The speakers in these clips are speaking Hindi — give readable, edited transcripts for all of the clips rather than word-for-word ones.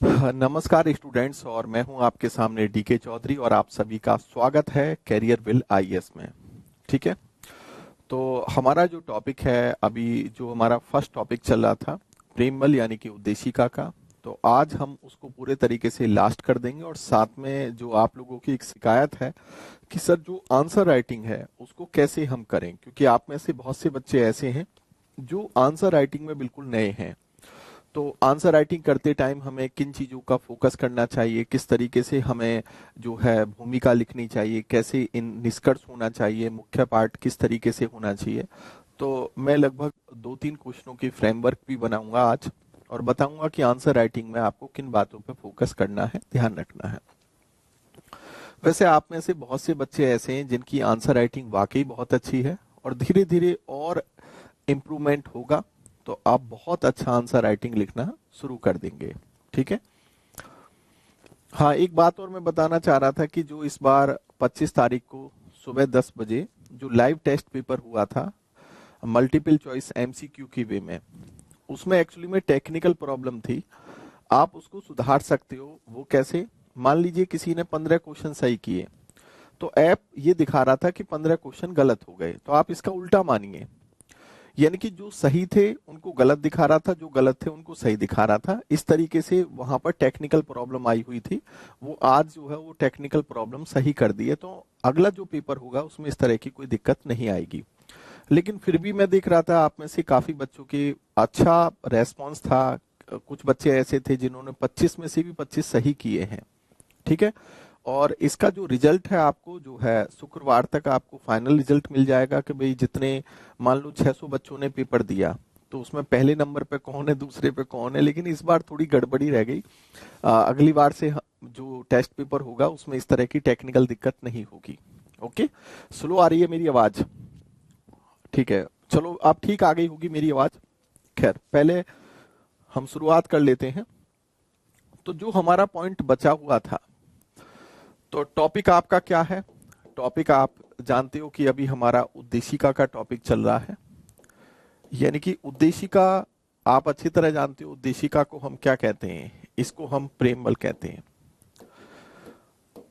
नमस्कार स्टूडेंट्स, और मैं हूं आपके सामने डीके चौधरी और आप सभी का स्वागत है कैरियर विल आईएएस में। ठीक है। तो हमारा जो टॉपिक है अभी, जो हमारा फर्स्ट टॉपिक चल रहा था प्रेमबल यानी कि उद्देशिका का, तो आज हम उसको पूरे तरीके से लास्ट कर देंगे। और साथ में जो आप लोगों की एक शिकायत है कि सर जो आंसर राइटिंग है उसको कैसे हम करें, क्योंकि आप में से बहुत से बच्चे ऐसे हैं जो आंसर राइटिंग में बिल्कुल नए हैं। तो आंसर राइटिंग करते टाइम हमें किन चीज़ों का फोकस करना चाहिए, किस तरीके से हमें जो है भूमिका लिखनी चाहिए, कैसे इन निष्कर्ष होना चाहिए, मुख्य पार्ट किस तरीके से होना चाहिए। तो मैं लगभग 2-3 क्वेश्चनों की फ्रेमवर्क भी बनाऊंगा आज, और बताऊंगा कि आंसर राइटिंग में आपको किन बातों पे फोकस करना है, ध्यान रखना है। वैसे आप में से बहुत से बच्चे ऐसे हैं जिनकी आंसर राइटिंग वाकई बहुत अच्छी है, और धीरे धीरे और इम्प्रूवमेंट होगा तो आप बहुत अच्छा आंसर राइटिंग लिखना शुरू कर देंगे। ठीक है। हाँ, एक बात और मैं बताना चाह रहा था कि जो इस बार 25 तारीख को सुबह 10 बजे जो लाइव टेस्ट पेपर हुआ था मल्टीपल चॉइस एमसीक्यू की वे में, उसमें एक्चुअली में टेक्निकल प्रॉब्लम थी। आप उसको सुधार सकते हो। वो कैसे? मान लीजिए किसी ने 15 क्वेश्चन सही किए, तो ऐप ये दिखा रहा था कि 15 क्वेश्चन गलत हो गए, तो आप इसका उल्टा मानिए, यानी कि जो सही थे उनको गलत दिखा रहा था, जो गलत थे उनको सही दिखा रहा था। इस तरीके से वहां पर टेक्निकल प्रॉब्लम आई हुई थी। वो आज जो है वो टेक्निकल प्रॉब्लम सही कर दी है, तो अगला जो पेपर होगा उसमें इस तरह की कोई दिक्कत नहीं आएगी। लेकिन फिर भी मैं देख रहा था आप में से काफी बच्चों की अच्छा रेस्पॉन्स था। कुछ बच्चे ऐसे थे जिन्होंने 25 में से भी 25 सही किए हैं। ठीक है। और इसका जो रिजल्ट है आपको जो है शुक्रवार तक आपको फाइनल रिजल्ट मिल जाएगा कि भाई जितने, मान लो 600 बच्चों ने पेपर दिया, तो उसमें पहले नंबर पे कौन है, दूसरे पे कौन है। लेकिन इस बार थोड़ी गड़बड़ी रह गई। अगली बार से जो टेस्ट पेपर होगा उसमें इस तरह की टेक्निकल दिक्कत नहीं होगी। ओके। स्लो आ रही है मेरी आवाज? ठीक है, चलो अब ठीक आ गई होगी मेरी आवाज। खैर, पहले हम शुरुआत कर लेते हैं। तो जो हमारा पॉइंट बचा हुआ था, तो टॉपिक आपका क्या है? टॉपिक आप जानते हो कि अभी हमारा उद्देशिका का टॉपिक चल रहा है, यानी कि उद्देशिका आप अच्छी तरह जानते हो। उद्देशिका को हम क्या कहते हैं? इसको हम प्रेमबल कहते हैं।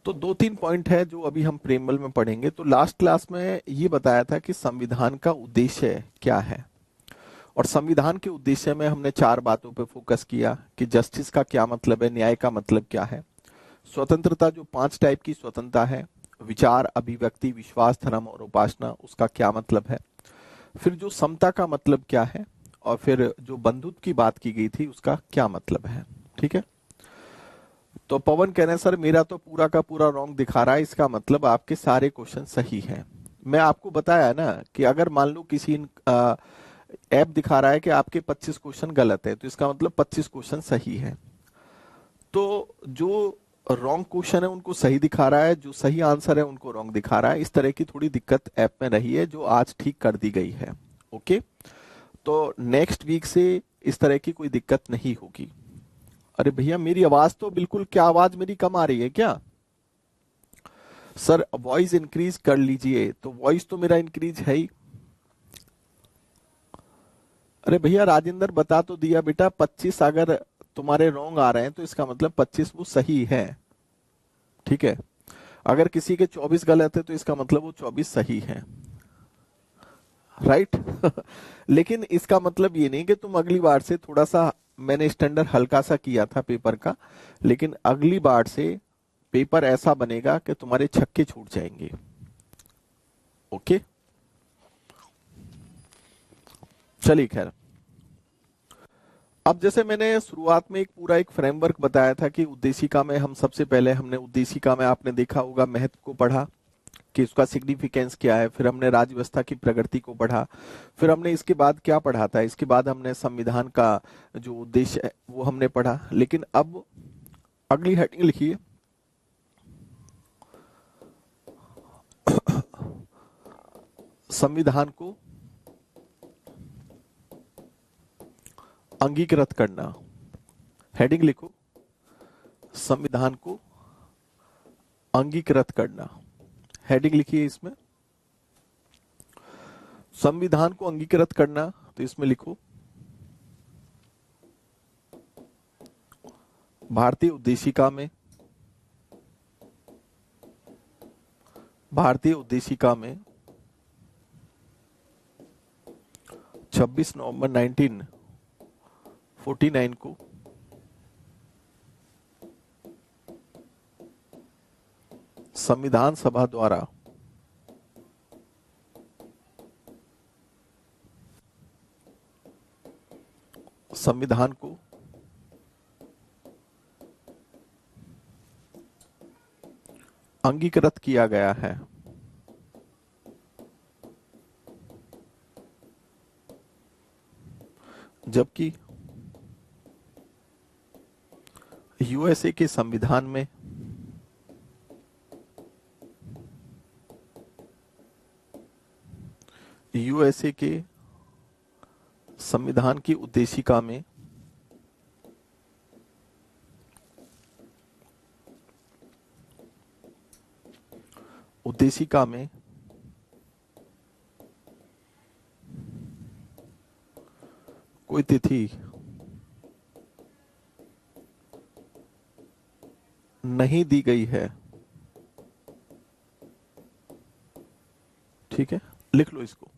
तो 2-3 पॉइंट है जो अभी हम प्रेमबल में पढ़ेंगे। तो लास्ट क्लास में ये बताया था कि संविधान का उद्देश्य क्या है, और संविधान के उद्देश्य में हमने 4 बातों पे फोकस किया कि जस्टिस का क्या मतलब है, न्याय का मतलब क्या है, स्वतंत्रता जो 5 टाइप की स्वतंत्रता है, विचार, अभिव्यक्ति, विश्वास, धर्म और उपासना, उसका क्या मतलब है, फिर जो समता का मतलब क्या है, और फिर जो बंधुत्व की बात की गई थी उसका क्या मतलब है। ठीक है। तो पवन कह रहे हैं सर मेरा तो पूरा का पूरा रॉन्ग दिखा रहा है, इसका मतलब आपके सारे क्वेश्चन सही हैं। मैं आपको बताया ना कि अगर मान लो किसी ऐप दिखा रहा है कि आपके 25 क्वेश्चन गलत है, तो इसका मतलब 25 क्वेश्चन सही है। तो जो रॉन्ग क्वेश्चन है उनको सही दिखा रहा है, जो सही आंसर है उनको रॉन्ग दिखा रहा है। इस तरह की थोड़ी दिक्कत ऐप में रही है, जो आज ठीक कर दी गई है। ओके। तो नेक्स्ट वीक से इस तरह की कोई दिक्कत नहीं होगी। अरे भैया, मेरी आवाज तो बिल्कुल, क्या आवाज मेरी कम आ रही है क्या? सर वॉइस इंक्रीज कर लीजिए। तो वॉइस तो मेरा इंक्रीज है ही। अरे भैया, राजेंद्र बता तो दिया बेटा, 25 अगर तुम्हारे रॉन्ग आ रहे हैं तो इसका मतलब 25 वो सही है। ठीक है। अगर किसी के 24 गलत है तो इसका मतलब वो 24 सही है। राइट। लेकिन इसका मतलब ये नहीं कि तुम अगली बार से थोड़ा सा, मैंने स्टैंडर्ड हल्का सा किया था पेपर का, लेकिन अगली बार से पेपर ऐसा बनेगा कि तुम्हारे छक्के छूट जाएंगे। ओके। चलिए, खैर। अब जैसे मैंने शुरुआत में एक पूरा एक फ्रेमवर्क बताया था कि उद्देशिका में हम सबसे पहले, हमने उद्देशिका में आपने देखा होगा महत्व को पढ़ा कि उसका सिग्निफिकेंस क्या है, फिर हमने राज्य व्यवस्था की प्रगति को पढ़ा, फिर हमने इसके बाद क्या पढ़ा था, इसके बाद हमने संविधान का जो उद्देश्य है वो हमने पढ़ा। लेकिन अब अगली हेडिंग लिखिए, संविधान को अंगीकृत करना। हेडिंग लिखो, संविधान को अंगीकृत करना। हेडिंग लिखिए इसमें, संविधान को अंगीकृत करना। तो इसमें लिखो भारतीय उद्देशिका में 26 नवंबर 1949 को संविधान सभा द्वारा संविधान को अंगीकृत किया गया है। जबकि यूएसए के संविधान में यूएसए के संविधान की उद्देशिका में कोई तिथि नहीं दी गई है। ठीक है, लिख लो इसको,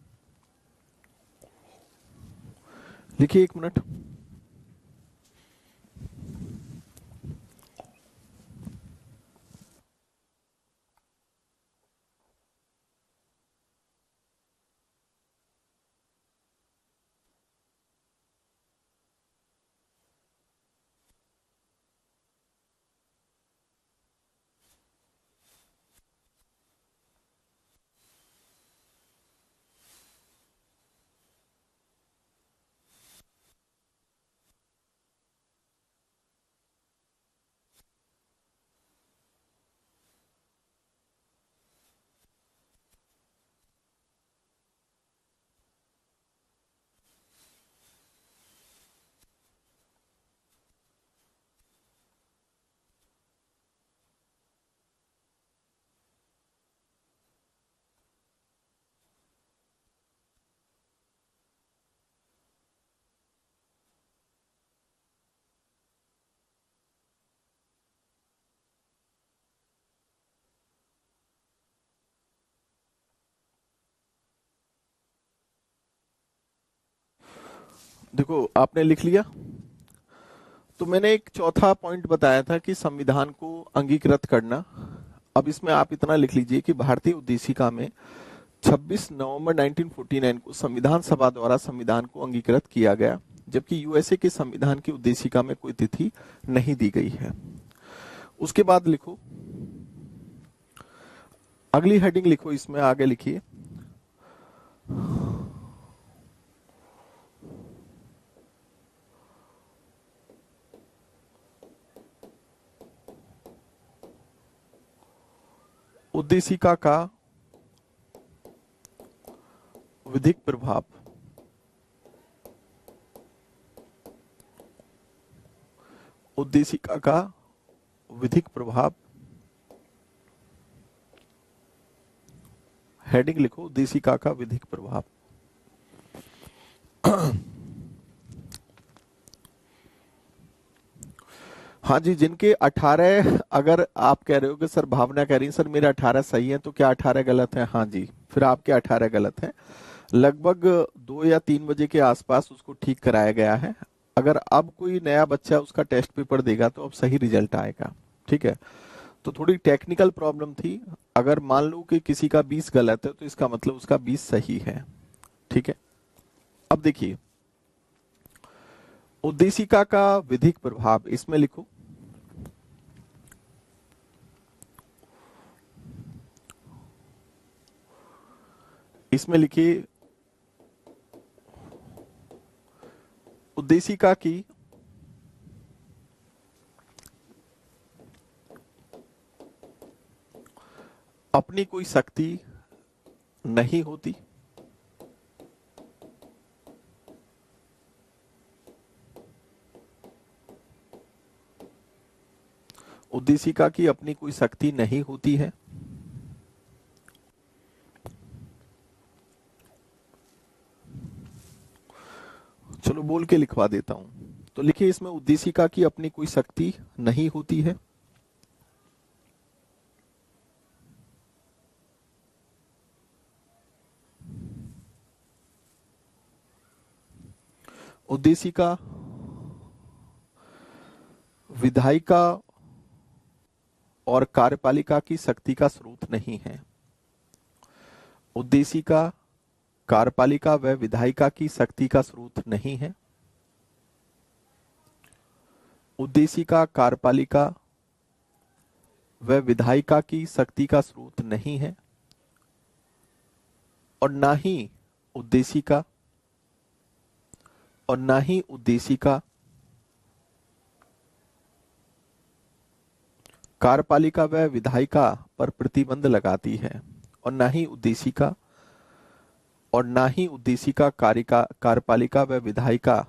लिखिए 1 मिनट। देखो, आपने लिख लिया। तो मैंने एक चौथा पॉइंट बताया था कि संविधान को अंगीकृत करना। अब इसमें आप इतना लिख लीजिए कि भारतीय उद्देशिका में 26 नवंबर 1949 को संविधान सभा द्वारा संविधान को अंगीकृत किया गया, जबकि यूएसए के संविधान की उद्देशिका में कोई तिथि नहीं दी गई है। उसके बाद लिखो, अगली हेडिंग लिखो, इसमें आगे लिखिए उद्देशिका का विधिक प्रभाव। उद्देशिका का विधिक प्रभाव, हेडिंग लिखो उद्देशिका का विधिक प्रभाव। हाँ जी, जिनके 18, अगर आप कह रहे हो कि सर भावना कह रही है सर मेरे 18 सही है, तो क्या 18 गलत है? हाँ जी, फिर आपके 18 गलत हैं। लगभग 2 या 3 बजे के आसपास उसको ठीक कराया गया है। अगर अब कोई नया बच्चा उसका टेस्ट पेपर देगा तो अब सही रिजल्ट आएगा। ठीक है, तो थोड़ी टेक्निकल प्रॉब्लम थी। अगर मान लो कि किसी का 20 गलत है तो इसका मतलब उसका 20 सही है। ठीक है, अब देखिए उद्देशिका का विधिक प्रभाव, इसमें लिखो इसमें लिखिए उद्देशिका की अपनी कोई शक्ति नहीं होती। उद्देशिका की अपनी कोई शक्ति नहीं होती है। चलो बोल के लिखवा देता हूं। तो लिखिए इसमें उद्देशिका की अपनी कोई शक्ति नहीं होती है। उद्देशिका विधायिका और कार्यपालिका की शक्ति का स्रोत नहीं है। उद्देशिका कार्यपालिका व विधायिका की शक्ति का स्रोत नहीं है। उद्देशिका कार्यपालिका व विधायिका की शक्ति का स्रोत नहीं है और ना ही उद्देशिका कार्यपालिका व विधायिका पर प्रतिबंध लगाती है और ना ही उद्देशिका कार्यपालिका व विधायिका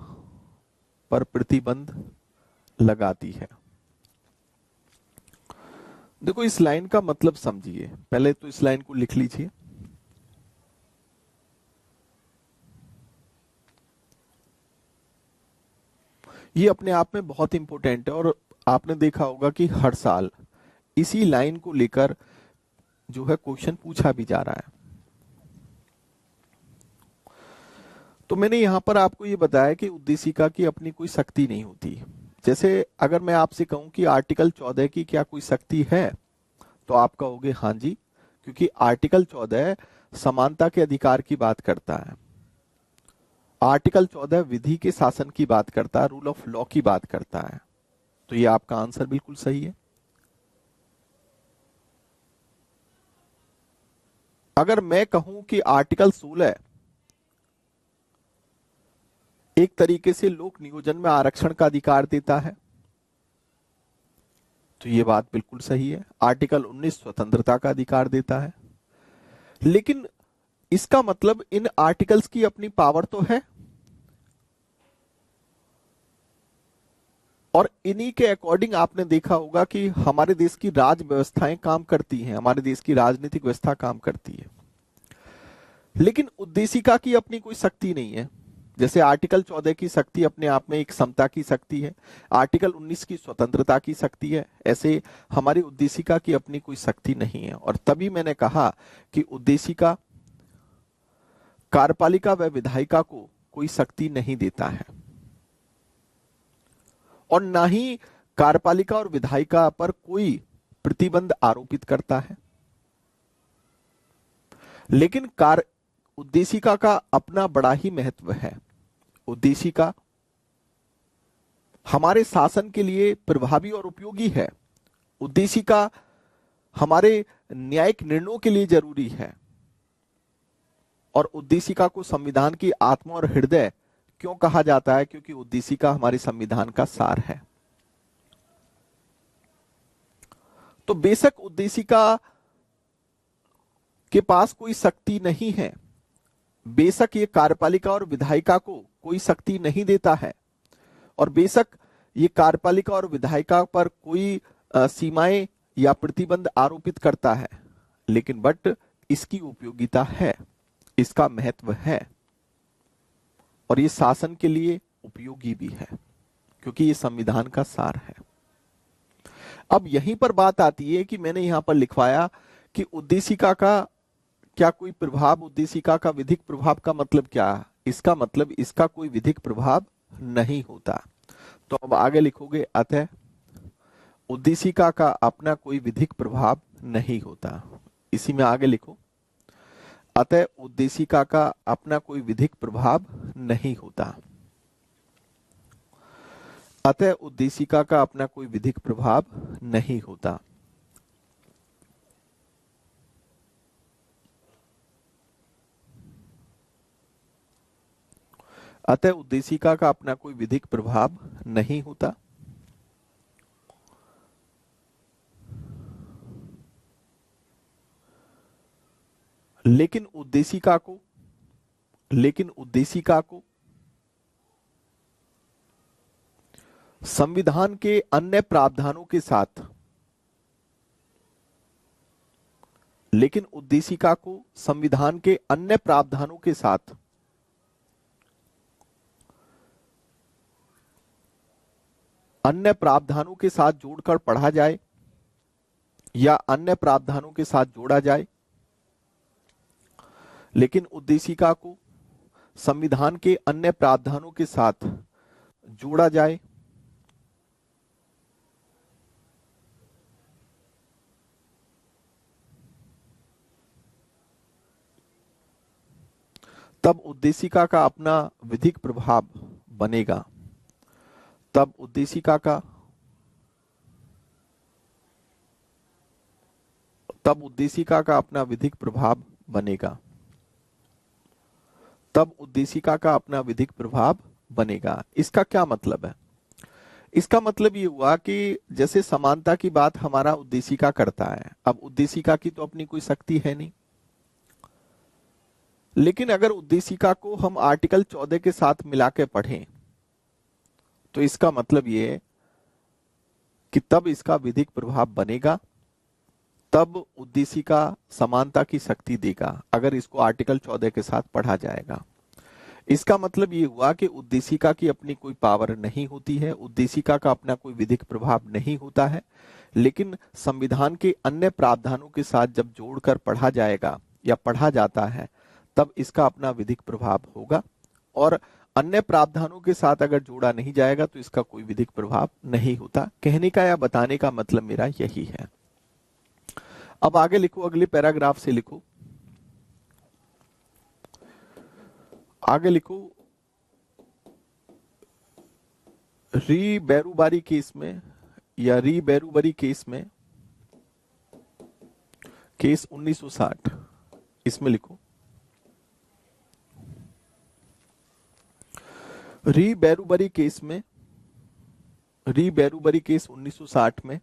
पर प्रतिबंध लगाती है। देखो इस लाइन का मतलब समझिए, पहले तो इस लाइन को लिख लीजिए। ये अपने आप में बहुत इंपॉर्टेंट है और आपने देखा होगा कि हर साल इसी लाइन को लेकर जो है क्वेश्चन पूछा भी जा रहा है। तो मैंने यहां पर आपको ये बताया कि उद्देशिका की अपनी कोई शक्ति नहीं होती। जैसे अगर मैं आपसे कहूं कि आर्टिकल 14 की क्या कोई शक्ति है, तो आप कहोगे हाँ जी, क्योंकि आर्टिकल 14 समानता के अधिकार की बात करता है। आर्टिकल 14 विधि के शासन की बात करता है, रूल ऑफ लॉ की बात करता है। तो ये आपका आंसर बिल्कुल सही है। अगर मैं कहूं कि आर्टिकल 16 एक तरीके से लोक नियोजन में आरक्षण का अधिकार देता है, तो यह बात बिल्कुल सही है। आर्टिकल 19 स्वतंत्रता का अधिकार देता है, लेकिन इसका मतलब इन आर्टिकल्स की अपनी पावर तो है और इन्हीं के अकॉर्डिंग आपने देखा होगा कि हमारे देश की राज व्यवस्थाएं काम करती हैं, हमारे देश की राजनीतिक व्यवस्था काम करती है। लेकिन उद्देशिका की अपनी कोई शक्ति नहीं है। जैसे आर्टिकल 14 की शक्ति अपने आप में एक समता की शक्ति है, आर्टिकल 19 की स्वतंत्रता की शक्ति है, ऐसे हमारी उद्देशिका की अपनी कोई शक्ति नहीं है। और तभी मैंने कहा कि उद्देशिका कार्यपालिका व विधायिका को कोई शक्ति नहीं देता है और ना ही कार्यपालिका और विधायिका पर कोई प्रतिबंध आरोपित करता है। लेकिन उद्देशिका का अपना बड़ा ही महत्व है। उद्देशिका हमारे शासन के लिए प्रभावी और उपयोगी है। उद्देशिका हमारे न्यायिक निर्णयों के लिए जरूरी है और उद्देशिका को संविधान की आत्मा और हृदय क्यों कहा जाता है? क्योंकि उद्देशिका हमारे संविधान का सार है। तो बेशक उद्देशिका के पास कोई शक्ति नहीं है, बेशक ये कार्यपालिका और विधायिका को कोई शक्ति नहीं देता है और बेशक ये कार्यपालिका और विधायिका पर कोई सीमाएं या प्रतिबंध आरोपित करता है, लेकिन बट इसकी उपयोगिता है, इसका महत्व है और ये शासन के लिए उपयोगी भी है क्योंकि ये संविधान का सार है। अब यहीं पर बात आती है कि मैंने यहां पर लिखवाया कि उद्देशिका का क्या कोई प्रभाव, उद्देशिका का विधिक प्रभाव का मतलब क्या? इसका मतलब इसका कोई विधिक प्रभाव नहीं होता। तो अब आगे लिखोगे अतः उद्देशिका का अपना कोई विधिक प्रभाव नहीं होता। इसी में आगे लिखो अतः उद्देशिका का अपना कोई विधिक प्रभाव नहीं होता। अतः उद्देशिका का अपना कोई विधिक प्रभाव नहीं होता। अतः उद्देशिका का अपना कोई विधिक प्रभाव नहीं होता। लेकिन उद्देशिका को संविधान के अन्य प्रावधानों के साथ लेकिन उद्देशिका को संविधान के अन्य प्रावधानों के साथ अन्य प्रावधानों के साथ जोड़कर पढ़ा जाए या अन्य प्रावधानों के साथ जोड़ा जाए, लेकिन उद्देशिका को संविधान के अन्य प्रावधानों के साथ जोड़ा जाए, तब उद्देशिका का अपना विधिक प्रभाव बनेगा। तब उद्देशिका का अपना विधिक प्रभाव बनेगा। तब उद्देशिका का अपना विधिक प्रभाव बनेगा। इसका क्या मतलब है? इसका मतलब ये हुआ कि जैसे समानता की बात हमारा उद्देशिका करता है, अब उद्देशिका की तो अपनी कोई शक्ति है नहीं, लेकिन अगर उद्देशिका को हम आर्टिकल 14 के साथ मिला के पढ़ें तो इसका मतलब ये कि तब इसका विधिक प्रभाव बनेगा, तब उद्देशिका समानता की शक्ति देगा अगर इसको आर्टिकल 14 के साथ पढ़ा जाएगा। इसका मतलब ये हुआ कि उद्देशिका की अपनी कोई पावर नहीं होती है, उद्देशिका का अपना कोई विधिक प्रभाव नहीं होता है, लेकिन संविधान के अन्य प्रावधानों के साथ जब जोड़कर पढ़ा जाएगा या पढ़ा जाता है तब इसका अपना विधिक प्रभाव होगा, और अन्य प्रावधानों के साथ अगर जोड़ा नहीं जाएगा तो इसका कोई विधिक प्रभाव नहीं होता। कहने का या बताने का मतलब मेरा यही है। अब आगे लिखो, अगले पैराग्राफ से लिखो, आगे लिखो। री बैरूबारी केस में या री बैरूबारी केस में, केस 1960, इसमें लिखो री बैरूबारी केस में, री बैरूबारी केस 1960 में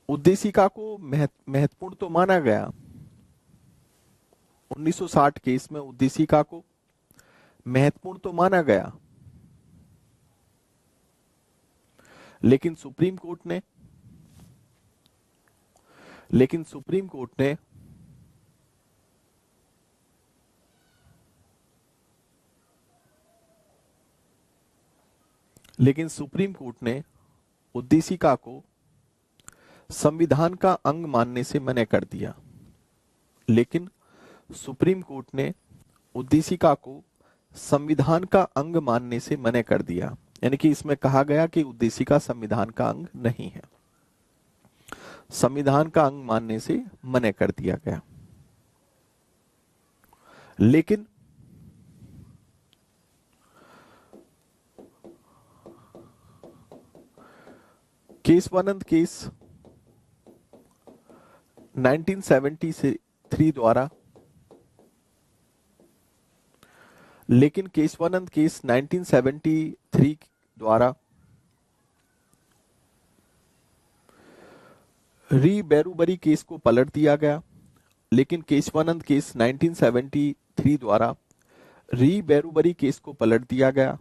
उद्देशिका को महत्वपूर्ण तो माना गया। 1960 केस में उद्देशिका को महत्वपूर्ण तो माना गया, लेकिन सुप्रीम कोर्ट ने लेकिन सुप्रीम कोर्ट ने उद्देशिका को संविधान का अंग मानने से मना कर दिया। लेकिन सुप्रीम कोर्ट ने उद्देशिका को संविधान का अंग मानने से मना कर दिया, यानी कि इसमें कहा गया कि उद्देशिका संविधान का अंग नहीं है, संविधान का अंग मानने से मना कर दिया गया। लेकिन केशवानंद केस 1973 द्वारा, लेकिन केशवानंद केस 1973 द्वारा री बैरूबारी केस को पलट दिया गया। लेकिन केशवानंद केस 1973 द्वारा री बैरूबारी केस को पलट दिया गया।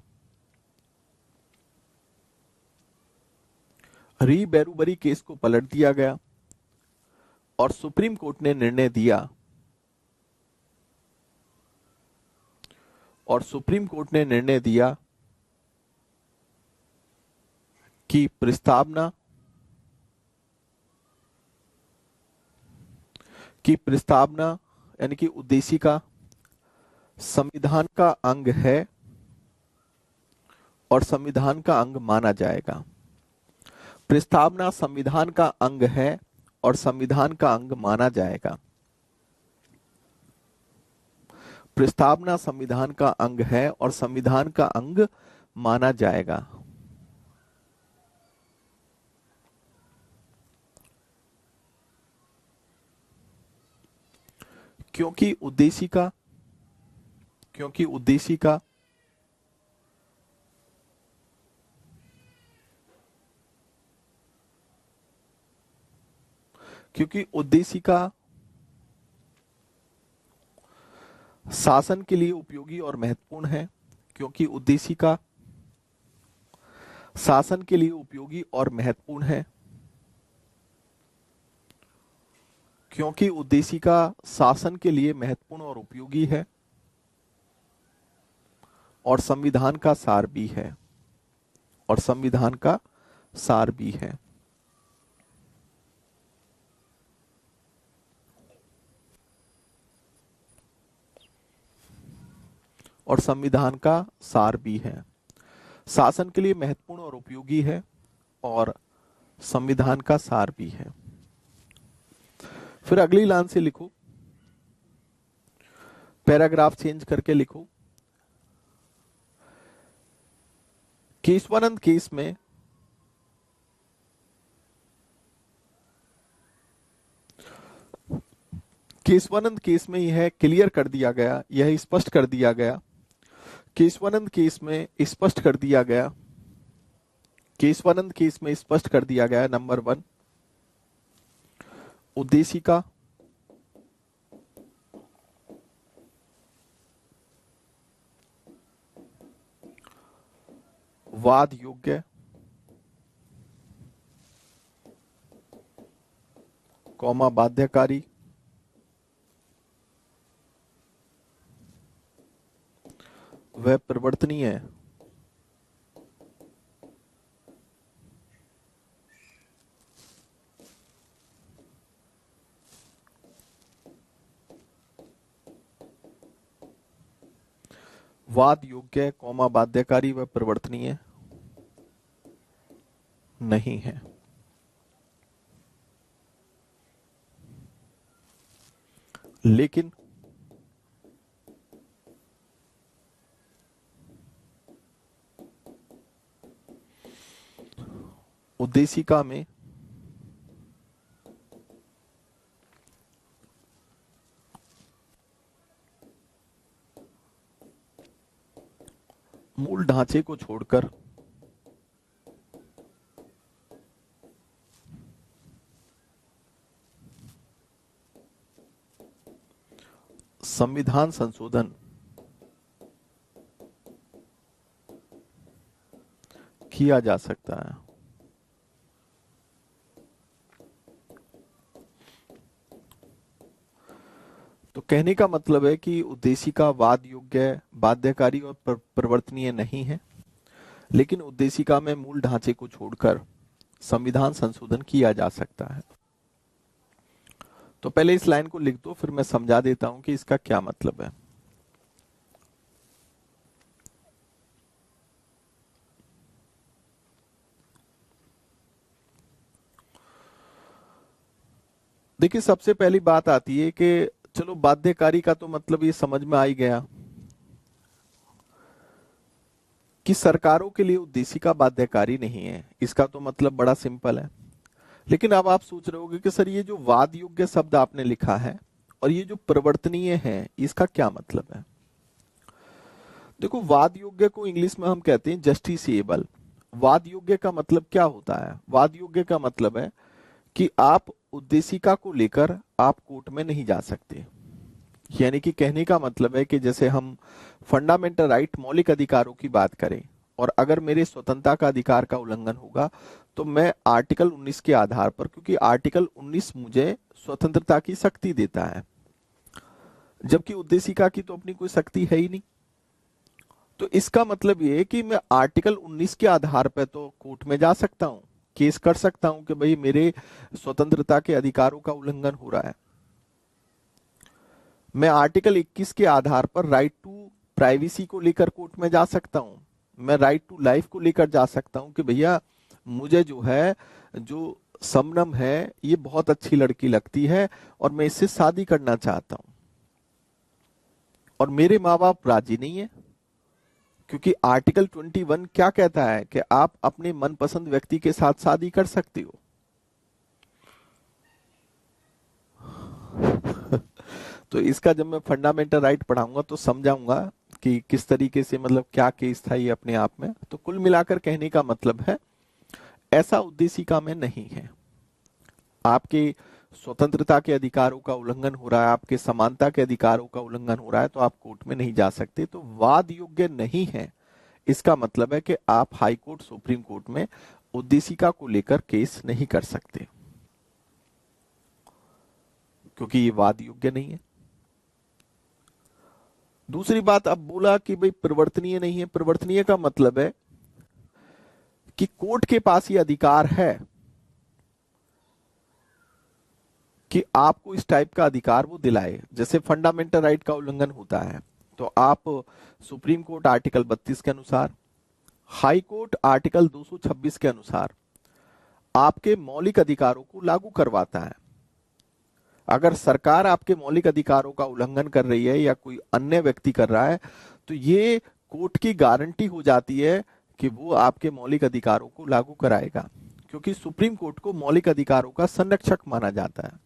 री बैरूबारी केस को पलट दिया गया और सुप्रीम कोर्ट ने निर्णय दिया, कि प्रस्तावना यानी कि उद्देशिका संविधान का अंग है और संविधान का अंग माना जाएगा। प्रस्तावना संविधान का अंग है और संविधान का अंग माना जाएगा। प्रस्तावना संविधान का अंग है और संविधान का अंग माना जाएगा। क्योंकि उद्देशिका शासन के लिए उपयोगी और महत्वपूर्ण है। क्योंकि उद्देशिका शासन के लिए उपयोगी और महत्वपूर्ण है, क्योंकि उद्देशिका शासन के लिए महत्वपूर्ण और उपयोगी है और संविधान का सार भी है, और संविधान का सार भी है। और संविधान का सार भी है, शासन के लिए महत्वपूर्ण और उपयोगी है और संविधान का सार भी है। फिर अगली लाइन से लिखो, पैराग्राफ चेंज करके लिखो, केशवानंद केस में यह क्लियर कर दिया गया, यह स्पष्ट कर दिया गया, केशवानंद केस में स्पष्ट कर दिया गया, केशवानंद केस में स्पष्ट कर दिया गया, नंबर 1, उद्देशिका वाद योग्य कौमा बाध्यकारी वह परिवर्तनीय है। वाद योग्य कौमा बाध्यकारी व परिवर्तनीय नहीं है। लेकिन उद्देशिका में मूल ढांचे को छोड़कर संविधान संशोधन किया जा सकता है। तो कहने का मतलब है कि उद्देशिका वाद योग्य, बाध्यकारी और परिवर्तनीय नहीं है, लेकिन उद्देशिका में मूल ढांचे को छोड़कर संविधान संशोधन किया जा सकता है। तो पहले इस लाइन को लिख दो, फिर मैं समझा देता हूं कि इसका क्या मतलब है। देखिए, सबसे पहली बात आती है कि चलो बाध्यकारी का तो मतलब ये समझ में आ ही गया कि सरकारों के लिए उद्देशिका बाध्यकारी नहीं है, इसका तो मतलब बड़ा सिंपल है। लेकिन अब आप सोच रहे होगे कि सर ये जो वाद योग्य शब्द आपने लिखा है और ये जो परिवर्तनीय है, इसका क्या मतलब है। देखो, वाद योग्य को इंग्लिश में हम कहते हैं जस्टिसेबल। वाद योग्य का मतलब क्या होता है? वाद योग्य का मतलब है कि आप उद्देशिका को लेकर आप कोर्ट में नहीं जा सकते। यानी कि कहने का मतलब है कि जैसे हम फंडामेंटल राइट, मौलिक अधिकारों की बात करें, और अगर मेरे स्वतंत्रता का अधिकार का उल्लंघन होगा तो मैं आर्टिकल 19 के आधार पर, क्योंकि आर्टिकल 19 मुझे स्वतंत्रता की शक्ति देता है, जबकि उद्देशिका की तो अपनी कोई शक्ति है ही नहीं। तो इसका मतलब ये है कि मैं आर्टिकल 19 के आधार पर तो कोर्ट में जा सकता हूं, केस कर सकता हूं कि भाई मेरे स्वतंत्रता के अधिकारों का उल्लंघन हो रहा है। मैं आर्टिकल 21 के आधार पर राइट टू प्राइवेसी को लेकर कोर्ट में जा सकता हूं, मैं राइट टू लाइफ को लेकर जा सकता हूं कि भैया मुझे जो है, जो शबनम है ये बहुत अच्छी लड़की लगती है और मैं इससे शादी करना चाहता हूं, और मेरे माँ बाप राजी नहीं है, क्योंकि आर्टिकल 21 क्या कहता है कि आप अपने मनपसंद व्यक्ति के साथ शादी कर सकते हो। तो इसका जब मैं फंडामेंटल राइट पढ़ाऊंगा तो समझाऊंगा कि किस तरीके से, मतलब क्या केस था ये अपने आप में। तो कुल मिलाकर कहने का मतलब है ऐसा उद्देशिका में नहीं है। आपके स्वतंत्रता के अधिकारों का उल्लंघन हो रहा है, आपके समानता के अधिकारों का उल्लंघन हो रहा है, तो आप कोर्ट में नहीं जा सकते। तो वाद योग्य नहीं है, इसका मतलब है कि आप हाई कोर्ट, सुप्रीम कोर्ट में उद्देशिका को लेकर केस नहीं कर सकते। क्योंकि ये वाद योग्य नहीं है। दूसरी बात, अब बोला कि भाई परिवर्तनीय नहीं है। परिवर्तनीय का मतलब है कि कोर्ट के पास ये अधिकार है कि आपको इस टाइप का अधिकार वो दिलाए। जैसे फंडामेंटल राइट का उल्लंघन होता है तो आप सुप्रीम कोर्ट आर्टिकल 32 के अनुसार, हाई कोर्ट आर्टिकल 226 के अनुसार आपके मौलिक अधिकारों को लागू करवाता है। अगर सरकार आपके मौलिक अधिकारों का उल्लंघन कर रही है या कोई अन्य व्यक्ति कर रहा है तो ये कोर्ट की गारंटी हो जाती है कि वो आपके मौलिक अधिकारों को लागू कराएगा, क्योंकि सुप्रीम कोर्ट को मौलिक अधिकारों का संरक्षक माना जाता है।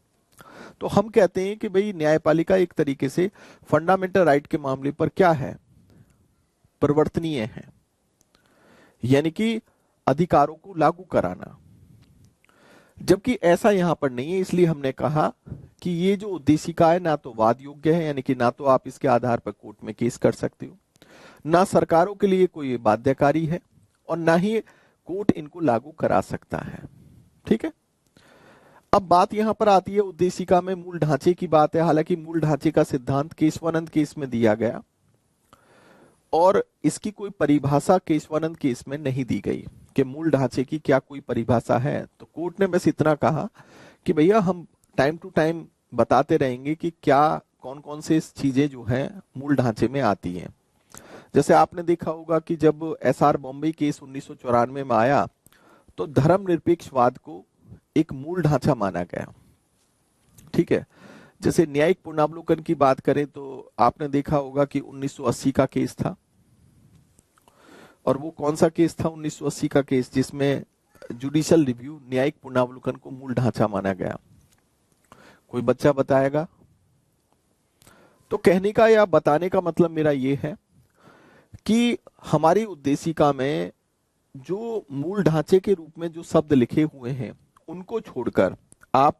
तो हम कहते हैं कि भाई न्यायपालिका एक तरीके से फंडामेंटल राइट के मामले पर क्या है, परिवर्तनीय है, यानी कि अधिकारों को लागू कराना। जबकि ऐसा यहां पर नहीं है, इसलिए हमने कहा कि ये जो उद्देशिका है ना तो वाद योग्य है, यानी कि ना तो आप इसके आधार पर कोर्ट में केस कर सकते हो, ना सरकारों के लिए कोई बाध्यकारी है, और ना ही कोर्ट इनको लागू करा सकता है। ठीक है, अब बात यहां पर आती है उद्देशिका में मूल ढांचे की बात है। हालांकि मूल ढांचे का सिद्धांत केशवानंद केस में दिया गया और इसकी कोई परिभाषा केशवानंद केस में नहीं दी गई कि मूल ढांचे की क्या कोई परिभाषा है। तो कोर्ट ने बस इतना कहा कि भैया हम टाइम टू टाइम बताते रहेंगे कि क्या कौन कौन से चीजें जो है मूल ढांचे में आती हैं। जैसे आपने देखा होगा कि जब एसआर बॉम्बे केस 1994 में आया तो धर्मनिरपेक्षवाद को एक मूल ढांचा माना गया। ठीक है, जैसे न्यायिक पुनरावलोकन की बात करें तो आपने देखा होगा कि 1980 का केस था, और वो कौन सा केस था 1980 का केस जिसमें जुडिशियल रिव्यू न्यायिक पुनरावलोकन को मूल ढांचा माना गया? कोई बच्चा बताएगा? तो कहने का या बताने का मतलब मेरा ये है कि हमारी उद्देशिका में जो मूल ढांचे के रूप में जो शब्द लिखे हुए हैं उनको छोड़कर आप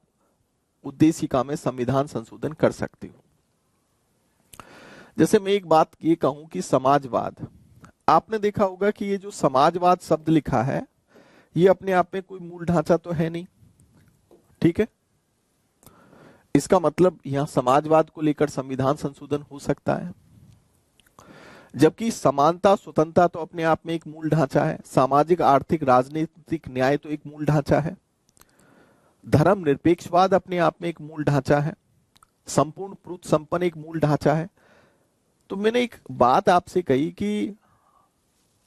उद्देशिका में संविधान संशोधन कर सकते हो। जैसे मैं एक बात ये कहूं कि समाजवाद, आपने देखा होगा कि ये जो समाजवाद शब्द लिखा है ये अपने आप में कोई मूल ढांचा तो है नहीं। ठीक है, इसका मतलब यहां समाजवाद को लेकर संविधान संशोधन हो सकता है, जबकि समानता स्वतंत्रता तो अपने आप में एक मूल ढांचा है, सामाजिक आर्थिक राजनीतिक न्याय तो एक मूल ढांचा है, धर्मनिरपेक्षवाद अपने आप में एक मूल ढांचा है, संपूर्ण पुरुष संपन्न एक मूल ढांचा है। तो मैंने एक बात आपसे कही कि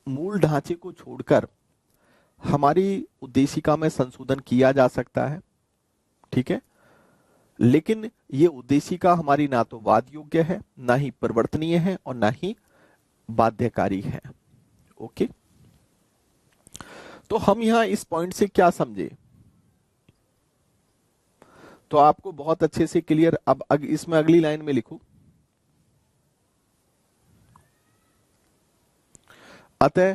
मूल ढांचे को छोड़कर हमारी उद्देशिका में संशोधन किया जा सकता है। ठीक है, लेकिन ये उद्देशिका हमारी ना तो वाद योग्य है, ना ही परिवर्तनीय है, और ना ही बाध्यकारी है। ओके, तो हम यहां इस पॉइंट से क्या समझे? तो आपको बहुत अच्छे से क्लियर, अब इसमें अगली लाइन में लिखू, अतः,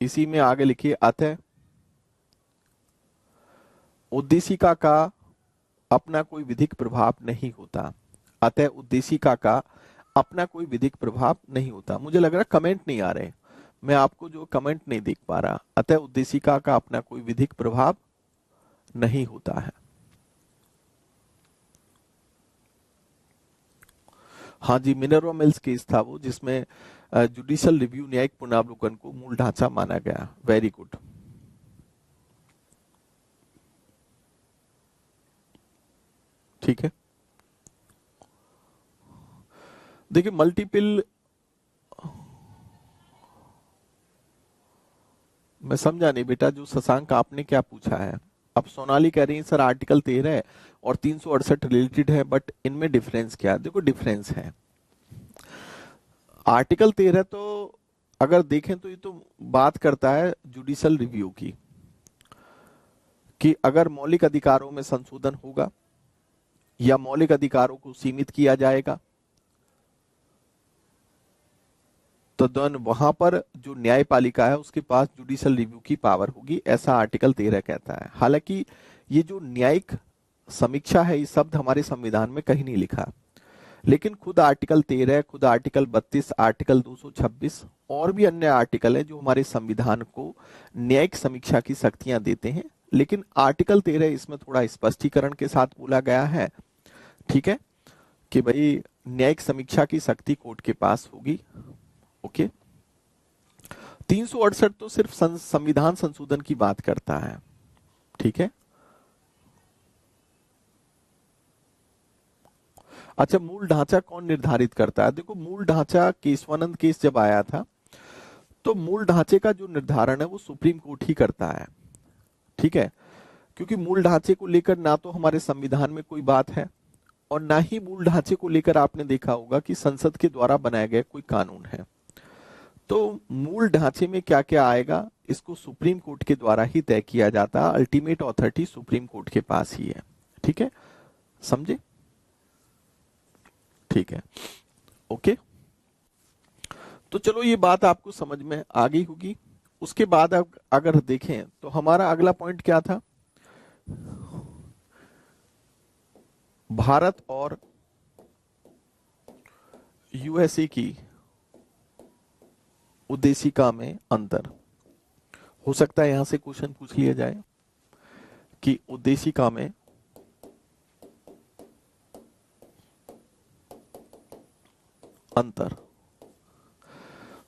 इसी में आगे लिखिए, अतः उद्देशिका का अपना कोई विधिक प्रभाव नहीं होता। अतः उद्देशिका का अपना कोई विधिक प्रभाव नहीं होता। मुझे लग रहा है कमेंट नहीं आ रहे, मैं आपको जो कमेंट नहीं देख पा रहा। अतः उद्देशिका का अपना कोई विधिक प्रभाव नहीं होता है। हाँ जी, मिनर्वा मिल्स केस था वो जिसमें जुडिशियल रिव्यू न्यायिक पुनरावलोकन को मूल ढांचा माना गया। Very good. ठीक है, देखिए मल्टीपल, मैं समझा नहीं बेटा जो शशांक आपने क्या पूछा है। अब सोनाली कह रही है सर आर्टिकल 13 और 368 रिलेटेड है, बट इनमें डिफरेंस क्या है? देखो डिफरेंस है। आर्टिकल 13 तो अगर देखें तो ये तो बात करता है जुडिशियल रिव्यू की, कि अगर मौलिक अधिकारों में संशोधन होगा या मौलिक अधिकारों को सीमित किया जाएगा तो देन वहां पर जो न्यायपालिका है उसके पास जुडिशियल रिव्यू की पावर होगी, ऐसा आर्टिकल 13 कहता है। हालांकि ये जो न्यायिक समीक्षा है ये शब्द हमारे संविधान में कहीं नहीं लिखा, लेकिन खुद आर्टिकल 13, खुद आर्टिकल 32, आर्टिकल 226 और भी अन्य आर्टिकल है जो हमारे संविधान को न्यायिक समीक्षा की शक्तियां देते हैं। लेकिन आर्टिकल 13 इसमें थोड़ा स्पष्टीकरण के साथ बोला गया है ठीक है, कि भाई न्यायिक समीक्षा की शक्ति कोर्ट के पास होगी। ओके, 368 तो सिर्फ संविधान संशोधन की बात करता है। ठीक है, अच्छा, मूल ढांचा कौन निर्धारित करता है? देखो, मूल ढांचा केशवानंद केस जब आया था तो मूल ढांचे का जो निर्धारण है वो सुप्रीम कोर्ट ही करता है। ठीक है, क्योंकि मूल ढांचे को लेकर ना तो हमारे संविधान में कोई बात है और ना ही मूल ढांचे को लेकर आपने देखा होगा कि संसद के द्वारा बनाया गया कोई कानून है। तो मूल ढांचे में क्या क्या आएगा इसको सुप्रीम कोर्ट के द्वारा ही तय किया जाता है। अल्टीमेट अथॉरिटी सुप्रीम कोर्ट के पास ही है। ठीक है, समझे? ठीक है, ओके। तो चलो, ये बात आपको समझ में आ गई होगी। उसके बाद अगर देखें तो हमारा अगला पॉइंट क्या था? भारत और यूएसए की उद्देशिका में अंतर। हो सकता है यहां से क्वेश्चन पूछ लिया जाए कि उद्देशिका में अंतर।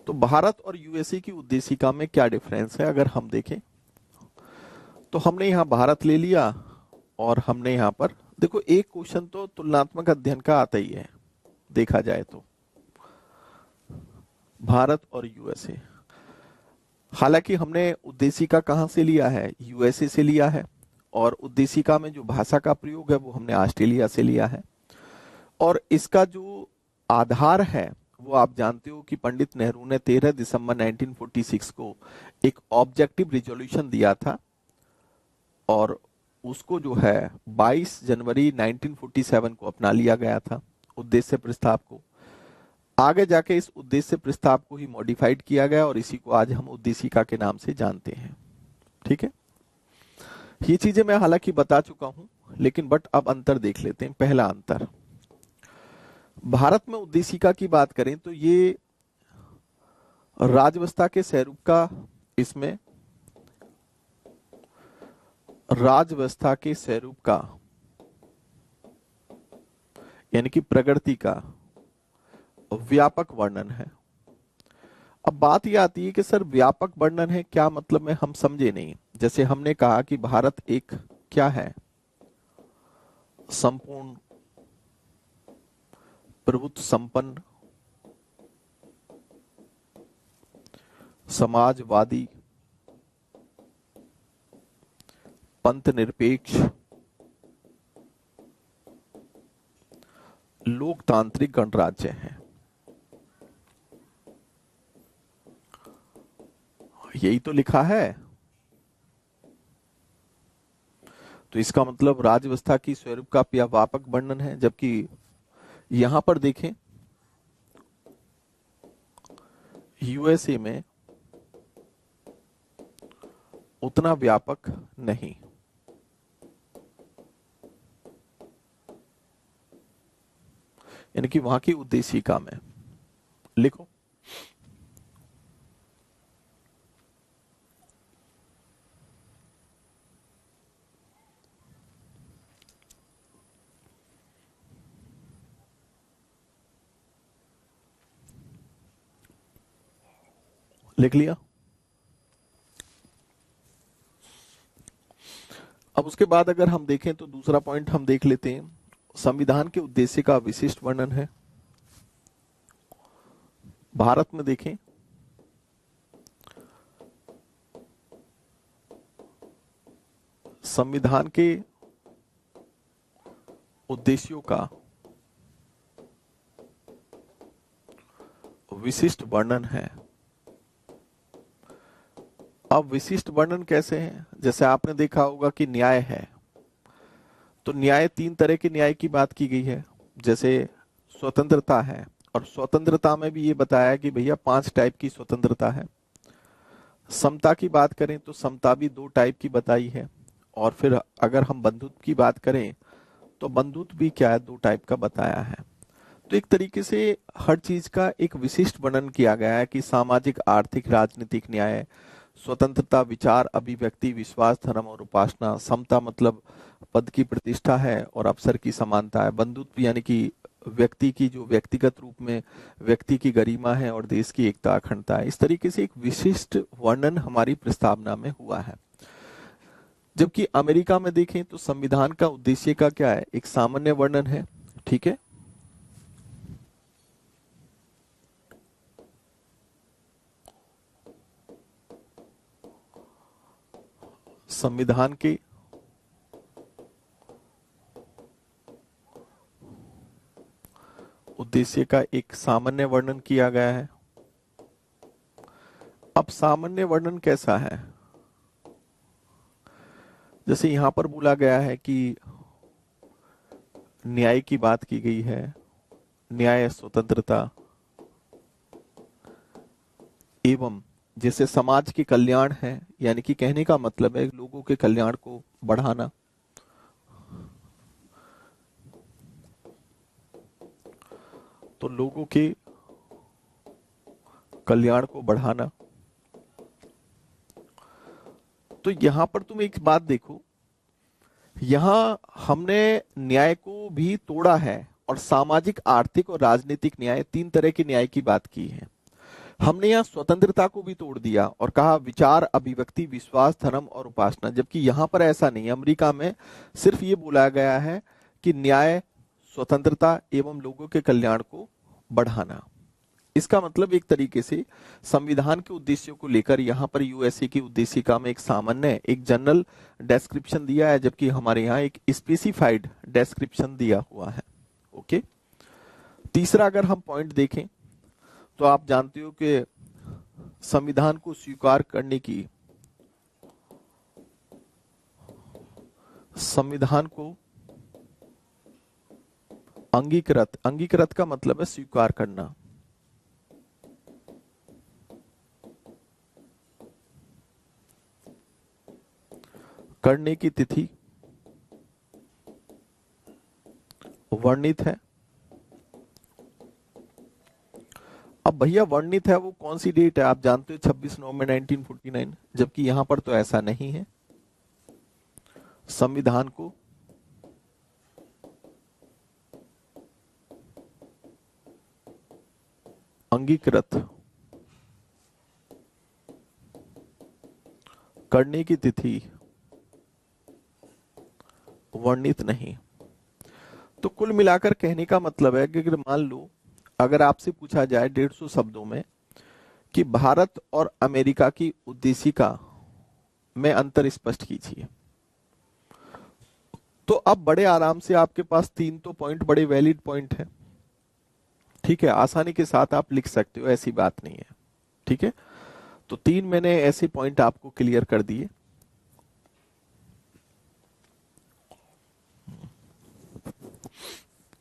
तो भारत और यूएसए की उद्देशिका में क्या डिफरेंस है अगर हम देखें तो हमने यहां भारत ले लिया और हमने यहां पर देखो, एक क्वेश्चन तो तुलनात्मक अध्ययन का आता ही है देखा जाए तो, भारत और यूएसए। हालांकि हमने उद्देशिका कहां से लिया है? यूएसए से लिया है, और उद्देशिका में जो भाषा का प्रयोग है वो हमने ऑस्ट्रेलिया से लिया है। और इसका जो आधार है वो आप जानते हो कि पंडित नेहरू ने 13 दिसंबर 1946 को एक ऑब्जेक्टिव रिजोल्यूशन दिया था और उसको जो है 22 जनवरी 1947 को अपना लिया गया था उद्देश्य प्रस्ताव को। आगे जाके इस उद्देश्य प्रस्ताव को ही मॉडिफाइड किया गया और इसी को आज हम उद्देशिका के नाम से जानते हैं। ठीक है, ये चीजें मैं हालांकि बता चुका हूं, लेकिन बट अब अंतर देख लेते हैं। पहला अंतर, भारत में उद्देशिका की बात करें तो ये राजव्यवस्था के स्वरूप का, इसमें राजव्यवस्था के स्वरूप का यानी कि प्रगति का व्यापक वर्णन है। अब बात यह आती है कि सर व्यापक वर्णन है, क्या मतलब में हम समझे नहीं। जैसे हमने कहा कि भारत एक क्या है? संपूर्ण प्रभुत्व संपन्न समाजवादी पंथ निरपेक्ष लोकतांत्रिक गणराज्य है। यही तो लिखा है। तो इसका मतलब राज्य व्यवस्था की स्वरूप का व्यापक वर्णन है, जबकि यहां पर देखें यूएसए में उतना व्यापक नहीं। यानी कि वहां की उद्देशिका में लिखो, लिख लिया। अब उसके बाद अगर हम देखें तो दूसरा पॉइंट हम देख लेते हैं, संविधान के उद्देश्य का विशिष्ट वर्णन है। भारत में देखें संविधान के उद्देश्यों का विशिष्ट वर्णन है। अब विशिष्ट वर्णन कैसे है? जैसे आपने देखा होगा कि न्याय है, तो न्याय 3 तरह के न्याय की बात की गई है। जैसे स्वतंत्रता है, और स्वतंत्रता में भी ये बताया कि भैया 5 टाइप की स्वतंत्रता है। समता की बात करें तो समता भी 2 टाइप की बताई है। और फिर अगर हम बंधुत्व की बात करें तो बंधुत्व भी क्या है, 2 टाइप का बताया है। तो एक तरीके से हर चीज का एक विशिष्ट वर्णन किया गया है कि सामाजिक, आर्थिक, राजनीतिक न्याय, स्वतंत्रता, विचार, अभिव्यक्ति, विश्वास, धर्म और उपासना। समता मतलब पद की प्रतिष्ठा है और अवसर की समानता है। बंधुत्व यानी कि व्यक्ति की जो व्यक्तिगत रूप में व्यक्ति की गरिमा है और देश की एकता, अखंडता है। इस तरीके से एक विशिष्ट वर्णन हमारी प्रस्तावना में हुआ है। जबकि अमेरिका में देखें तो संविधान का उद्देश्य का क्या है, एक सामान्य वर्णन है। ठीक है, संविधान के उद्देश्य का एक सामान्य वर्णन किया गया है। अब सामान्य वर्णन कैसा है, जैसे यहां पर बोला गया है कि न्याय की बात की गई है, न्याय, स्वतंत्रता एवं जैसे समाज के कल्याण है, यानी कि कहने का मतलब है लोगों के कल्याण को बढ़ाना। तो लोगों के कल्याण को बढ़ाना। तो यहां पर तुम एक बात देखो, यहां हमने न्याय को भी तोड़ा है और सामाजिक, आर्थिक और राजनीतिक न्याय, तीन तरह के न्याय की बात की है। हमने यहाँ स्वतंत्रता को भी तोड़ दिया और कहा विचार, अभिव्यक्ति, विश्वास, धर्म और उपासना। जबकि यहाँ पर ऐसा नहीं है, अमेरिका में सिर्फ ये बोला गया है कि न्याय, स्वतंत्रता एवं लोगों के कल्याण को बढ़ाना। इसका मतलब एक तरीके से संविधान के उद्देश्यों को लेकर यहाँ पर यूएसए की उद्देशिका में एक सामान्य, एक जनरल डेस्क्रिप्शन दिया है, जबकि हमारे यहाँ एक स्पेसिफाइड डेस्क्रिप्शन दिया हुआ है। ओके, तीसरा अगर हम पॉइंट देखें तो आप जानते हो कि संविधान को स्वीकार करने की, संविधान को अंगीकृत, अंगीकृत का मतलब है स्वीकार करना, करने की तिथि वर्णित है। अब भैया वर्णित है वो कौन सी डेट है, आप जानते हो 26 नवंबर 1949, जबकि यहां पर तो ऐसा नहीं है। संविधान को अंगीकृत करने की तिथि वर्णित नहीं। तो कुल मिलाकर कहने का मतलब है कि अगर मान लो, अगर आपसे पूछा जाए 150 शब्दों में कि भारत और अमेरिका की उद्देशिका में अंतर स्पष्ट कीजिए, तो अब बड़े आराम से आपके पास तीन तो पॉइंट बड़े वैलिड पॉइंट है। ठीक है, आसानी के साथ आप लिख सकते हो, ऐसी बात नहीं है। ठीक है, तो तीन मैंने ऐसे पॉइंट आपको क्लियर कर दिए।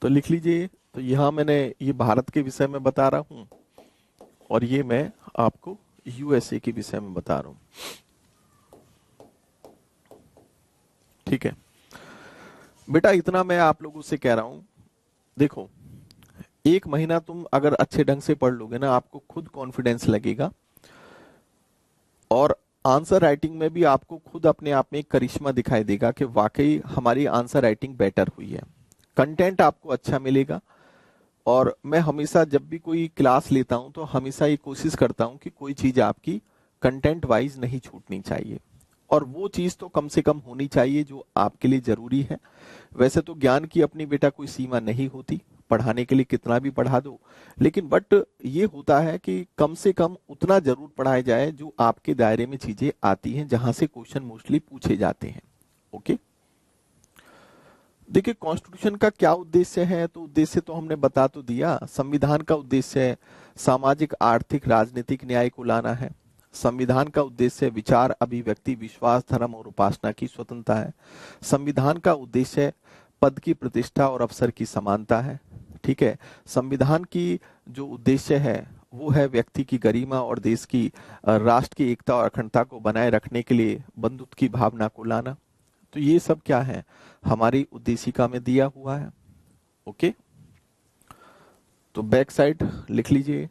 तो लिख लीजिए, तो यहां मैंने ये भारत के विषय में बता रहा हूं और ये मैं आपको यूएसए के विषय में बता रहा हूं। ठीक है बेटा, इतना मैं आप लोगों से कह रहा हूं। देखो, एक महीना तुम अगर अच्छे ढंग से पढ़ लोगे ना, आपको खुद कॉन्फिडेंस लगेगा और आंसर राइटिंग में भी आपको खुद अपने आप में एक करिश्मा दिखाई देगा कि वाकई हमारी आंसर राइटिंग बेटर हुई है। कंटेंट आपको अच्छा मिलेगा। और मैं हमेशा जब भी कोई क्लास लेता हूं तो हमेशा ये कोशिश करता हूं कि कोई चीज आपकी कंटेंट वाइज नहीं छूटनी चाहिए, और वो चीज तो कम से कम होनी चाहिए जो आपके लिए जरूरी है। वैसे तो ज्ञान की अपनी बेटा कोई सीमा नहीं होती, पढ़ाने के लिए कितना भी पढ़ा दो, लेकिन बट ये होता है कि कम से कम उतना जरूर पढ़ाया जाए जो आपके दायरे में चीजें आती हैं, जहां से क्वेश्चन मोस्टली पूछे जाते हैं। ओके, देखिए कॉन्स्टिट्यूशन का क्या उद्देश्य है, तो उद्देश्य तो हमने बता तो दिया। संविधान का उद्देश्य है सामाजिक, आर्थिक, राजनीतिक न्याय को लाना है। संविधान का उद्देश्य विचार, अभिव्यक्ति, विश्वास, धर्म और उपासना की स्वतंत्रता है। संविधान का उद्देश्य पद की प्रतिष्ठा और अवसर की समानता है। ठीक है, संविधान की जो उद्देश्य है वो है व्यक्ति की गरिमा और देश की, राष्ट्र की एकता और अखंडता को बनाए रखने के लिए बंधुत्व की भावना को लाना। तो ये सब क्या है, हमारी उद्देशिका में दिया हुआ है। ओके, तो बैक साइड लिख लीजिए।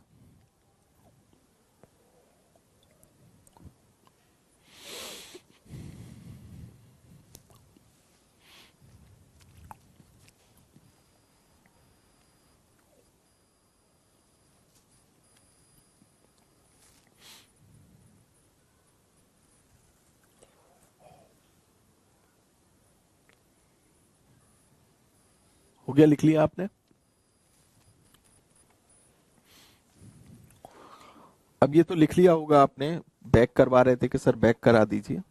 हो गया, लिख लिया आपने? अब ये तो लिख लिया होगा आपने, बैक करवा रहे थे कि सर बैक करा दीजिए।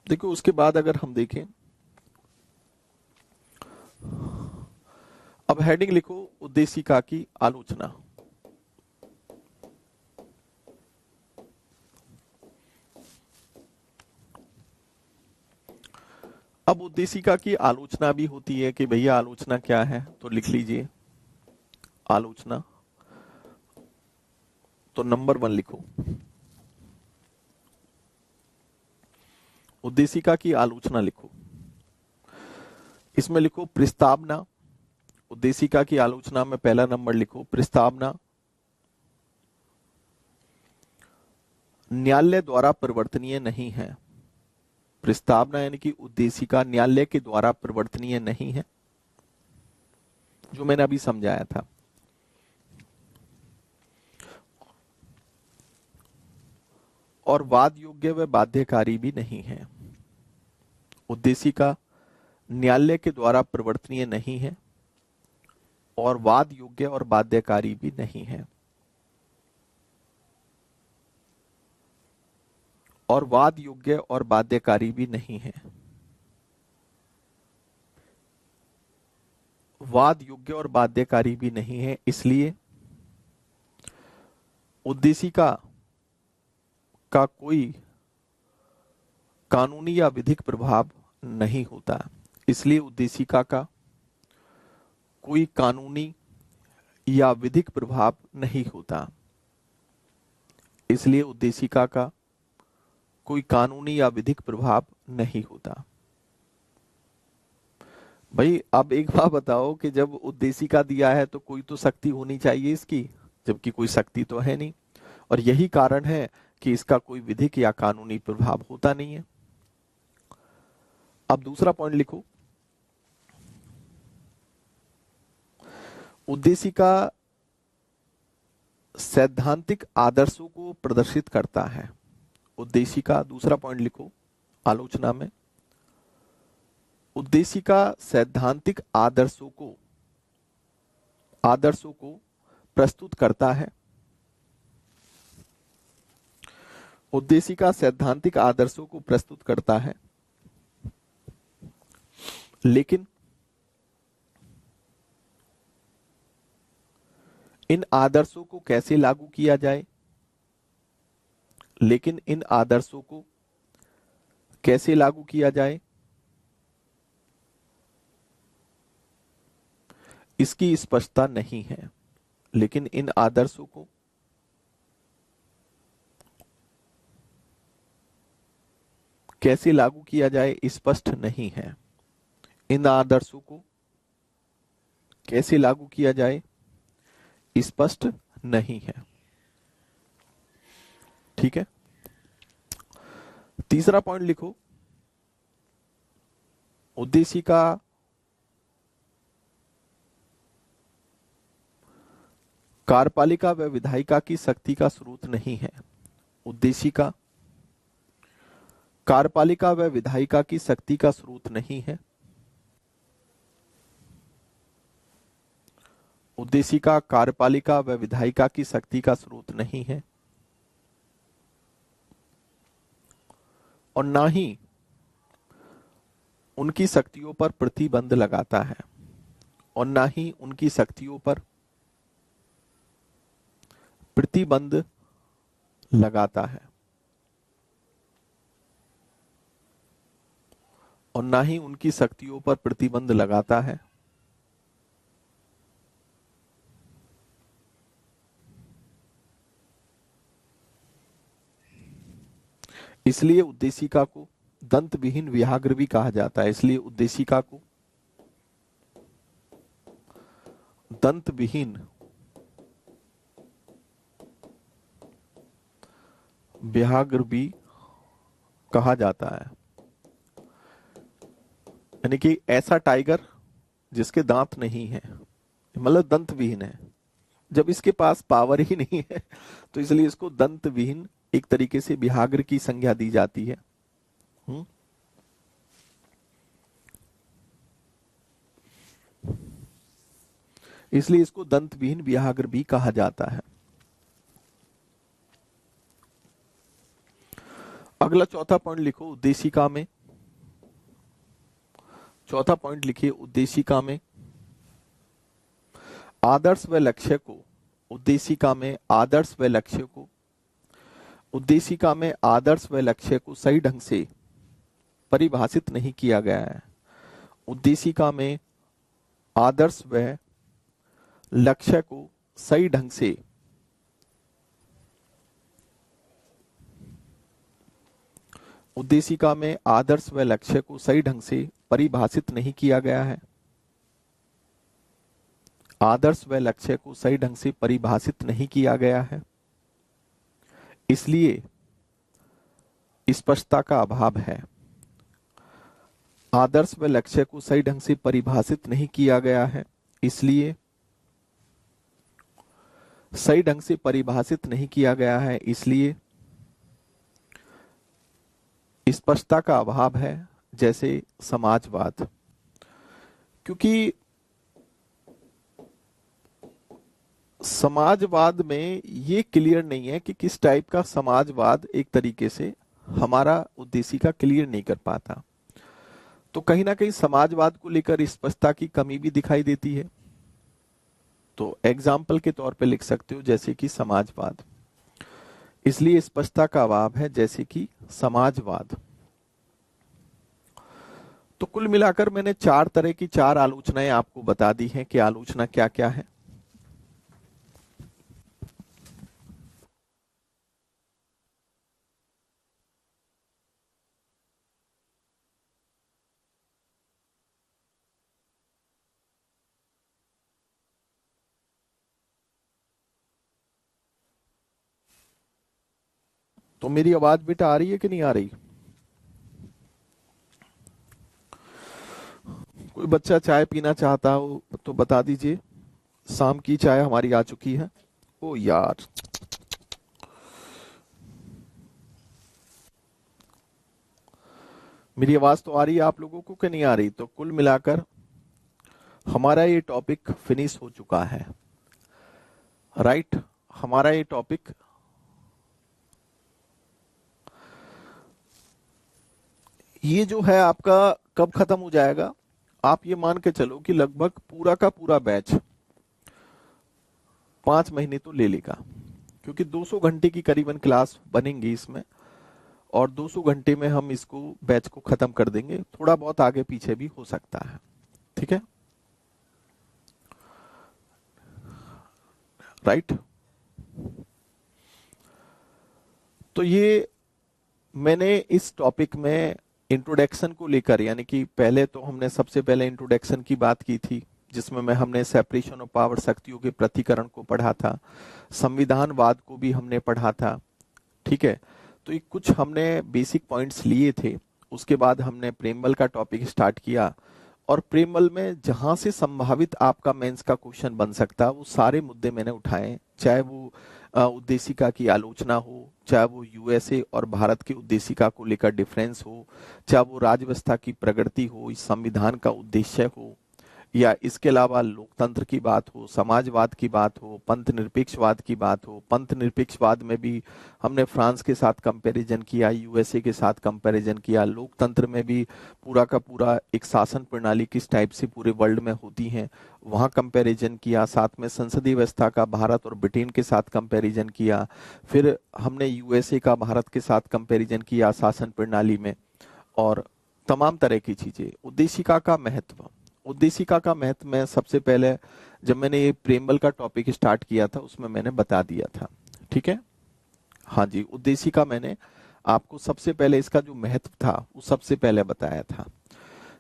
देखो उसके बाद अगर हम देखें, अब हेडिंग लिखो उद्देशिका की आलोचना। अब उद्देशिका की आलोचना भी होती है कि भैया आलोचना क्या है, तो लिख लीजिए आलोचना। तो नंबर 1 लिखो, उद्देशिका की आलोचना लिखो। इसमें लिखो प्रस्तावना। उद्देशिका की आलोचना में पहला नंबर लिखो प्रस्तावना। न्यायालय द्वारा परिवर्तनीय नहीं है। प्रस्तावना यानी कि उद्देशिका न्यायालय के द्वारा परिवर्तनीय नहीं है, जो मैंने अभी समझाया था। और वाद योग्य व बाध्यकारी भी नहीं है। उद्देशिका न्यायालय के द्वारा परिवर्तनीय नहीं है और वाद योग्य और बाध्यकारी भी नहीं है। और वाद योग्य और बाध्यकारी भी नहीं है। वाद योग्य और बाध्यकारी भी नहीं है, इसलिए उद्देशिका का कोई कानूनी या विधिक प्रभाव नहीं होता। इसलिए उद्देशिका का कोई कानूनी या विधिक प्रभाव नहीं होता। इसलिए उद्देशिका का कोई कानूनी या विधिक प्रभाव नहीं होता। भाई अब एक बात बताओ कि जब उद्देशिका दिया है तो कोई तो शक्ति होनी चाहिए इसकी, जबकि कोई शक्ति तो है नहीं, और यही कारण है कि इसका कोई विधिक या कानूनी प्रभाव होता नहीं है। अब दूसरा पॉइंट लिखो, उद्देशिका सैद्धांतिक आदर्शों को प्रदर्शित करता है। उद्देशिका, दूसरा पॉइंट लिखो आलोचना में, उद्देशिका सैद्धांतिक आदर्शों को प्रस्तुत करता है। उद्देशिका सैद्धांतिक आदर्शों को प्रस्तुत करता है, लेकिन इन आदर्शों को कैसे लागू किया जाए, लेकिन इन आदर्शों को कैसे लागू किया जाए, इसकी स्पष्टता नहीं है। लेकिन इन आदर्शों को कैसे लागू किया जाए स्पष्ट नहीं है। इन आदर्शों को कैसे लागू किया जाए स्पष्ट नहीं है। ठीक है, तीसरा पॉइंट लिखो, उद्देशिका कार्यपालिका व विधायिका की शक्ति का स्रोत नहीं है। उद्देशिका कार्यपालिका व विधायिका की शक्ति का स्रोत नहीं है। उद्देशिका कार्यपालिका व विधायिका की शक्ति का स्रोत नहीं है और ना ही उनकी शक्तियों पर प्रतिबंध लगाता है। और ना ही उनकी शक्तियों पर प्रतिबंध लगाता है। और ना ही उनकी शक्तियों पर प्रतिबंध लगाता है। इसलिए उद्देशिका को दंत विहीन व्याघ्र भी कहा जाता है। इसलिए उद्देशिका को दंत विहीन व्याघ्र भी कहा जाता है। यानी कि ऐसा टाइगर जिसके दांत नहीं है, मतलब दंत विहीन है। जब इसके पास पावर ही नहीं है तो इसलिए इसको दंत विहीन एक तरीके से व्याघ्र की संज्ञा दी जाती है। इसलिए इसको दंत विहीन व्याघ्र भी कहा जाता है। अगला चौथा पॉइंट लिखो उद्देशिका में। चौथा पॉइंट लिखिए उद्देशिका में आदर्श व लक्ष्य को, उद्देशिका में आदर्श व लक्ष्य को, उद्देशिका में आदर्श व लक्ष्य को सही ढंग से परिभाषित नहीं किया गया है। उद्देशिका में आदर्श व लक्ष्य को सही ढंग से उद्देशिका में आदर्श व लक्ष्य को सही ढंग से परिभाषित नहीं किया गया है। आदर्श व लक्ष्य को सही ढंग से परिभाषित नहीं किया गया है, इसलिए स्पष्टता का अभाव है। आदर्श व लक्ष्य को सही ढंग से परिभाषित नहीं किया गया है, इसलिए सही ढंग से परिभाषित नहीं किया गया है, इसलिए स्पष्टता का अभाव है। जैसे समाजवाद, क्योंकि समाजवाद में ये क्लियर नहीं है कि किस टाइप का समाजवाद एक तरीके से हमारा उद्देशिका क्लियर नहीं कर पाता, तो कहीं ना कहीं समाजवाद को लेकर स्पष्टता की कमी भी दिखाई देती है। तो एग्जाम्पल के तौर पे लिख सकते हो जैसे कि समाजवाद, इसलिए स्पष्टता का अभाव है जैसे कि समाजवाद। तो कुल मिलाकर मैंने चार तरह की चार आलोचनाएं आपको बता दी हैं कि आलोचना क्या क्या है। तो मेरी आवाज बेटा आ रही है कि नहीं आ रही? कोई बच्चा चाय पीना चाहता हो तो बता दीजिए। शाम की चाय हमारी आ चुकी है। ओ यार, मेरी आवाज तो आ रही है आप लोगों को कि नहीं आ रही? तो कुल मिलाकर हमारा ये टॉपिक फिनिश हो चुका है, राइट? हमारा ये टॉपिक ये जो है आपका कब खत्म हो जाएगा? आप ये मान के चलो कि लगभग पूरा का पूरा बैच 5 महीने तो ले लेगा, क्योंकि 200 घंटे की करीबन क्लास बनेंगी इसमें, और 200 घंटे में हम इसको बैच को खत्म कर देंगे। थोड़ा बहुत आगे पीछे भी हो सकता है, ठीक है, राइट? तो ये मैंने इस टॉपिक में इंट्रोडक्शन को लेकर, यानी कि पहले तो हमने सबसे पहले इंट्रोडक्शन की बात की थी, जिसमें हमने सेपरेशन ऑफ पावर, शक्तियों के प्रतिकरण को पढ़ा था, संविधानवाद को भी हमने पढ़ा था, ठीक है। तो ये कुछ हमने बेसिक पॉइंट्स लिए थे। उसके बाद हमने प्रेमबल का टॉपिक स्टार्ट किया, और प्रेमबल में जहां से संभावित आपका मेंस का क्वेश्चन बन सकता है वो सारे मुद्दे मैंने उठाए, चाहे वो उद्देशिका की आलोचना हो, चाहे वो यूएसए और भारत की उद्देशिका को लेकर डिफरेंस हो, चाहे वो राज्य व्यवस्था की प्रगति हो, इस संविधान का उद्देश्य हो, या इसके अलावा लोकतंत्र की बात हो, समाजवाद की बात हो, पंथ निरपेक्षवाद की बात हो। पंथ निरपेक्षवाद में भी हमने फ्रांस के साथ कंपैरिजन किया, यूएसए के साथ कंपैरिजन किया। लोकतंत्र में भी पूरा का पूरा एक शासन प्रणाली किस टाइप से पूरे वर्ल्ड में होती है वहां कंपैरिजन किया। साथ में संसदीय व्यवस्था का भारत और ब्रिटेन के साथ कंपैरिजन किया। फिर हमने यूएसए का भारत के साथ कंपैरिजन किया शासन प्रणाली में, और तमाम तरह की चीजें। उद्देशिका का महत्व, उद्देशिका का महत्व में सबसे पहले जब मैंने ये प्रेमबल का टॉपिक स्टार्ट किया था उसमें मैंने बता दिया था, ठीक है। हाँ जी, उद्देशिका मैंने आपको सबसे पहले इसका जो महत्व था वो सबसे पहले बताया था,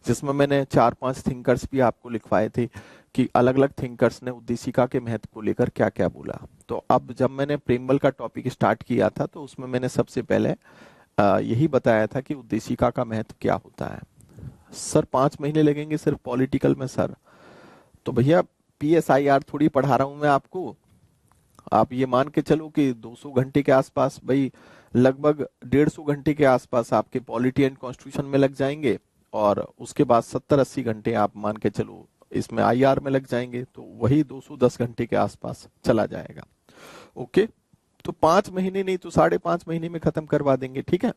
जिसमें मैंने 4-5 थिंकर्स भी आपको लिखवाए थे कि अलग अलग थिंकर्स ने उद्देशिका के महत्व को लेकर क्या क्या बोला। तो अब जब मैंने प्रेमबल का टॉपिक स्टार्ट किया था तो उसमें मैंने सबसे पहले यही बताया था कि उद्देशिका का महत्व क्या होता है। सर 5 महीने लगेंगे सिर्फ पॉलिटिकल में सर? तो भैया PSIR थोड़ी पढ़ा रहा हूं मैं आपको। आप ये मान के चलो कि 200 घंटे के आसपास, भाई लगभग 150 घंटे के आसपास आपके पॉलिटी एंड कॉन्स्टिट्यूशन में लग जाएंगे, और उसके बाद 70-80 घंटे आप मान के चलो इसमें आईआर में लग जाएंगे, तो वही 210 घंटे के आसपास चला जाएगा। ओके, तो 5 महीने नहीं तो 5.5 महीने में खत्म करवा देंगे, ठीक है।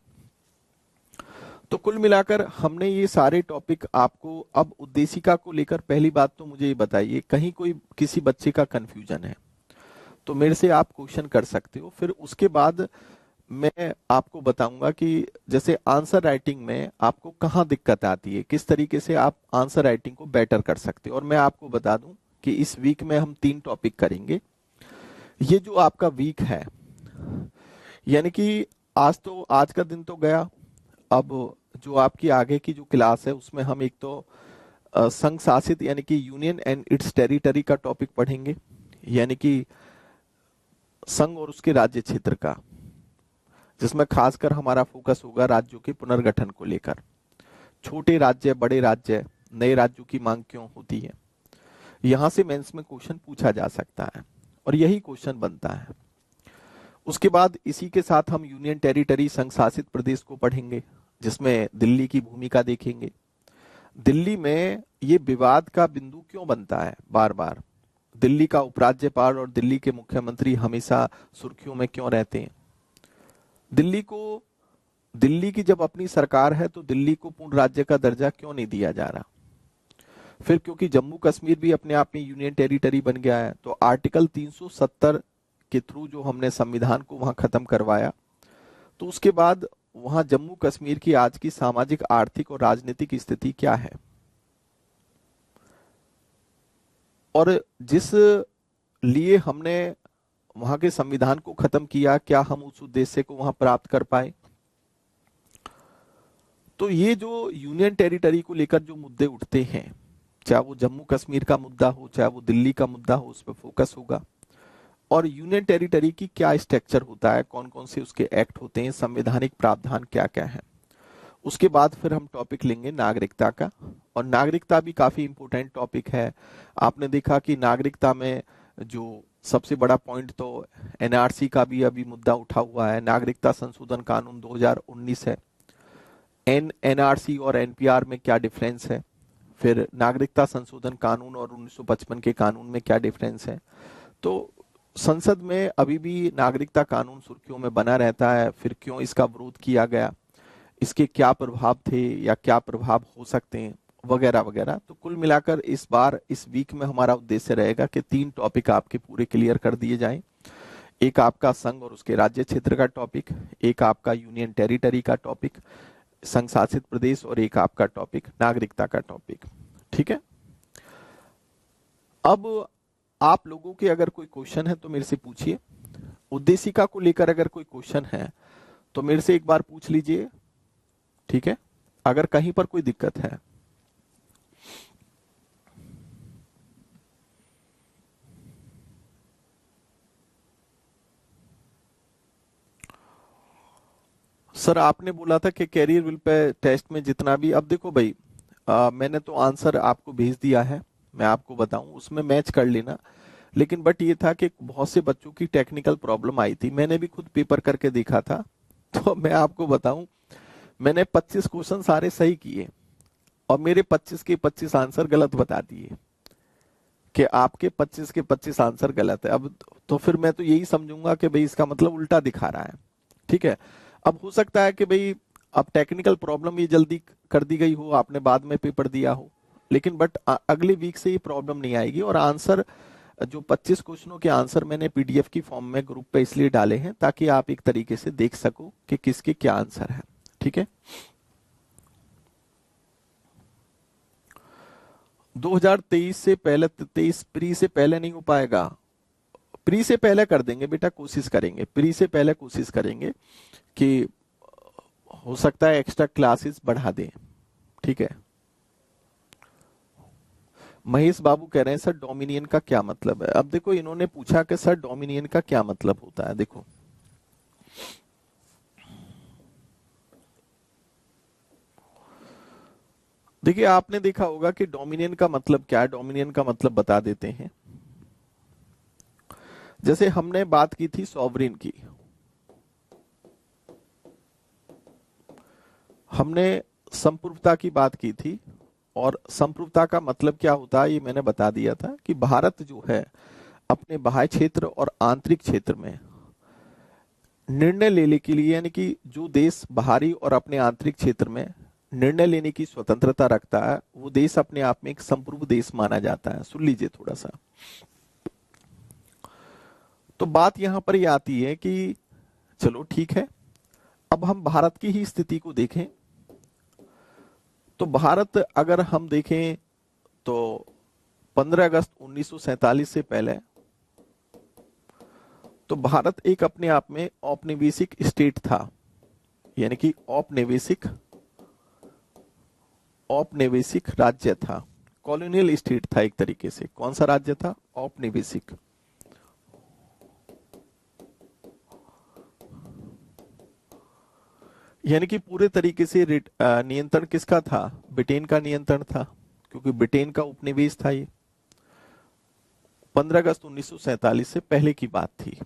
तो कुल मिलाकर हमने ये सारे टॉपिक आपको, अब उद्देशिका को लेकर पहली बात तो मुझे ये बताइए, कहीं कोई किसी बच्चे का कंफ्यूजन है तो मेरे से आप क्वेश्चन कर सकते हो। फिर उसके बाद मैं आपको बताऊंगा कि जैसे आंसर राइटिंग में आपको कहाँ दिक्कत आती है, किस तरीके से आप आंसर राइटिंग को बेटर कर सकते हो। और मैं आपको बता दूं कि इस वीक में हम 3 टॉपिक करेंगे। ये जो आपका वीक है, यानी कि आज का दिन तो गया, अब जो आपकी आगे की जो क्लास है उसमें हम एक तो संघ शासित यानी कि यूनियन एंड इट्स टेरिटरी का टॉपिक पढ़ेंगे, यानी कि संघ और उसके राज्य क्षेत्र का, जिसमें खासकर हमारा फोकस होगा राज्यों के पुनर्गठन को लेकर। छोटे राज्य, बड़े राज्य, नए राज्यों की मांग क्यों होती है, यहां से मेंस में क्वेश्चन पूछा जा सकता है और यही क्वेश्चन बनता है। उसके बाद इसी के साथ हम यूनियन टेरिटरी, संघ शासित प्रदेश को पढ़ेंगे, जिसमें दिल्ली की भूमिका देखेंगे। दिल्ली में ये विवाद का बिंदु क्यों बनता है बार बार, दिल्ली का उपराज्यपाल और दिल्ली के मुख्यमंत्री हमेशा सुर्खियों में क्यों रहते हैं। दिल्ली की जब अपनी सरकार है तो दिल्ली को पूर्ण राज्य का दर्जा क्यों नहीं दिया जा रहा। फिर क्योंकि जम्मू कश्मीर भी अपने आप में यूनियन टेरिटरी बन गया है, तो आर्टिकल 370 के थ्रू जो हमने संविधान को वहां खत्म करवाया, तो उसके बाद वहां जम्मू कश्मीर की आज की सामाजिक, आर्थिक और राजनीतिक स्थिति क्या है, और जिस लिए हमने वहां के संविधान को खत्म किया, क्या हम उस उद्देश्य को वहां प्राप्त कर पाए। तो ये जो यूनियन टेरिटरी को लेकर जो मुद्दे उठते हैं, चाहे वो जम्मू कश्मीर का मुद्दा हो, चाहे वो दिल्ली का मुद्दा हो, उस पर फोकस होगा। और यूनियन टेरिटरी की क्या स्ट्रक्चर होता है, कौन कौन से उसके एक्ट होते हैं, संवैधानिक प्रावधान क्या क्या है। उसके बाद फिर हम टॉपिक लेंगे नागरिकता का, और नागरिकता भी काफी इंपोर्टेंट टॉपिक है। आपने देखा कि नागरिकता में जो सबसे बड़ा पॉइंट तो एनआरसी का भी अभी मुद्दा उठा हुआ है, नागरिकता संशोधन कानून 2019 है। एनआरसी और एनपीआर में क्या डिफरेंस है, फिर नागरिकता संशोधन कानून और 1955 के कानून में क्या डिफरेंस है। तो संसद में अभी भी नागरिकता कानून सुर्खियों में बना रहता है, फिर क्यों इसका विरोध किया गया, इसके क्या प्रभाव थे या क्या प्रभाव हो सकते हैं, वगैरह वगैरह। तो कुल मिलाकर इस बार इस वीक में हमारा उद्देश्य रहेगा कि 3 टॉपिक आपके पूरे क्लियर कर दिए जाएं। एक आपका संघ और उसके राज्य क्षेत्र का टॉपिक, एक आपका यूनियन टेरिटरी का टॉपिक, संघ शासित प्रदेश, और एक आपका टॉपिक नागरिकता का टॉपिक, ठीक है। अब आप लोगों के अगर कोई क्वेश्चन है तो मेरे से पूछिए। उद्देशिका को लेकर अगर कोई क्वेश्चन है तो मेरे से एक बार पूछ लीजिए, ठीक है, अगर कहीं पर कोई दिक्कत है। सर आपने बोला था कि कैरियर विल पे टेस्ट में जितना भी, अब देखो भाई, मैंने तो आंसर आपको भेज दिया है, मैं आपको बताऊं उसमें मैच कर लेना। लेकिन बट ये था कि बहुत से बच्चों की टेक्निकल प्रॉब्लम आई थी, मैंने भी खुद पेपर करके देखा था। तो मैं आपको बताऊं, मैंने 25 क्वेश्चन सारे सही किए और मेरे 25 के 25 आंसर गलत बता दिए कि आपके 25 के 25 आंसर गलत है। अब तो फिर मैं तो यही समझूंगा कि भाई इसका मतलब उल्टा दिखा रहा है, ठीक है। अब हो सकता है कि भाई अब टेक्निकल प्रॉब्लम ये जल्दी कर दी गई हो, आपने बाद में पेपर दिया हो, लेकिन बट अगले वीक से ये प्रॉब्लम नहीं आएगी। और आंसर जो 25 क्वेश्चनों के आंसर मैंने पीडीएफ की फॉर्म में ग्रुप पे इसलिए डाले हैं ताकि आप एक तरीके से देख सको कि किसके क्या आंसर है, ठीक है। 2023 से पहले, 23 प्री से पहले नहीं हो पाएगा। प्री से पहले कर देंगे बेटा, कोशिश करेंगे, प्री से पहले कोशिश करेंगे कि हो सकता है एक्स्ट्रा क्लासेस बढ़ा दें, ठीक है। महेश बाबू कह रहे हैं सर डोमिनियन का क्या मतलब है। अब देखो इन्होंने पूछा कि सर डोमिनियन का क्या मतलब होता है। देखो देखिए आपने देखा होगा कि डोमिनियन का मतलब क्या है, डोमिनियन का मतलब बता देते हैं। जैसे हमने बात की थी सॉवरिन की, हमने संप्रभुता की बात की थी, और संप्रभुता का मतलब क्या होता है ये मैंने बता दिया था कि भारत जो है अपने बाह्य क्षेत्र और आंतरिक क्षेत्र में निर्णय लेने के लिए, यानी कि जो देश बाहरी और अपने आंतरिक क्षेत्र में निर्णय लेने की स्वतंत्रता रखता है वो देश अपने आप में एक संप्रभु देश माना जाता है। सुन लीजिए थोड़ा सा। तो बात यहां पर ये आती है कि चलो ठीक है, अब हम भारत की ही स्थिति को देखें। तो भारत अगर हम देखें तो 15 अगस्त 1947 से पहले तो भारत एक अपने आप में औपनिवेशिक स्टेट था, यानी कि औपनिवेशिक राज्य था, कॉलोनियल स्टेट था एक तरीके से। कौन सा राज्य था? औपनिवेशिक। यानी कि पूरे तरीके से नियंत्रण किसका था? ब्रिटेन का नियंत्रण था, क्योंकि ब्रिटेन का उपनिवेश था ये। 15 अगस्त 1947 से पहले की बात थी।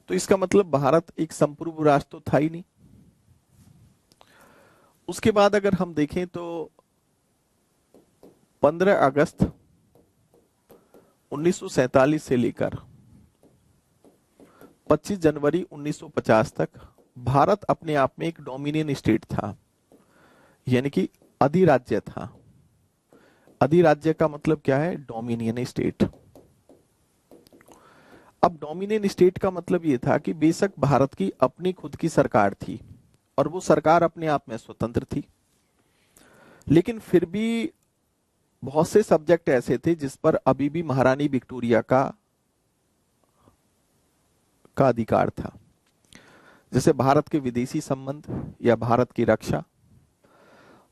तो इसका मतलब भारत एक संप्रभु राष्ट्र तो था ही नहीं। उसके बाद अगर हम देखें तो 15 अगस्त 1947 से लेकर 25 जनवरी 1950 तक भारत अपने आप में एक डोमिनियन स्टेट था, यानी कि अधिराज्य था। अधिराज्य का मतलब क्या है? Dominion state. अब डोमिनियन स्टेट का मतलब यह था कि बेशक भारत की अपनी खुद की सरकार थी और वो सरकार अपने आप में स्वतंत्र थी, लेकिन फिर भी बहुत से सब्जेक्ट ऐसे थे जिस पर अभी भी महारानी विक्टोरिया का अधिकार था, जैसे भारत के विदेशी संबंध या भारत की रक्षा।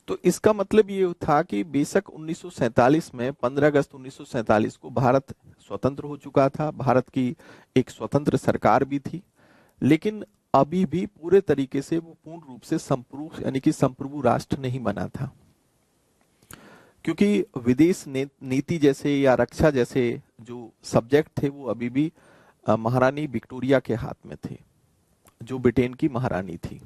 तो इसका मतलब ये था कि बेशक 1947 में 15 अगस्त 1947 को भारत स्वतंत्र हो चुका था, भारत की एक स्वतंत्र सरकार भी थी, लेकिन अभी भी पूरे तरीके से वो पूर्ण रूप से संप्रभु यानी कि संप्रभु राष्ट्र नहीं बना था, क्योंकि विदेश नीति जैसे या रक्षा जैसे जो सब्जेक्ट थे वो अभी भी महारानी विक्टोरिया के हाथ में थे, जो ब्रिटेन की महारानी थी।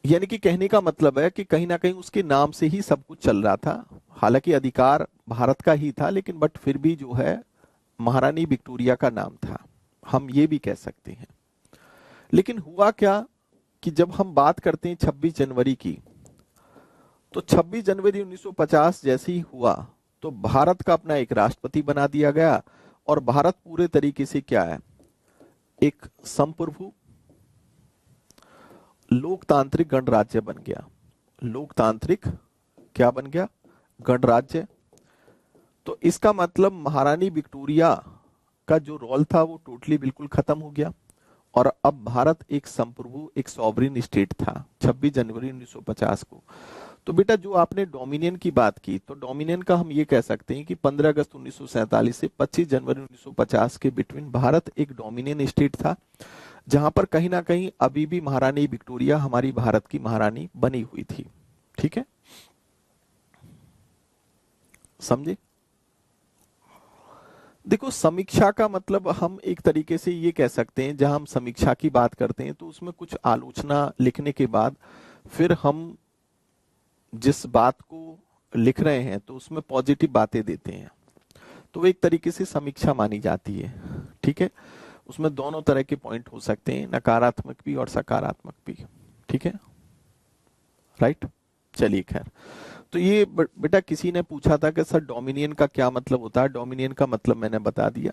यानी कि कहने का मतलब है कि कहीं ना कहीं उसके नाम से ही सब कुछ चल रहा था। हालांकि अधिकार भारत का ही था, लेकिन बट फिर भी जो है महारानी विक्टोरिया का नाम था, हम ये भी कह सकते हैं। लेकिन हुआ क्या कि जब हम बात करते हैं 26 जनवरी की, तो 26 जनवरी 1950 जैसे ही हुआ तो भारत का अपना एक राष्ट्रपति बना दिया गया और भारत पूरे तरीके से क्या है? एक संप्रभु लोकतांत्रिक गणराज्य बन गया। लोकतांत्रिक क्या बन गया? गणराज्य। तो इसका मतलब महारानी विक्टोरिया का जो रोल था वो टोटली बिल्कुल खत्म हो गया और अब भारत एक संप्रभु एक सॉवरिन स्टेट था 26 जनवरी 1950 को। तो बेटा जो आपने डोमिनियन की बात की, तो डोमिनियन का हम ये कह सकते हैं कि 15 अगस्त 1947 से 25 जनवरी 1950 के बिटवीन भारत एक डोमिनियन स्टेट था, जहां पर कहीं ना कहीं अभी भी महारानी विक्टोरिया हमारी भारत की महारानी बनी हुई थी। ठीक है, समझे? देखो, समीक्षा का मतलब हम एक तरीके से ये कह सकते हैं, जहां हम समीक्षा की बात करते हैं तो उसमें कुछ आलोचना लिखने के बाद फिर हम जिस बात को लिख रहे हैं तो उसमें पॉजिटिव बातें देते हैं, तो वो एक तरीके से समीक्षा मानी जाती है। ठीक है, उसमें दोनों तरह के पॉइंट हो सकते हैं, नकारात्मक भी और सकारात्मक भी। ठीक है, राइट। चलिए खैर, तो ये बेटा किसी ने पूछा था कि सर डोमिनियन का क्या मतलब होता है। डोमिनियन का मतलब मैंने बता दिया।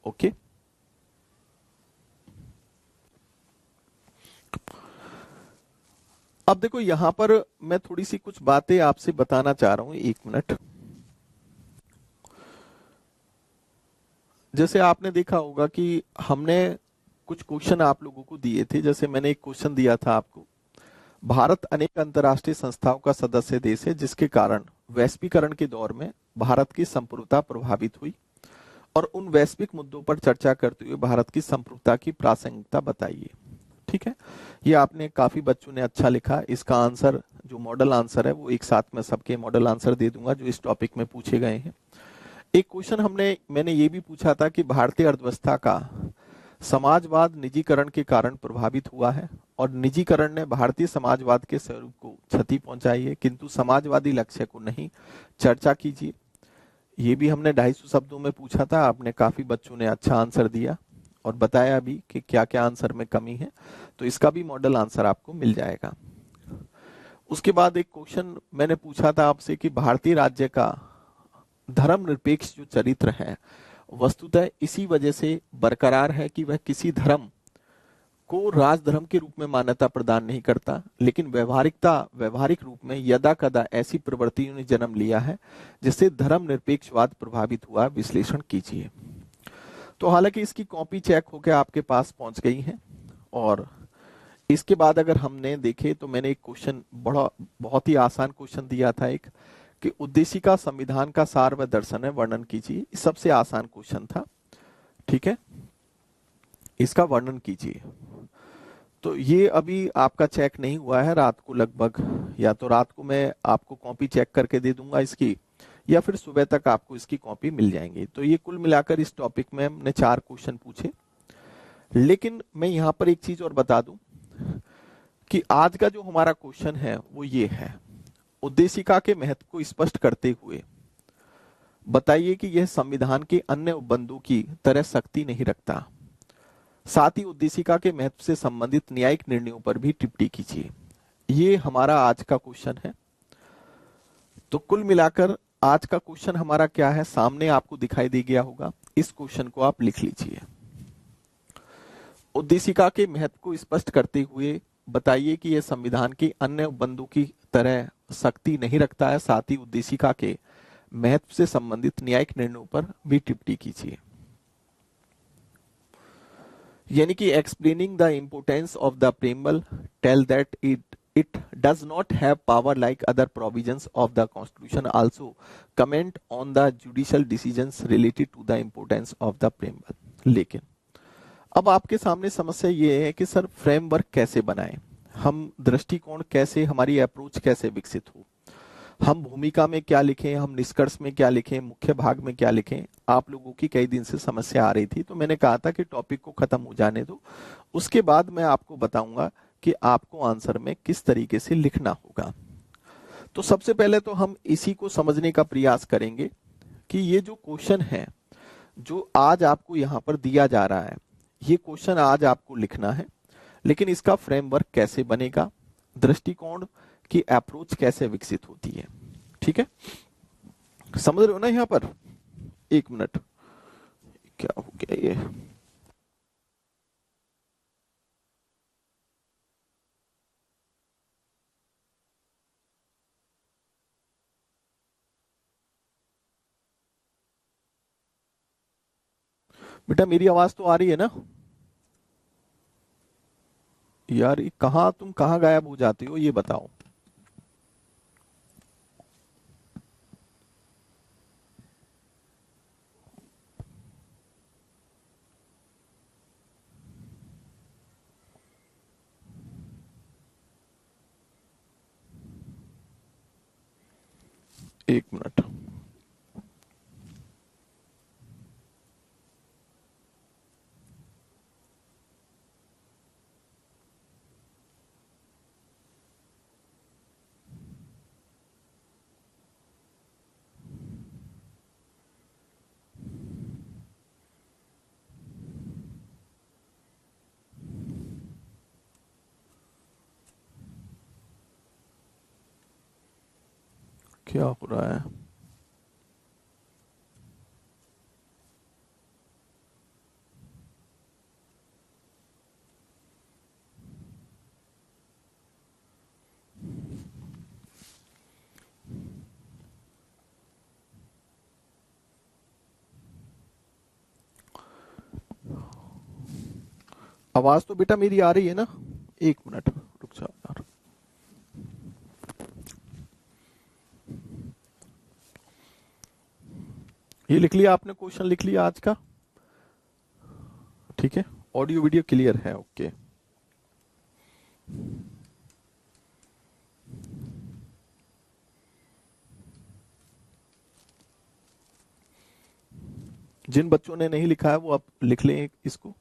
ओके, अब देखो यहां पर मैं थोड़ी सी कुछ बातें आपसे बताना चाह रहा हूं, एक मिनट। जैसे आपने देखा होगा कि हमने कुछ क्वेश्चन आप लोगों को दिए थे। जैसे मैंने एक क्वेश्चन दिया था आपको, भारत अनेक अंतर्राष्ट्रीय संस्थाओं का सदस्य देश है, जिसके कारण वैश्वीकरण के दौर में भारत की संप्रभुता प्रभावित हुई, और उन वैश्विक मुद्दों पर चर्चा करते हुए भारत की संप्रभुता की प्रासंगिकता बताइए। ठीक है, ये आपने काफी बच्चों ने अच्छा लिखा। इसका आंसर जो मॉडल आंसर है वो एक साथ में सबके मॉडल आंसर दे दूंगा जो इस टॉपिक में पूछे गए हैं। एक क्वेश्चन मैंने ये भी पूछा था कि भारतीय अर्थव्यवस्था का समाजवाद निजीकरण के कारण प्रभावित हुआ है, और निजीकरण ने भारतीय समाजवाद के स्वरूप को क्षति पहुंचाई है, किंतु समाजवादी लक्ष्य को नहीं। चर्चा कीजिए। ये भी हमने 250 शब्दों में पूछा था, आपने काफी बच्चों ने अच्छा आंसर दिया और बताया भी कि क्या क्या आंसर में कमी है, तो इसका भी मॉडल आंसर आपको मिल जाएगा। उसके बाद एक क्वेश्चन मैंने पूछा था आपसे कि भारतीय राज्य का धर्मनिरपेक्ष जो चरित्र है वस्तुतः इसी वजह से बरकरार है कि वह किसी धर्म को राजधर्म के रूप में मान्यता प्रदान नहीं करता, लेकिन व्यवहारिक रूप में यदा कदा ऐसी प्रवृत्तियों ने जन्म लिया है जिससे धर्मनिरपेक्षवाद प्रभावित हुआ। विश्लेषण कीजिए। तो हालांकि इसकी कॉपी चेक होकर आपके पास पहुंच गई है, और इसके बाद अगर हमने देखे तो मैंने एक क्वेश्चन बहुत ही आसान क्वेश्चन दिया था एक, कि उद्देशिका संविधान का सार व दर्शन है, वर्णन कीजिए। सबसे आसान क्वेश्चन था, ठीक है, इसका वर्णन कीजिए। तो ये अभी आपका चेक नहीं हुआ है, रात को लगभग, या तो रात को मैं आपको कॉपी चेक करके दे दूंगा इसकी, या फिर सुबह तक आपको इसकी कॉपी मिल जाएंगी। तो ये कुल मिलाकर इस टॉपिक में हमने 4 क्वेश्चन पूछे। लेकिन मैं यहां पर एक चीज और बता दूं कि आज का जो हमारा क्वेश्चन है वो ये है, उद्देशिका के महत्व को स्पष्ट करते हुए बताइए कि यह संविधान के अन्य उपबंधों की तरह सख्ती नहीं रखता। साथ ही उद्देशिका के महत्व से संबंधित न्यायिक निर्णयों पर भी टिप्पणी कीजिए। ये हमारा आज का क्वेश्चन है। तो कुल मिलाकर आज का क्वेश्चन हमारा क्या है, सामने आपको दिखाई दे गया होगा। इस क्वेश्चन को आप लिख लीजिए। उद्देशिका के महत्व को स्पष्ट करते हुए बताइए कि यह संविधान के अन्य उपबंधों की तरह सख्ती नहीं रखता है। साथ ही उद्देशिका के महत्व से संबंधित न्यायिक निर्णयों पर भी टिप्पणी कीजिए। यानी कि explaining the importance of the preamble tell that it does not have power like other provisions of the constitution, also comment on the judicial decisions related to the importance of the preamble. लेकिन अब आपके सामने समस्या ये है कि सर फ्रेमवर्क कैसे बनाएं, हम दृष्टिकोण कैसे, हमारी अप्रोच कैसे विकसित हो, हम भूमिका में क्या लिखें, हम निष्कर्ष में क्या लिखें, मुख्य भाग में क्या लिखें। आप लोगों की कई दिन से समस्या आ रही थी, तो मैंने कहा था कि टॉपिक को खत्म हो जाने दो, उसके बाद मैं आपको बताऊंगा कि आपको आंसर में किस तरीके से लिखना होगा। तो सबसे पहले तो हम इसी को समझने का प्रयास करेंगे कि ये जो क्वेश्चन है जो आज आपको यहां पर दिया जा रहा है, ये क्वेश्चन आज आपको लिखना है, लेकिन इसका फ्रेमवर्क कैसे बनेगा, दृष्टिकोण की अप्रोच कैसे विकसित होती है। ठीक है, समझ रहे हो ना? यहां पर एक मिनट, क्या हो गया ये? बेटा मेरी आवाज तो आ रही है ना यार? तुम कहाँ गायब हो जाते हो, ये बताओ। एक मिनट। क्या हो रहा है? आवाज तो बेटा मेरी आ रही है ना? एक मिनट रुक जाओ यार। ये लिख लिया आपने? क्वेश्चन लिख लिया आज का? ठीक है, ऑडियो वीडियो क्लियर है? ओके। जिन बच्चों ने नहीं लिखा है वो अब लिख लें इसको।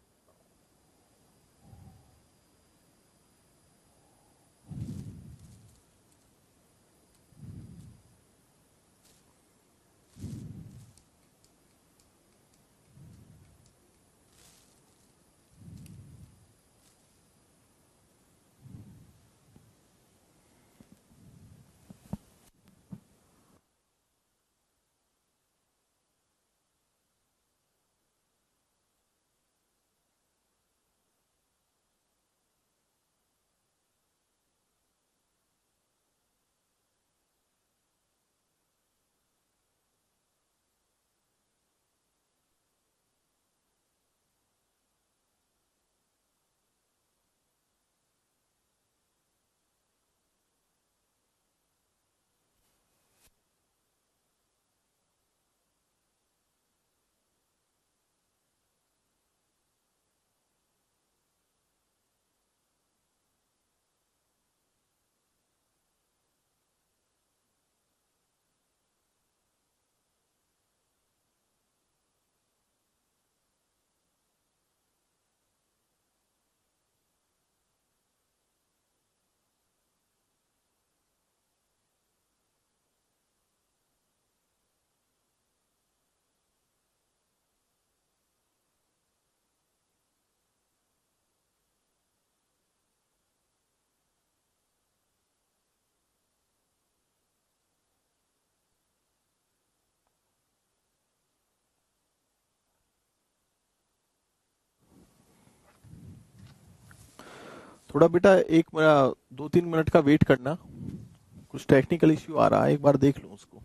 थोड़ा बेटा एक 2-3 मिनट का वेट करना, कुछ टेक्निकल इश्यू आ रहा है, एक बार देख लूं उसको।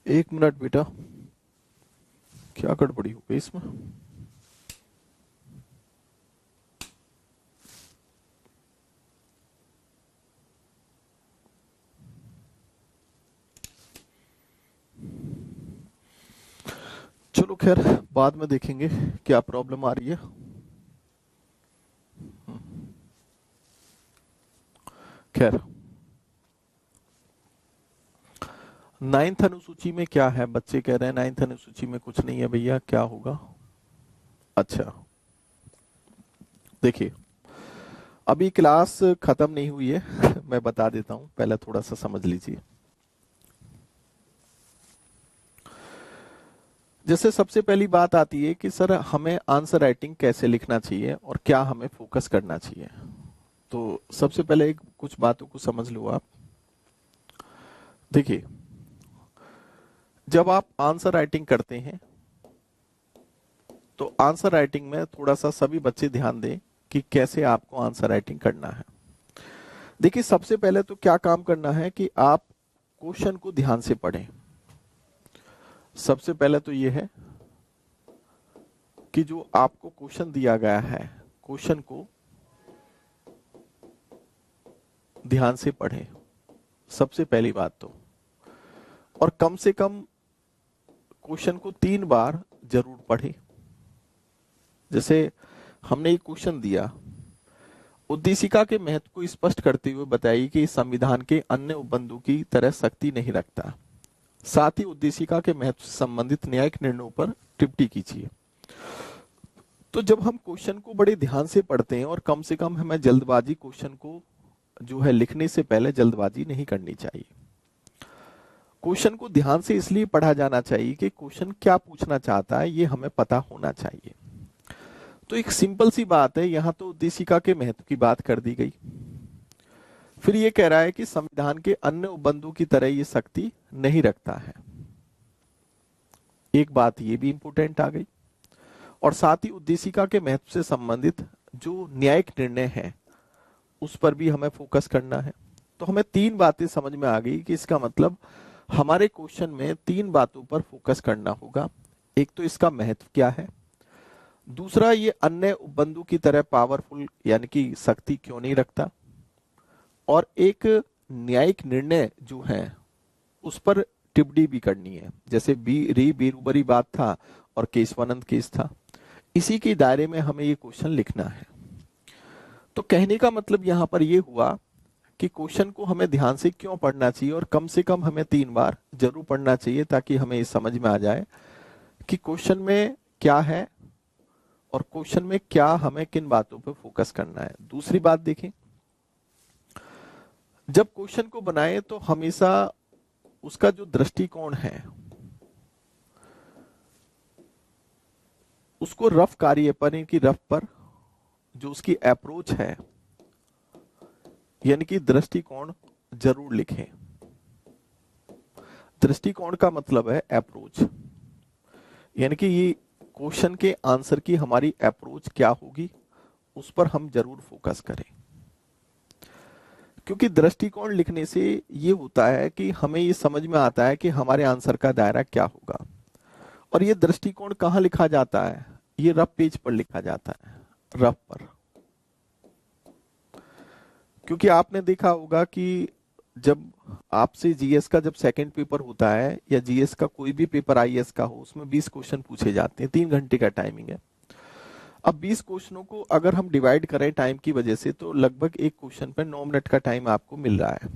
एक मिनट बेटा, क्या गड़बड़ी हो गई इसमें? चलो खैर, बाद में देखेंगे क्या प्रॉब्लम आ रही है। खैर, 9th अनुसूची में क्या है? बच्चे कह रहे हैं 9th अनुसूची में कुछ नहीं है भैया, क्या होगा? अच्छा, देखिए, अभी क्लास खत्म नहीं हुई है मैं बता देता हूं, पहले थोड़ा सा समझ लीजिए। जैसे सबसे पहली बात आती है कि सर हमें आंसर राइटिंग कैसे लिखना चाहिए और क्या हमें फोकस करना चाहिए। तो सबसे पहले एक कुछ बातों को समझ लो आप। देखिए, जब आप आंसर राइटिंग करते हैं तो आंसर राइटिंग में थोड़ा सा सभी बच्चे ध्यान दें कि कैसे आपको आंसर राइटिंग करना है। देखिए, सबसे पहले तो क्या काम करना है कि आप क्वेश्चन को ध्यान से पढ़ें। सबसे पहले तो यह है कि जो आपको क्वेश्चन दिया गया है, क्वेश्चन को ध्यान से पढ़ें, सबसे पहली बात तो। और कम से कम क्वेश्चन को 3 बार जरूर पढ़े। जैसे हमने एक क्वेश्चन दिया, उद्देशिका के महत्व को स्पष्ट करते हुए बताइए कि इस संविधान के अन्य उपबंधों की तरह शक्ति नहीं रखता। साथ ही उद्देशिका के महत्व से संबंधित न्यायिक निर्णयों पर टिप्पणी कीजिए। तो जब हम क्वेश्चन को बड़े ध्यान से पढ़ते हैं, और कम से कम हमें जल्दबाजी, क्वेश्चन को जो है लिखने से पहले जल्दबाजी नहीं करनी चाहिए। क्वेश्चन को ध्यान से इसलिए पढ़ा जाना चाहिए कि क्वेश्चन क्या पूछना चाहता है ये हमें पता होना चाहिए। तो एक सिंपल सी बात है, यहां तो उद्देशिका के महत्व की बात कर दी गई। फिर ये कह रहा है कि संविधान के अन्य उपबंधों की तरह ये शक्ति नहीं रखता है। एक बात ये भी इंपॉर्टेंट आ गई। और साथ ही उद्देशिका के महत्व से संबंधित जो न्यायिक निर्णय है उस पर भी हमें फोकस करना है। तो हमें 3 बातें समझ में आ गई कि इसका मतलब हमारे क्वेश्चन में 3 बातों पर फोकस करना होगा। एक तो इसका महत्व क्या है, दूसरा ये अन्य उपबंधों की तरह पावरफुल यानी कि शक्ति क्यों नहीं रखता, और एक न्यायिक निर्णय जो है उस पर टिप्पणी भी करनी है। जैसे बेरूबरी बात था और केशवानंद केस था, इसी के दायरे में हमें ये क्वेश्चन लिखना है। तो कहने का मतलब यहां पर ये हुआ कि क्वेश्चन को हमें ध्यान से क्यों पढ़ना चाहिए, और कम से कम हमें 3 बार जरूर पढ़ना चाहिए, ताकि हमें ये समझ में आ जाए कि क्वेश्चन में क्या है और क्वेश्चन में क्या हमें किन बातों पर फोकस करना है। दूसरी बात देखें, जब क्वेश्चन को बनाए तो हमेशा उसका जो दृष्टिकोण है उसको रफ कार्य पर, यानी कि रफ पर जो उसकी अप्रोच है यानी कि दृष्टिकोण जरूर लिखें। दृष्टिकोण का मतलब है अप्रोच, यानी कि ये क्वेश्चन के आंसर की हमारी अप्रोच क्या होगी उस पर हम जरूर फोकस करें। क्योंकि दृष्टिकोण लिखने से ये होता है कि हमें ये समझ में आता है कि हमारे आंसर का दायरा क्या होगा। और ये दृष्टिकोण कहाँ लिखा जाता है, ये रफ पेज पर लिखा जाता है, रफ पर। क्योंकि आपने देखा होगा कि जब आपसे जीएस का जब सेकंड पेपर होता है, या जीएस का कोई भी पेपर आईएएस का हो, उसमें 20 क्वेश्चन पूछे जाते हैं, 3 घंटे का टाइमिंग है। अब 20 क्वेश्चनों को अगर हम डिवाइड करें टाइम की वजह से, तो लगभग एक क्वेश्चन पर 9 मिनट का टाइम आपको मिल रहा है।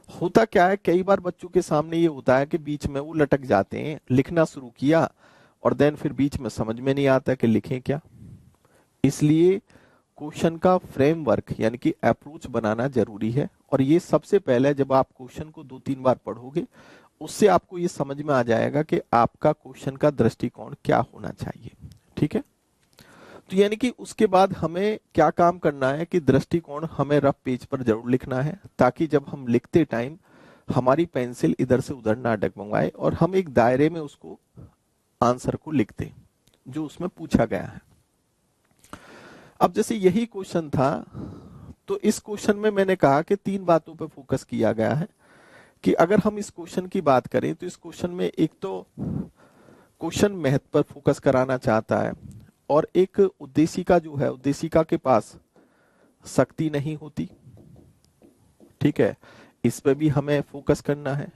होता क्या है, कई बार बच्चों के सामने ये होता है कि बीच में वो लटक जाते हैं, लिखना शुरू किया और देन फिर बीच में समझ में नहीं आता कि लिखें क्या। इसलिए क्वेश्चन का फ्रेमवर्क यानी कि अप्रोच बनाना जरूरी है। और ये सबसे पहले जब आप क्वेश्चन को 2-3 बार पढ़ोगे, उससे आपको ये समझ में आ जाएगा कि आपका क्वेश्चन का दृष्टिकोण क्या होना चाहिए। ठीक है, तो यानी कि उसके बाद हमें क्या काम करना है कि दृष्टिकोण हमें रफ पेज पर जरूर लिखना है, ताकि जब हम लिखते टाइम हमारी पेंसिल इधर से उधर ना डगमगाए और हम एक दायरे में उसको आंसर को लिख दें जो उसमें पूछा गया है। अब जैसे यही क्वेश्चन था, तो इस क्वेश्चन में मैंने कहा कि 3 बातों पर फोकस किया गया है। कि अगर हम इस क्वेश्चन की बात करें तो इस क्वेश्चन में एक तो क्वेश्चन महत्व पर फोकस कराना चाहता है, और एक उद्देशिका जो है, उद्देशिका के पास शक्ति नहीं होती। ठीक है, इस पे भी हमें फोकस करना है।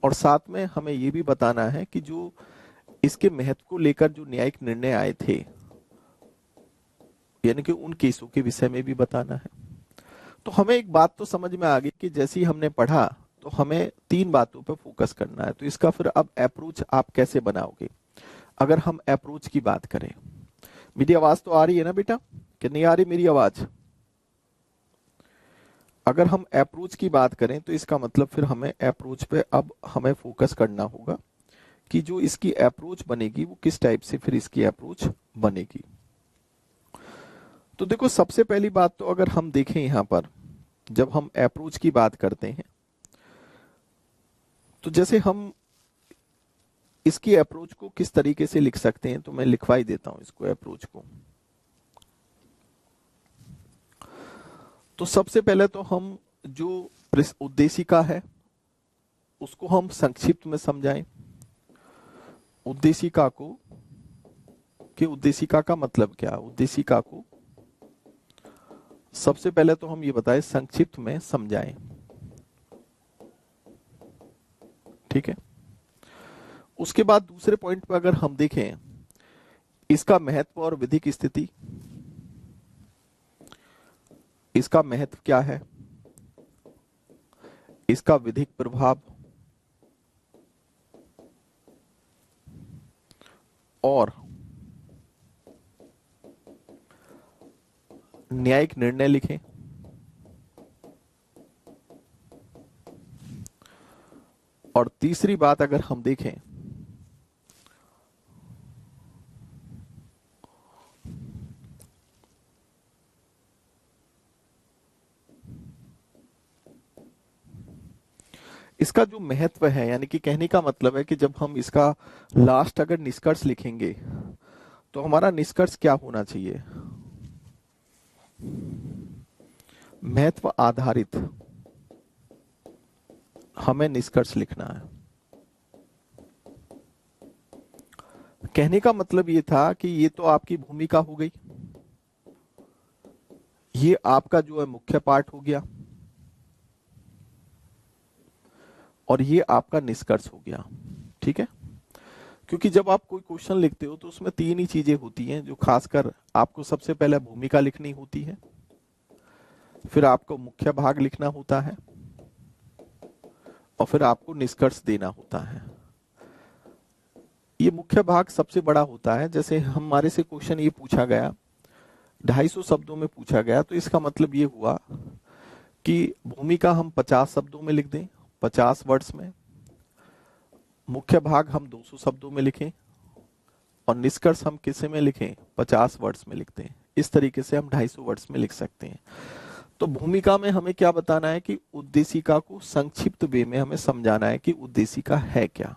और साथ में हमें ये भी बताना है कि जो इसके महत्व को लेकर जो न्यायिक निर्णय आए थे, यानी कि उन केसों के विषय में भी बताना है। तो हमें एक बात तो समझ में आ गई कि जैसे ही हमने पढ़ा तो हमें 3 बातों पर फोकस करना है। तो इसका फिर अब अप्रोच आप कैसे बनाओगे। अगर हम अप्रोच की बात करें, मेरी आवाज तो आ रही है ना बेटा, कि नहीं आ रही मेरी आवाज? अगर हम अप्रोच की बात करें तो इसका मतलब फिर हमें अप्रोच पे अब हमें फोकस करना होगा कि जो इसकी अप्रोच बनेगी वो किस टाइप से फिर इसकी अप्रोच बनेगी। तो देखो, सबसे पहली बात तो अगर हम देखें यहां पर, जब हम अप्रोच की बात करते हैं तो जैसे हम इसकी अप्रोच को किस तरीके से लिख सकते हैं, तो मैं लिखवा ही देता हूं इसको अप्रोच को। तो सबसे पहले तो हम जो उद्देशिका है उसको हम संक्षिप्त में समझाएं। उद्देशिका को, कि उद्देशिका का मतलब क्या, उद्देशिका को सबसे पहले तो हम ये बताएं, संक्षिप्त में समझाएं। ठीक है, उसके बाद दूसरे पॉइंट पर अगर हम देखें इसका महत्व और विधिक स्थिति, इसका महत्व क्या है, इसका विधिक प्रभाव और न्यायिक निर्णय लिखें। और तीसरी बात अगर हम देखें इसका जो महत्व है, यानी कि कहने का मतलब है कि जब हम इसका लास्ट अगर निष्कर्ष लिखेंगे तो हमारा निष्कर्ष क्या होना चाहिए, महत्व आधारित हमें निष्कर्ष लिखना है। कहने का मतलब ये था कि ये तो आपकी भूमिका हो गई, ये आपका जो है मुख्य पाठ हो गया और ये आपका निष्कर्ष हो गया। ठीक है, क्योंकि जब आप कोई क्वेश्चन लिखते हो तो उसमें तीन ही चीजें होती हैं जो खासकर आपको सबसे पहले भूमिका लिखनी होती है, फिर आपको मुख्य भाग लिखना होता है और फिर आपको निष्कर्ष देना होता है। ये मुख्य भाग सबसे बड़ा होता है। जैसे हमारे से क्वेश्चन ये पूछा गया 250 शब्दों में पूछा गया, तो इसका मतलब ये हुआ कि भूमिका हम 50 शब्दों में लिख दें, 50 वर्ड्स में, मुख्य भाग हम 200 शब्दों में लिखें और निष्कर्ष हम किसे में लिखें, 50 वर्ड्स में लिखते हैं। इस तरीके से हम 250 वर्ड्स में लिख सकते हैं। तो भूमिका में हमें क्या बताना है कि उद्देशिका को संक्षिप्त वे में हमें समझाना है कि उद्देशिका है क्या।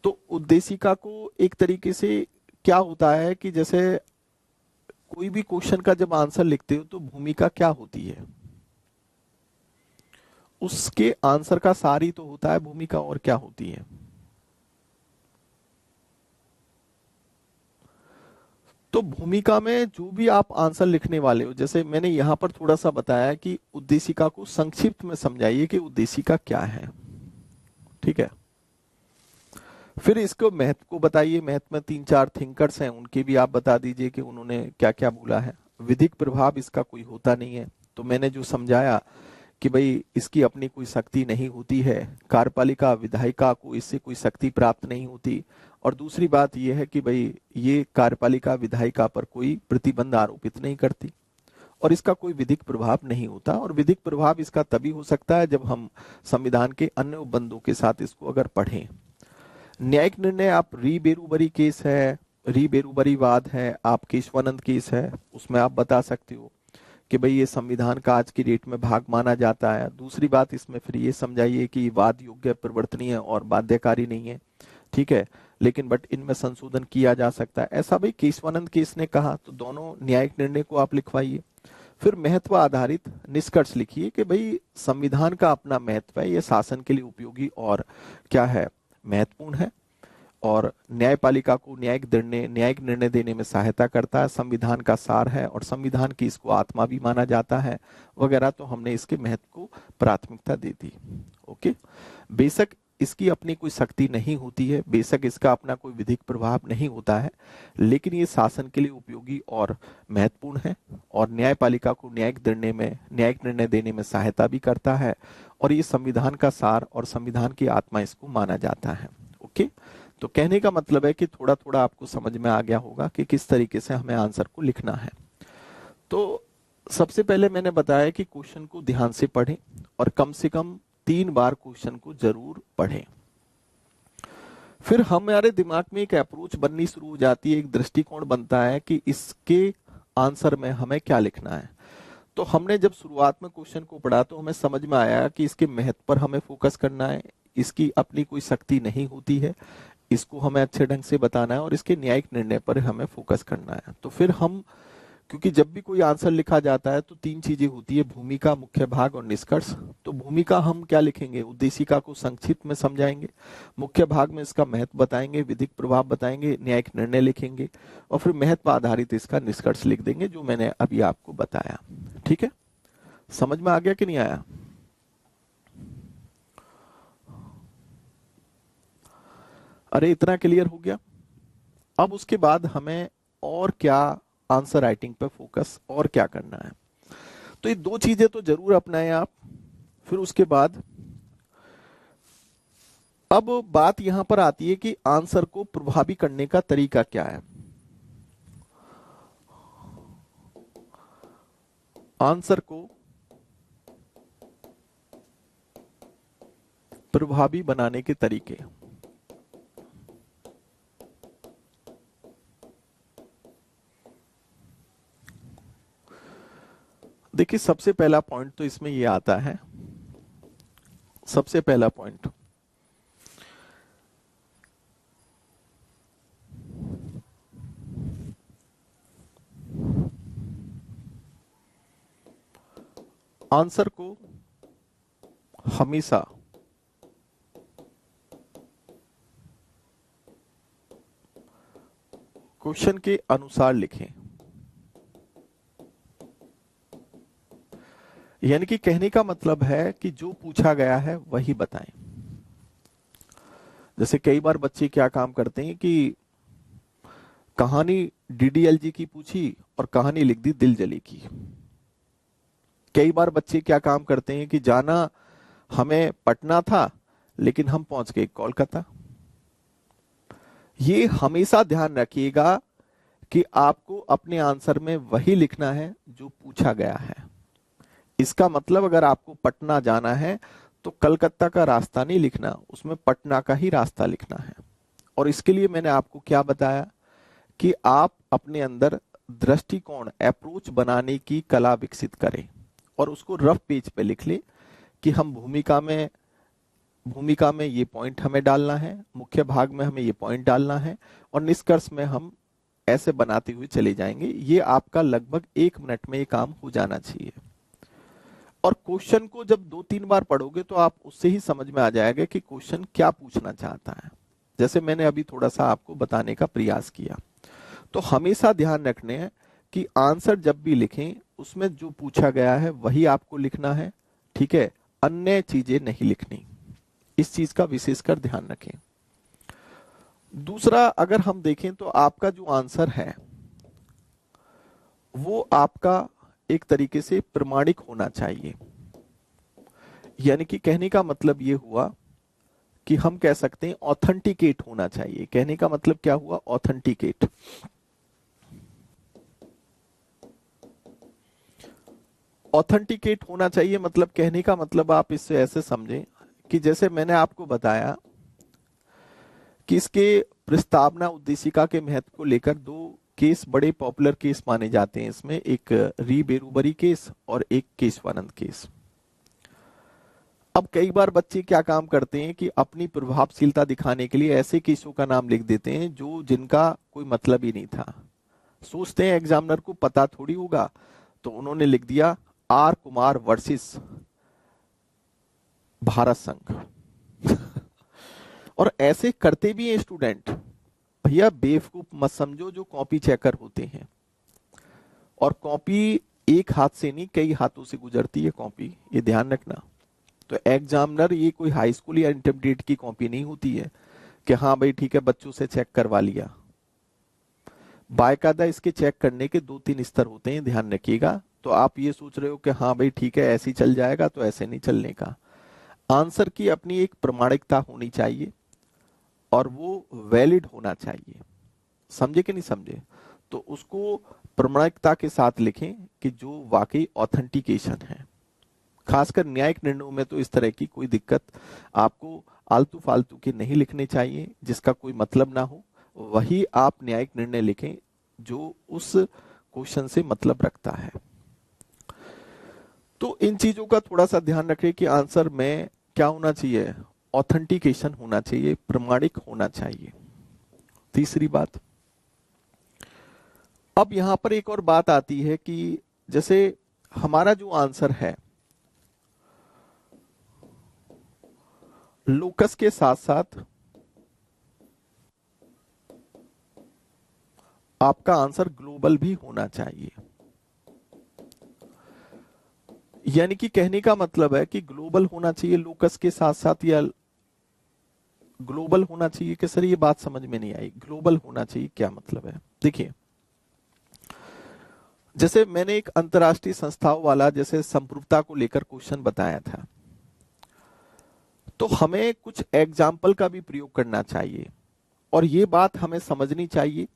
तो उद्देशिका को एक तरीके से क्या होता है कि जैसे कोई भी क्वेश्चन का जब आंसर लिखते हो तो भूमिका क्या होती है, उसके आंसर का सार ही तो होता है भूमिका, और क्या होती है। तो भूमिका में जो भी आप आंसर लिखने वाले हो, जैसे मैंने यहां पर थोड़ा सा बताया कि उद्देशिका को संक्षिप्त में समझाइए कि उद्देशिका क्या है। ठीक है, फिर इसको महत्व को बताइए। महत्व में 3-4 थिंकर्स हैं, उनके भी आप बता दीजिए कि उन्होंने क्या क्या बोला है। विधिक प्रभाव इसका कोई होता नहीं है, तो मैंने जो समझाया कि भाई इसकी अपनी कोई शक्ति नहीं होती है, कार्यपालिका विधायिका को इससे कोई शक्ति प्राप्त नहीं होती। और दूसरी बात यह है कि भाई ये कार्यपालिका विधायिका पर कोई प्रतिबंध आरोपित नहीं करती और इसका कोई विधिक प्रभाव नहीं होता। और विधिक प्रभाव इसका तभी हो सकता है जब हम संविधान के अन्य उपबंधों के साथ इसको अगर पढ़ें। न्यायिक निर्णय, आप री बेरूबरी केस है, री बेरूबरी वाद है, आप केशवानंद केस है, उसमें आप बता सकते हो कि भाई ये संविधान का आज की डेट में भाग माना जाता है। दूसरी बात इसमें फिर ये समझाइए कि वाद योग्य, परिवर्तनीय और बाध्यकारी नहीं है। ठीक है, लेकिन बट इनमें संशोधन किया जा सकता है, ऐसा भाई केशवानंद केस ने कहा। तो दोनों न्यायिक निर्णय को आप लिखवाइए। फिर महत्व आधारित निष्कर्ष लिखिए कि भाई संविधान का अपना महत्व है, ये शासन के लिए उपयोगी और क्या है, महत्वपूर्ण है, और न्यायपालिका को न्यायिक निर्णय देने में सहायता करता है, संविधान का सार है और संविधान की इसको आत्मा भी माना जाता है वगैरह। तो हमने इसके महत्व को प्राथमिकता दे दी। ओके, बेशक इसकी अपनी कोई शक्ति नहीं होती है, बेशक इसका अपना कोई विधिक प्रभाव नहीं होता है, लेकिन ये शासन के लिए उपयोगी और महत्वपूर्ण है और न्यायपालिका को न्यायिक निर्णय देने में सहायता भी करता है और ये संविधान का सार और संविधान की आत्मा इसको माना जाता है। ओके, तो कहने का मतलब है कि थोड़ा थोड़ा आपको समझ में आ गया होगा कि किस तरीके से हमें आंसर को लिखना है। तो सबसे पहले मैंने बताया कि क्वेश्चन को ध्यान से पढ़ें और कम से कम 3 बार क्वेश्चन को जरूर पढ़ें। फिर हमारे दिमाग में एक अप्रोच बननी शुरू हो जाती है, एक दृष्टिकोण बनता है कि इसके आंसर में हमें क्या लिखना है। तो हमने जब शुरुआत में क्वेश्चन को पढ़ा तो हमें समझ में आया कि इसके महत्व पर हमें फोकस करना है, इसकी अपनी कोई शक्ति नहीं होती है, इसको हमें अच्छे ढंग से बताना है और इसके न्यायिक निर्णय पर हमें फोकस करना है। तो फिर हम, क्योंकि जब भी कोई आंसर लिखा जाता है तो 3 चीजें होती है, भूमिका, मुख्य भाग और निष्कर्ष। तो भूमिका हम क्या लिखेंगे, उद्देशिका को संक्षिप्त में समझाएंगे, मुख्य भाग में इसका महत्व बताएंगे, विधिक प्रभाव बताएंगे, न्यायिक निर्णय लिखेंगे और फिर महत्व आधारित इसका निष्कर्ष लिख देंगे जो मैंने अभी आपको बताया। ठीक है, समझ में आ गया कि नहीं आया? अरे इतना क्लियर हो गया। अब उसके बाद हमें और क्या आंसर राइटिंग पे फोकस और क्या करना है। तो ये दो चीजें तो जरूर अपनाएं आप। फिर उसके बाद अब बात यहां पर आती है कि आंसर को प्रभावी करने का तरीका क्या है। आंसर को प्रभावी बनाने के तरीके। देखिए सबसे पहला पॉइंट तो इसमें ये आता है। सबसे पहला पॉइंट, आंसर को हमेशा क्वेश्चन के अनुसार लिखें। यानी कि कहने का मतलब है कि जो पूछा गया है वही बताएं। जैसे कई बार बच्चे क्या काम करते हैं कि कहानी डीडीएलजी की पूछी और कहानी लिख दी दिल जली की। कई बार बच्चे क्या काम करते हैं कि जाना हमें पटना था लेकिन हम पहुंच गए कोलकाता। ये हमेशा ध्यान रखिएगा कि आपको अपने आंसर में वही लिखना है जो पूछा गया है। इसका मतलब अगर आपको पटना जाना है तो कलकत्ता का रास्ता नहीं लिखना, उसमें पटना का ही रास्ता लिखना है। और इसके लिए मैंने आपको क्या बताया कि आप अपने अंदर दृष्टिकोण अप्रोच बनाने की कला विकसित करें और उसको रफ पेज पे लिख ले कि हम भूमिका में ये पॉइंट हमें डालना है, मुख्य भाग में हमें ये पॉइंट डालना है और निष्कर्ष में हम ऐसे बनाते हुए चले जाएंगे। ये आपका लगभग 1 मिनट में ये काम हो जाना चाहिए। और क्वेश्चन को जब 2-3 बार पढ़ोगे तो आप उससे ही समझ में आ जाएगा कि क्वेश्चन क्या पूछना चाहता है, जैसे मैंने अभी थोड़ा सा आपको बताने का प्रयास किया। तो हमेशा ध्यान रखने हैं कि आंसर जब भी लिखें उसमें जो पूछा गया है वही आपको लिखना है, ठीक है, अन्य चीजें नहीं लिखनी। इस चीज का विशेषकर ध्यान रखें। दूसरा, अगर हम देखें तो आपका जो आंसर है वो आपका एक तरीके से प्रमाणिक होना चाहिए। यानी कि कहने का मतलब ये हुआ कि हम कह सकते हैं ऑथेंटिकेट होना चाहिए। कहने का मतलब क्या हुआ? ऑथेंटिकेट। ऑथेंटिकेट होना चाहिए मतलब कहने का मतलब आप इससे ऐसे समझें कि जैसे मैंने आपको बताया कि इसके प्रस्तावना उद्देशिका के महत्व को लेकर 2 केस बड़े पॉपुलर केस माने जाते हैं। इसमें एक री बेरूबरी केस और एक केशवानंद केस। अब कई बार बच्चे क्या काम करते हैं कि अपनी प्रभावशीलता दिखाने के लिए ऐसे केसों का नाम लिख देते हैं जो जिनका कोई मतलब ही नहीं था। सोचते हैं एग्जामिनर को पता थोड़ी होगा, तो उन्होंने लिख दिया आर कुमार वर्सेस भारत संघ। और ऐसे करते भी हैं स्टूडेंट। भैया बेवकूफ मत समझो जो कॉपी चेकर होते हैं। और कॉपी एक हाथ से नहीं कई हाथों से गुजरती है कॉपी, ये ध्यान रखना। तो एग्जामिनर ये कोई हाई स्कूल या इंटरमीडिएट की कॉपी नहीं होती है कि हाँ भाई ठीक है बच्चों से चेक करवा लिया। बाकायदा इसके चेक करने के 2-3 स्तर होते हैं, ध्यान रखिएगा। तो आप ये सोच रहे हो कि हाँ भाई ठीक है ऐसे ही चल जाएगा, तो ऐसे नहीं चलने का। आंसर की अपनी एक प्रमाणिकता होनी चाहिए और वो वैलिड होना चाहिए। समझे कि नहीं समझे? तो उसको प्रमाणिकता के साथ लिखें कि जो वाकई ऑथेंटिकेशन है। खासकर न्यायिक निर्णयों में तो इस तरह की कोई दिक्कत आपको आलतू फालतू के नहीं लिखने चाहिए, जिसका कोई मतलब ना हो। वही आप न्यायिक निर्णय लिखें जो उस क्वेश्चन से मतलब रखता है। तो इन चीजों का थोड़ा सा ध्यान रखें कि आंसर में क्या होना चाहिए? ऑथेंटिकेशन होना चाहिए, प्रमाणिक होना चाहिए। तीसरी बात, अब यहां पर एक और बात आती है कि जैसे हमारा जो आंसर है लोकस के साथ साथ आपका आंसर ग्लोबल भी होना चाहिए। यानी कि कहने का मतलब है कि ग्लोबल होना चाहिए लोकस के साथ साथ या ग्लोबल होना चाहिए कि सर ये बात समझ में नहीं आई, ग्लोबल होना चाहिए क्या मतलब है? देखिए, जैसे मैंने एक अंतर्राष्ट्रीय संस्थाओं वाला जैसे संप्रभुता को लेकर क्वेश्चन बताया था, तो हमें कुछ एग्जाम्पल का भी प्रयोग करना चाहिए और ये बात हमें समझनी चाहिए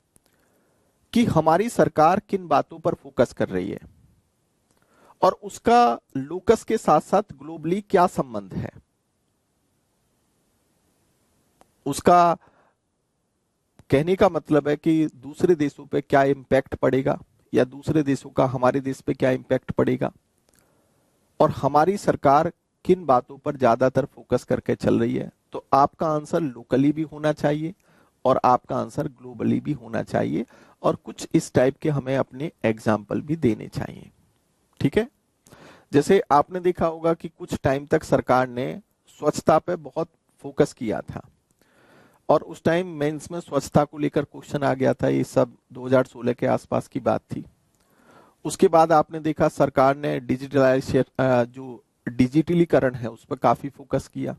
कि हमारी सरकार किन बातों पर फोकस कर रही है और उसका लोकस के साथ साथ ग्लोबली क्या संबंध है, उसका कहने का मतलब है कि दूसरे देशों पे क्या इम्पैक्ट पड़ेगा या दूसरे देशों का हमारे देश पे क्या इम्पैक्ट पड़ेगा और हमारी सरकार किन बातों पर ज्यादातर फोकस करके चल रही है। तो आपका आंसर लोकली भी होना चाहिए और आपका आंसर ग्लोबली भी होना चाहिए और कुछ इस टाइप के हमें अपने एग्जाम्पल भी देने चाहिए। ठीक है, जैसे आपने देखा होगा कि कुछ टाइम तक सरकार ने स्वच्छता पे बहुत फोकस किया था और उस टाइम मेंस में स्वच्छता को लेकर क्वेश्चन आ गया था, ये सब 2016 के आसपास की बात थी। उसके बाद आपने देखा सरकार ने डिजिटलाइजेशन जो डिजिटलीकरण है उस पर काफी फोकस किया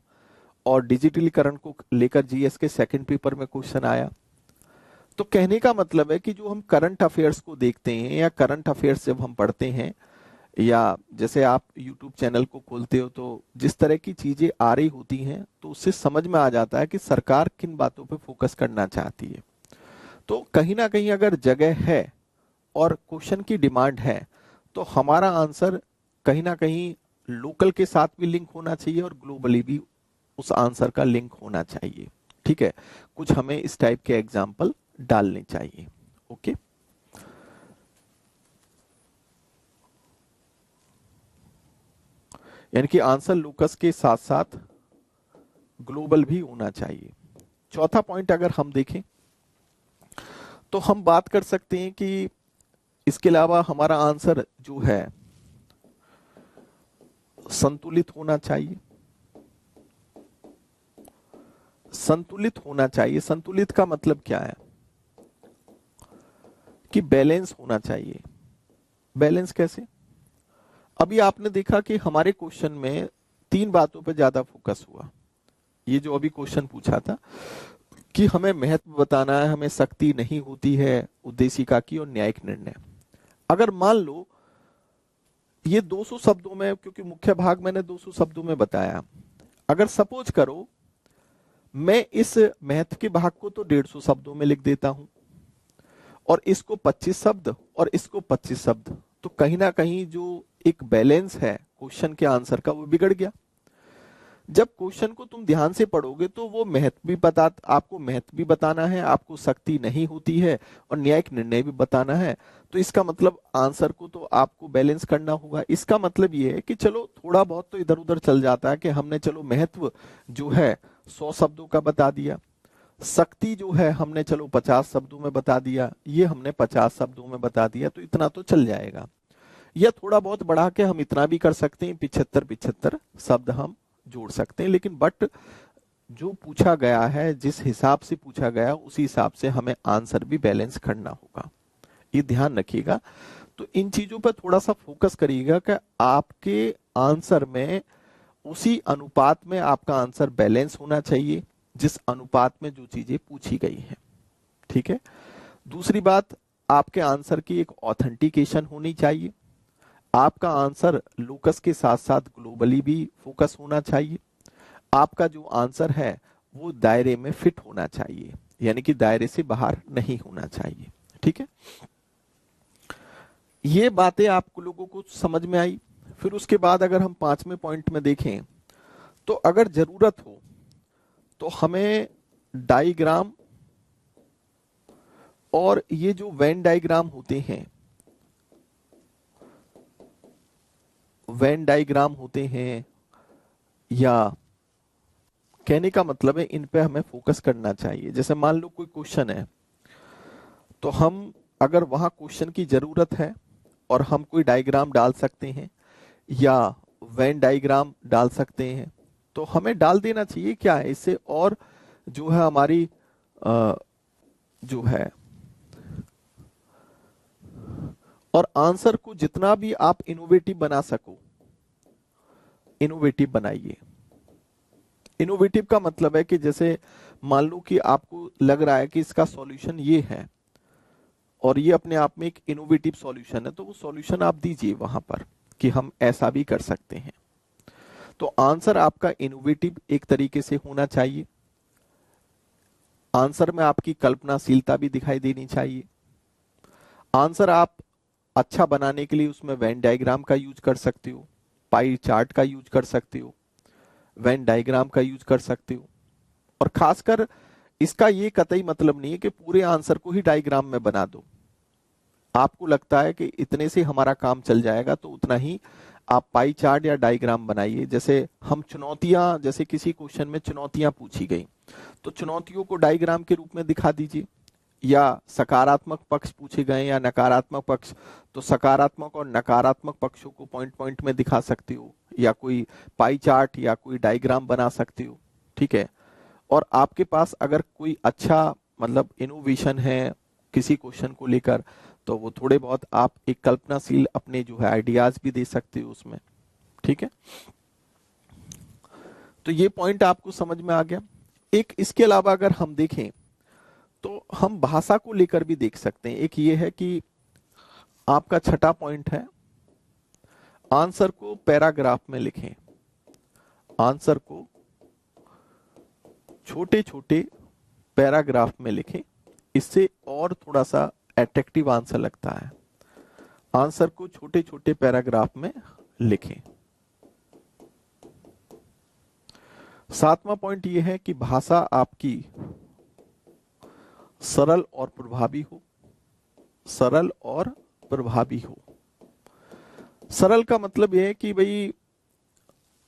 और डिजिटलीकरण को लेकर जीएस के सेकंड पेपर में क्वेश्चन आया। तो कहने का मतलब है कि जो हम करंट अफेयर्स को देखते हैं या करंट अफेयर्स जब हम पढ़ते हैं या जैसे आप यूट्यूब चैनल को खोलते हो तो जिस तरह की चीजें आ रही होती हैं तो उससे समझ में आ जाता है कि सरकार किन बातों पे फोकस करना चाहती है। तो कहीं ना कहीं अगर जगह है और क्वेश्चन की डिमांड है तो हमारा आंसर कहीं ना कहीं लोकल के साथ भी लिंक होना चाहिए और ग्लोबली भी उस आंसर का लिंक होना चाहिए। ठीक है, कुछ हमें इस टाइप के एग्जाम्पल डालने चाहिए। ओके, यानी कि आंसर लोकस के साथ साथ ग्लोबल भी होना चाहिए। चौथा पॉइंट अगर हम देखें तो हम बात कर सकते हैं कि इसके अलावा हमारा आंसर जो है संतुलित होना चाहिए। संतुलित होना चाहिए, संतुलित का मतलब क्या है कि बैलेंस होना चाहिए। बैलेंस कैसे? अभी आपने देखा कि हमारे क्वेश्चन में तीन बातों पर ज्यादा फोकस हुआ। ये जो अभी क्वेश्चन पूछा था कि हमें महत्व बताना है, हमें सख्ती नहीं होती है उद्देशिका की और न्यायिक निर्णय। अगर मान लो ये 200 शब्दों में, क्योंकि मुख्य भाग मैंने 200 शब्दों में बताया, अगर सपोज करो मैं इस महत्व के भाग को तो 150 शब्दों में लिख देता हूं और इसको 25 शब्द और इसको 25 शब्द, तो कहीं ना कहीं जो एक बैलेंस है क्वेश्चन के आंसर का वो बिगड़ गया। जब क्वेश्चन को तुम ध्यान से पढ़ोगे तो वो महत्व भी आपको महत्व भी बताना है, आपको सख्ती नहीं होती है और न्यायिक निर्णय भी बताना है। तो इसका मतलब आंसर को तो आपको बैलेंस करना होगा। इसका मतलब ये है कि चलो थोड़ा बहुत तो इधर उधर चल जाता है कि हमने चलो महत्व जो है 100 शब्दों का बता दिया, सख्ती जो है हमने चलो 50 शब्दों में बता दिया, ये हमने 50 शब्दों में बता दिया, तो इतना तो चल जाएगा। या थोड़ा बहुत बढ़ा के हम इतना भी कर सकते हैं, 75 शब्द हम जोड़ सकते हैं, लेकिन बट जो पूछा गया है जिस हिसाब से पूछा गया उसी हिसाब से हमें आंसर भी बैलेंस करना होगा, ये ध्यान रखिएगा। तो इन चीजों पर थोड़ा सा फोकस करिएगा कि आपके आंसर में उसी अनुपात में आपका आंसर बैलेंस होना चाहिए जिस अनुपात में जो चीजें पूछी गई हैं। ठीक है, दूसरी बात, आपके आंसर की एक ऑथेंटिकेशन होनी चाहिए। आपका आंसर लोकस के साथ साथ ग्लोबली भी फोकस होना चाहिए। आपका जो आंसर है वो दायरे में फिट होना चाहिए, यानी कि दायरे से बाहर नहीं होना चाहिए। ठीक है, ये बातें आप लोगों को समझ में आई। फिर उसके बाद अगर हम पांचवें पॉइंट में देखें तो अगर जरूरत हो तो हमें डायग्राम और ये जो वेन डायग्राम होते हैं, वेन डायग्राम होते हैं, या कहने का मतलब है इन पे हमें फोकस करना चाहिए। जैसे मान लो कोई क्वेश्चन है तो हम अगर वहां क्वेश्चन की जरूरत है और हम कोई डायग्राम डाल सकते हैं या वेन डायग्राम डाल सकते हैं तो हमें डाल देना चाहिए। क्या है इससे, और जो है हमारी जो है और आंसर को जितना भी आप इनोवेटिव बना सको, इनोवेटिव बनाइए। इनोवेटिव का मतलब है कि जैसे मान लो कि आपको लग रहा है कि इसका सॉल्यूशन ये है और ये अपने आप में एक इनोवेटिव सॉल्यूशन है, तो वो सॉल्यूशन आप दीजिए वहां पर कि हम ऐसा भी कर सकते हैं। तो आंसर आपका इनोवेटिव एक तरीके से होना चाहिए। आंसर में आपकी कल्पनाशीलता भी दिखाई देनी चाहिए। आंसर आप अच्छा बनाने के लिए उसमें वेन डायग्राम का यूज कर सकते हो, पाई चार्ट का यूज कर सकते हो, वेन डायग्राम का यूज कर सकते हो। और खासकर इसका ये कतई मतलब नहीं है कि पूरे आंसर को ही डायग्राम में बना दो। आपको लगता है कि इतने से हमारा काम चल जाएगा तो उतना ही आप पाई चार्ट या डायग्राम बनाइए। जैसे हम चुनौतियां, जैसे किसी क्वेश्चन में चुनौतियां पूछी गई तो चुनौतियों को डायग्राम के रूप में दिखा दीजिए। या सकारात्मक पक्ष पूछे गए या नकारात्मक पक्ष, तो सकारात्मक और नकारात्मक पक्षों को पॉइंट पॉइंट में दिखा सकते हो, या कोई पाई चार्ट या कोई डायग्राम बना सकते हो। ठीक है। और आपके पास अगर कोई अच्छा मतलब इनोवेशन है किसी क्वेश्चन को लेकर, तो वो थोड़े बहुत आप एक कल्पनाशील अपने जो है आइडियाज भी दे सकते हो उसमें। ठीक है। तो ये पॉइंट आपको समझ में आ गया। एक इसके अलावा अगर हम देखें तो हम भाषा को लेकर भी देख सकते हैं। एक ये है कि आपका छठा पॉइंट है, आंसर को पैराग्राफ में लिखें। आंसर को छोटे छोटे पैराग्राफ में लिखें, इससे और थोड़ा सा अट्रैक्टिव आंसर लगता है। आंसर को छोटे छोटे पैराग्राफ में लिखें। सातवां पॉइंट यह है कि भाषा आपकी सरल और प्रभावी हो। सरल और प्रभावी हो। सरल का मतलब यह है कि भाई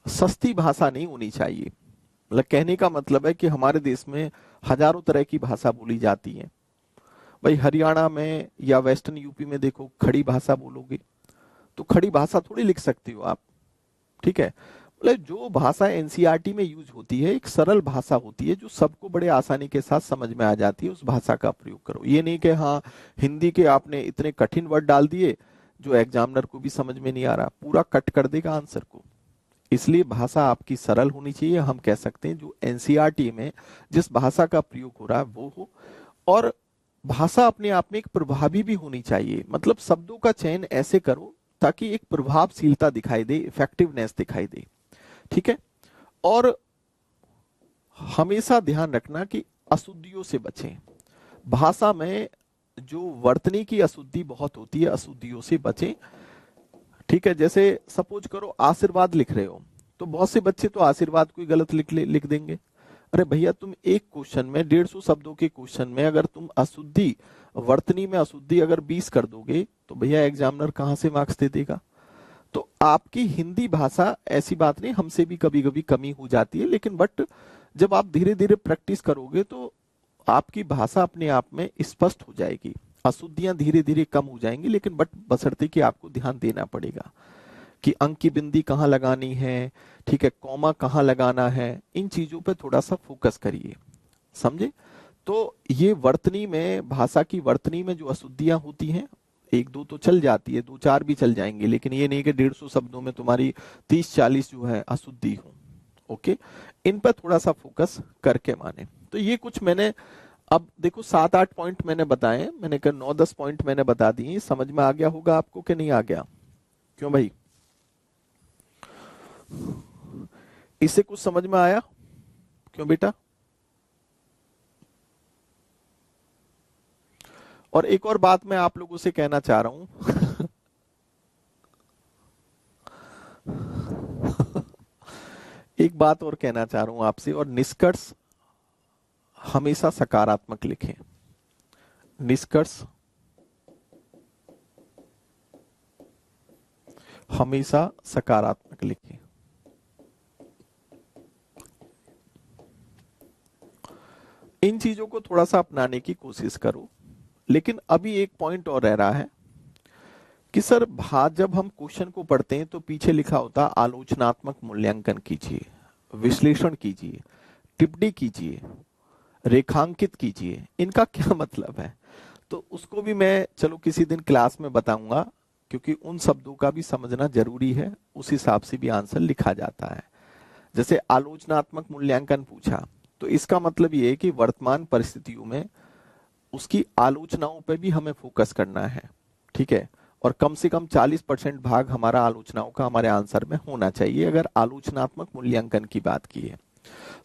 सस्ती भाषा नहीं होनी चाहिए। मतलब कहने का मतलब है कि हमारे देश में हजारों तरह की भाषा बोली जाती है। भाई हरियाणा में या वेस्टर्न यूपी में देखो, खड़ी भाषा बोलोगे तो खड़ी भाषा थोड़ी लिख सकते हो आप। ठीक है। मतलब जो भाषा एनसीईआरटी में यूज होती है एक सरल भाषा होती है जो सबको बड़े आसानी के साथ समझ में आ जाती है, उस भाषा का प्रयोग करो। ये नहीं कि हाँ हिंदी के आपने इतने कठिन वर्ड डाल दिए जो एग्जामिनर को भी समझ में नहीं आ रहा, पूरा कट कर देगा आंसर को। इसलिए भाषा आपकी सरल होनी चाहिए। हम कह सकते हैं जो एनसीईआरटी में जिस भाषा का प्रयोग हो रहा है वो हो। और भाषा अपने आप में एक प्रभावी भी होनी चाहिए। मतलब शब्दों का चयन ऐसे करो ताकि एक प्रभावशीलता दिखाई दे, इफेक्टिवनेस दिखाई दे। ठीक है। और हमेशा ध्यान रखना कि अशुद्धियों से बचें। भाषा में जो वर्तनी की अशुद्धि बहुत होती है, अशुद्धियों से बचें। ठीक है। जैसे सपोज करो आशीर्वाद लिख रहे हो तो बहुत से बच्चे तो आशीर्वाद को गलत लिख देंगे। अरे भैया तुम एक क्वेश्चन में 150 शब्दों के क्वेश्चन में अगर तुम अशुद्धि, वर्तनी में अशुद्धि अगर 20 कर दोगे तो भैया एग्जामिनर कहां से मार्क्स दे देगा। तो आपकी हिंदी भाषा, ऐसी बात नहीं, हमसे भी कभी कभी कमी हो जाती है, लेकिन बट जब आप धीरे धीरे प्रैक्टिस करोगे तो आपकी भाषा अपने आप में स्पष्ट हो जाएगी। अशुद्धियां धीरे धीरे कम हो जाएंगी, लेकिन बट बशर्ते कि आपको ध्यान देना पड़ेगा कि अंक की बिंदी कहाँ लगानी है, ठीक है, कॉमा कहाँ लगाना है, इन चीजों पे थोड़ा सा फोकस करिए। समझे। तो ये वर्तनी में, भाषा की वर्तनी में जो अशुद्धियां होती हैं, एक दो तो चल जाती है, दो चार भी चल जाएंगे, लेकिन ये नहीं कि 150 शब्दों में तुम्हारी 30-40 जो है अशुद्धि हो। ओके। इन पर थोड़ा सा फोकस करके माने। तो ये कुछ मैंने, अब देखो 7-8 पॉइंट मैंने बताए, मैंने कहा 9-10 पॉइंट मैंने बता दिए। समझ में आ गया होगा आपको कि नहीं आ गया? क्यों भाई, इससे कुछ समझ में आया? क्यों बेटा? और एक और बात मैं आप लोगों से कहना चाह रहा हूं एक बात और कहना चाह रहा हूं आपसे, और निष्कर्ष हमेशा सकारात्मक लिखें। निष्कर्ष हमेशा सकारात्मक लिखें। इन चीजों को थोड़ा सा अपनाने की कोशिश करो। लेकिन अभी एक पॉइंट और रह रहा है कि सर जब हम क्वेश्चन को पढ़ते हैं तो पीछे लिखा होता है आलोचनात्मक मूल्यांकन कीजिए, विश्लेषण कीजिए, टिप्पणी कीजिए, रेखांकित कीजिए। इनका क्या मतलब है? तो उसको भी मैं चलो किसी दिन क्लास में बताऊंगा, क्योंकि उन शब्दों का भी समझना जरूरी है, उस हिसाब से भी आंसर लिखा जाता है। जैसे आलोचनात्मक मूल्यांकन पूछा, तो इसका मतलब ये है कि वर्तमान परिस्थितियों में उसकी आलोचनाओं पे भी हमें फोकस करना है, ठीक है। और कम से कम 40% भाग हमारा आलोचनाओं का हमारे आंसर में होना चाहिए, अगर आलोचनात्मक मूल्यांकन की बात की है।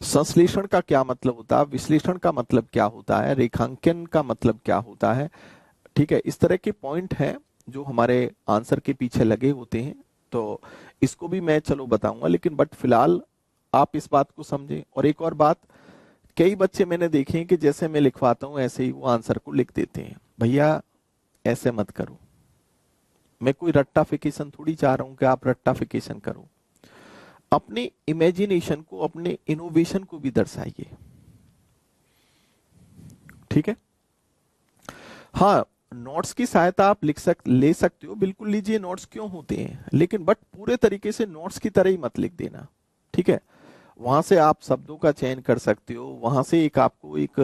संश्लेषण का क्या मतलब होता है, विश्लेषण का मतलब क्या होता है, रेखांकन का मतलब क्या होता है, ठीक है। इस तरह के पॉइंट हैं जो हमारे आंसर के पीछे लगे होते हैं, तो इसको भी मैं चलो बताऊंगा, लेकिन बट फिलहाल आप इस बात को समझें। और एक और बात, कई बच्चे मैंने देखे हैं कि जैसे मैं लिखवाता हूं ऐसे ही वो आंसर को लिख देते हैं। भैया ऐसे मत करो, मैं कोई रट्टाफिकेशन थोड़ी चाह रहा हूं कि आप रट्टाफिकेशन करो। अपने इमेजिनेशन को, अपने इनोवेशन को भी दर्शाइए, ठीक है। हाँ, नोट्स की सहायता आप ले सकते हो, बिल्कुल लीजिए, नोट्स क्यों होते हैं, लेकिन बट पूरे तरीके से नोट्स की तरह ही मत लिख देना, ठीक है। वहां से आप शब्दों का चयन कर सकते हो, वहां से एक आपको एक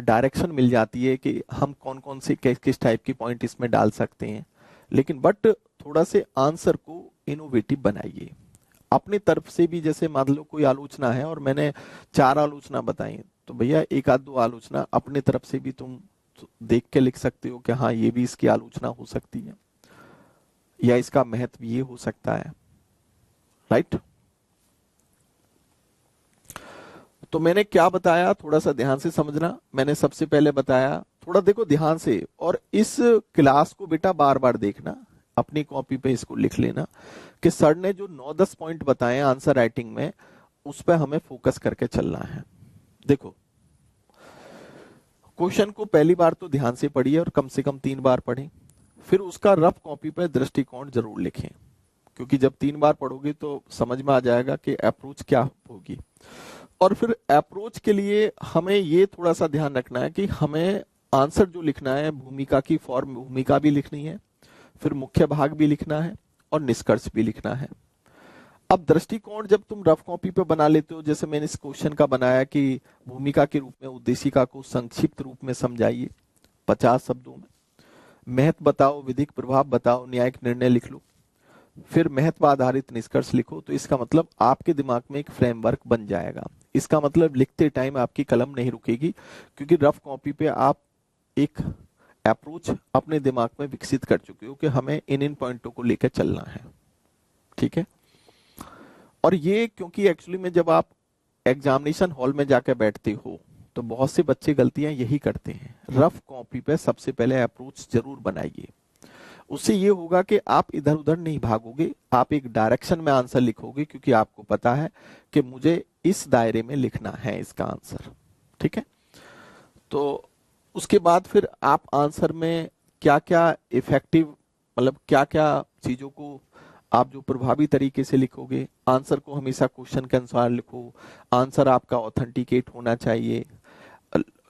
डायरेक्शन मिल जाती है कि हम कौन कौन से किस टाइप की पॉइंट इसमें डाल सकते हैं, लेकिन बट थोड़ा से आंसर को इनोवेटिव बनाइए अपनी तरफ से भी। जैसे मान लो कोई आलोचना है और मैंने 4 आलोचना बताई, तो भैया एक आध दो आलोचना अपनी तरफ से भी तुम देख के लिख सकते हो कि हाँ ये भी इसकी आलोचना हो सकती है, या इसका महत्व ये हो सकता है, राइट। तो मैंने क्या बताया, थोड़ा सा ध्यान से समझना। मैंने सबसे पहले बताया, थोड़ा देखो ध्यान से, और इस क्लास को बेटा बार बार देखना, अपनी कॉपी पे इसको लिख लेना कि सर ने जो 9-10 पॉइंट बताए आंसर राइटिंग में, उस पर हमें फोकस करके चलना है। देखो, क्वेश्चन को पहली बार तो ध्यान से पढ़िए और कम से कम 3 बार पढ़ें, फिर उसका रफ कॉपी पे दृष्टिकोण जरूर लिखें, क्योंकि जब 3 बार पढ़ोगे तो समझ में आ जाएगा कि अप्रोच क्या होगी। और फिर अप्रोच के लिए हमें ये थोड़ा सा ध्यान रखना है कि हमें आंसर जो लिखना है, भूमिका की फॉर्म भूमिका भी लिखनी है, फिर मुख्य भाग भी लिखना है, और निष्कर्ष भी लिखना है। अब दृष्टिकोण जब तुम रफ कॉपी पे बना लेते हो, जैसे मैंने इस क्वेश्चन का बनाया कि भूमिका के रूप में उद्देशिका को संक्षिप्त रूप में समझाइए 50 शब्दों में, महत्व बताओ, विधिक प्रभाव बताओ, न्यायिक निर्णय लिख लो, फिर महत्व आधारित निष्कर्ष लिखो, तो इसका मतलब आपके दिमाग में एक फ्रेमवर्क बन जाएगा। इसका मतलब लिखते टाइम आपकी कलम नहीं रुकेगी, क्योंकि रफ कॉपी पे आप एक अप्रोच अपने दिमाग में विकसित कर चुके हो कि हमें इन इन पॉइंटों को लेकर चलना है, ठीक है। और ये क्योंकि एक्चुअली में जब आप एग्जामिनेशन हॉल में जाकर बैठते हो तो बहुत से बच्चे गलतियां यही करते हैं। रफ कॉपी पे सबसे पहले अप्रोच जरूर बनाइए, उससे ये होगा कि आप इधर उधर नहीं भागोगे, आप एक डायरेक्शन में आंसर लिखोगे, क्योंकि आपको पता है कि मुझे इस दायरे में लिखना है इसका आंसर, ठीक है। तो उसके बाद फिर आप आंसर में क्या क्या इफेक्टिव, मतलब क्या क्या चीजों को आप जो प्रभावी तरीके से लिखोगे, आंसर को हमेशा क्वेश्चन के अनुसार लिखो, आंसर आपका ऑथेंटिकेट होना चाहिए,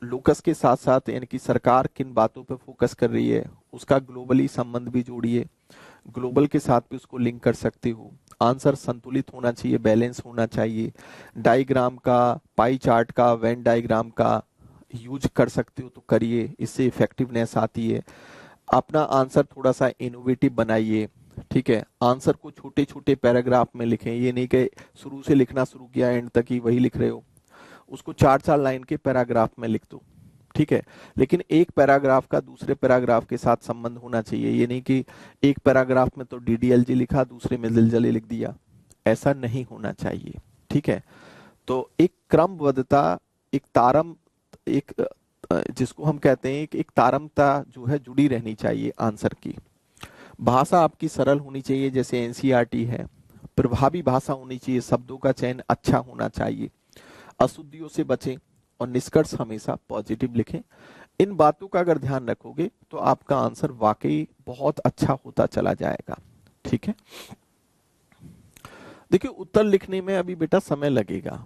लोकस के साथ साथ यानी कि सरकार किन बातों पर फोकस कर रही है उसका ग्लोबली संबंध भी जोड़िए, ग्लोबल के साथ भी उसको लिंक कर सकते हो, आंसर संतुलित होना चाहिए, बैलेंस होना चाहिए, डायग्राम का, पाई चार्ट का, वेन डायग्राम का यूज कर सकते हो तो करिए, इससे इफेक्टिवनेस आती है। अपना आंसर थोड़ा सा इनोवेटिव बनाइए, ठीक है। आंसर को छोटे छोटे पैराग्राफ में लिखें, ये नहीं कि शुरू से लिखना शुरू किया एंड तक ही वही लिख रहे हो, उसको 4-4 लाइन के पैराग्राफ में लिख दो, ठीक है। लेकिन एक पैराग्राफ का दूसरे पैराग्राफ के साथ संबंध होना चाहिए, ये नहीं कि एक पैराग्राफ में तो डीडीएलजी लिखा, दूसरे में दिलजले लिख दिया, ऐसा नहीं होना चाहिए, ठीक है। तो एक क्रमबद्धता, एक तारम, एक जिसको हम कहते हैं एक तारमता जो है जुड़ी रहनी चाहिए आंसर की। भाषा आपकी सरल होनी चाहिए, जैसे एनसीईआरटी है, प्रभावी भाषा होनी चाहिए, शब्दों का चयन अच्छा होना चाहिए, अशुद्धियों से बचें, और निष्कर्ष हमेशा पॉजिटिव लिखें। इन बातों का अगर ध्यान रखोगे तो आपका आंसर वाकई बहुत अच्छा होता चला जाएगा, ठीक है। देखिए, उत्तर लिखने में अभी बेटा समय लगेगा,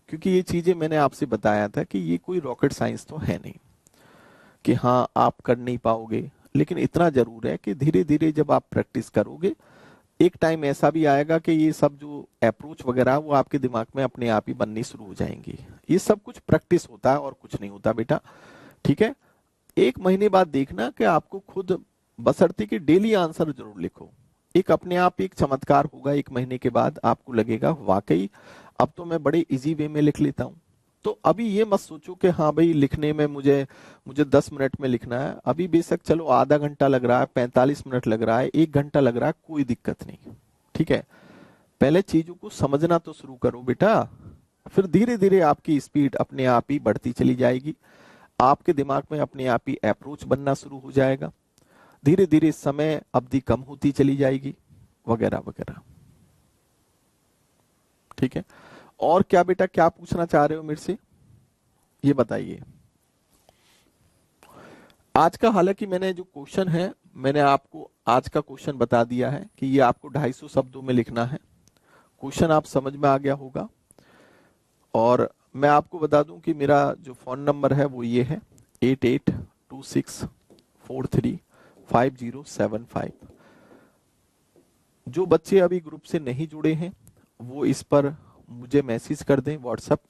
क्योंकि ये चीजें मैंने आपसे बताया था कि ये कोई रॉकेट साइंस तो है नहीं कि हाँ आप कर नहीं पाओगे, लेकिन इतना जरूर है कि धीरे धीरे जब आप प्रैक्टिस करोगे, एक टाइम ऐसा भी आएगा कि ये सब जो अप्रोच वगैरह वो आपके दिमाग में अपने आप ही बननी शुरू हो जाएंगी। ये सब कुछ प्रैक्टिस होता है और कुछ नहीं होता बेटा, ठीक है। 1 महीने बाद देखना कि आपको खुद, बशर्ते कि डेली आंसर जरूर लिखो, एक अपने आप एक चमत्कार होगा, 1 महीने के बाद आपको लगेगा वाकई अब तो मैं बड़े इजी वे में लिख लेता हूँ। तो अभी ये मत सोचो कि हाँ भाई लिखने में मुझे मुझे 10 मिनट में लिखना है। अभी बेशक चलो आधा घंटा लग रहा है, 45 मिनट लग रहा है, 1 घंटा लग रहा है, कोई दिक्कत नहीं। ठीक है, पहले चीजों को समझना तो शुरू करो बेटा, फिर धीरे धीरे आपकी स्पीड अपने आप ही बढ़ती चली जाएगी। आपके दिमाग में अपने आप ही अप्रोच बनना शुरू हो जाएगा। धीरे धीरे समय अवधि कम होती चली जाएगी, वगैरह वगैरह। ठीक है, और क्या बेटा, क्या पूछना चाह रहे हो मेरे से, ये बताइए। आज का हालांकि मैंने जो क्वेश्चन है, मैंने आपको आज का क्वेश्चन बता दिया है कि ये आपको 250 शब्दों में लिखना है। क्वेश्चन आप समझ में आ गया होगा। और मैं आपको बता दूं कि मेरा जो फोन नंबर है वो ये है 8826435075। जो बच्चे अभी ग्रुप से नहीं जुड़े हैं वो इस पर मुझे मैसेज कर दें व्हाट्सएप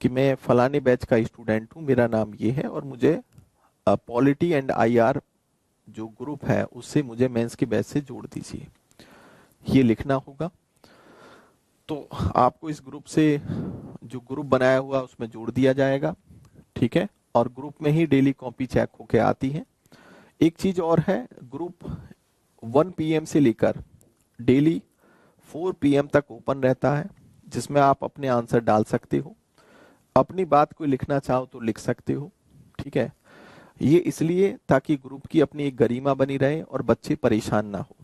कि मैं फलाने बैच का स्टूडेंट हूं, मेरा नाम ये है और मुझे पॉलिटी एंड आईआर जो ग्रुप है उससे मुझे मेंस के बैच से जोड़ दीजिए, ये लिखना होगा। तो आपको इस ग्रुप से जो ग्रुप बनाया हुआ उसमें जोड़ दिया जाएगा। ठीक है, और ग्रुप में ही डेली कॉपी चेक होके आती है। एक चीज और है, ग्रुप 1 PM से लेकर डेली 4 PM तक ओपन रहता है, जिसमें आप अपने आंसर डाल सकते हो, अपनी बात को लिखना चाहो तो लिख सकते हो। ठीक है, ये इसलिए ताकि ग्रुप की अपनी एक गरिमा बनी रहे और बच्चे परेशान ना हो।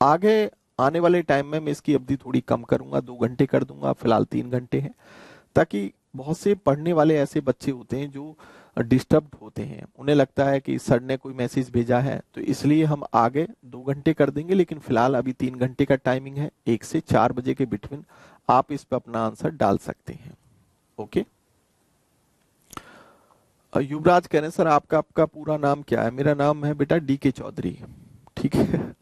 आगे आने वाले टाइम में मैं इसकी अवधि थोड़ी कम करूंगा, 2 घंटे कर दूंगा, फिलहाल 3 घंटे है, ताकि बहुत से पढ़ने वाले ऐसे बच्चे होते हैं जो डिस्टर्ब होते हैं, उन्हें लगता है कि सर ने कोई मैसेज भेजा है, तो इसलिए हम आगे 2 घंटे कर देंगे, लेकिन फिलहाल अभी 3 घंटे का टाइमिंग है। 1 से 4 बजे के बिटवीन आप इस पर अपना आंसर डाल सकते हैं। ओके, युवराज कह रहे हैं सर आपका आपका पूरा नाम क्या है? मेरा नाम है बेटा DK चौधरी। ठीक है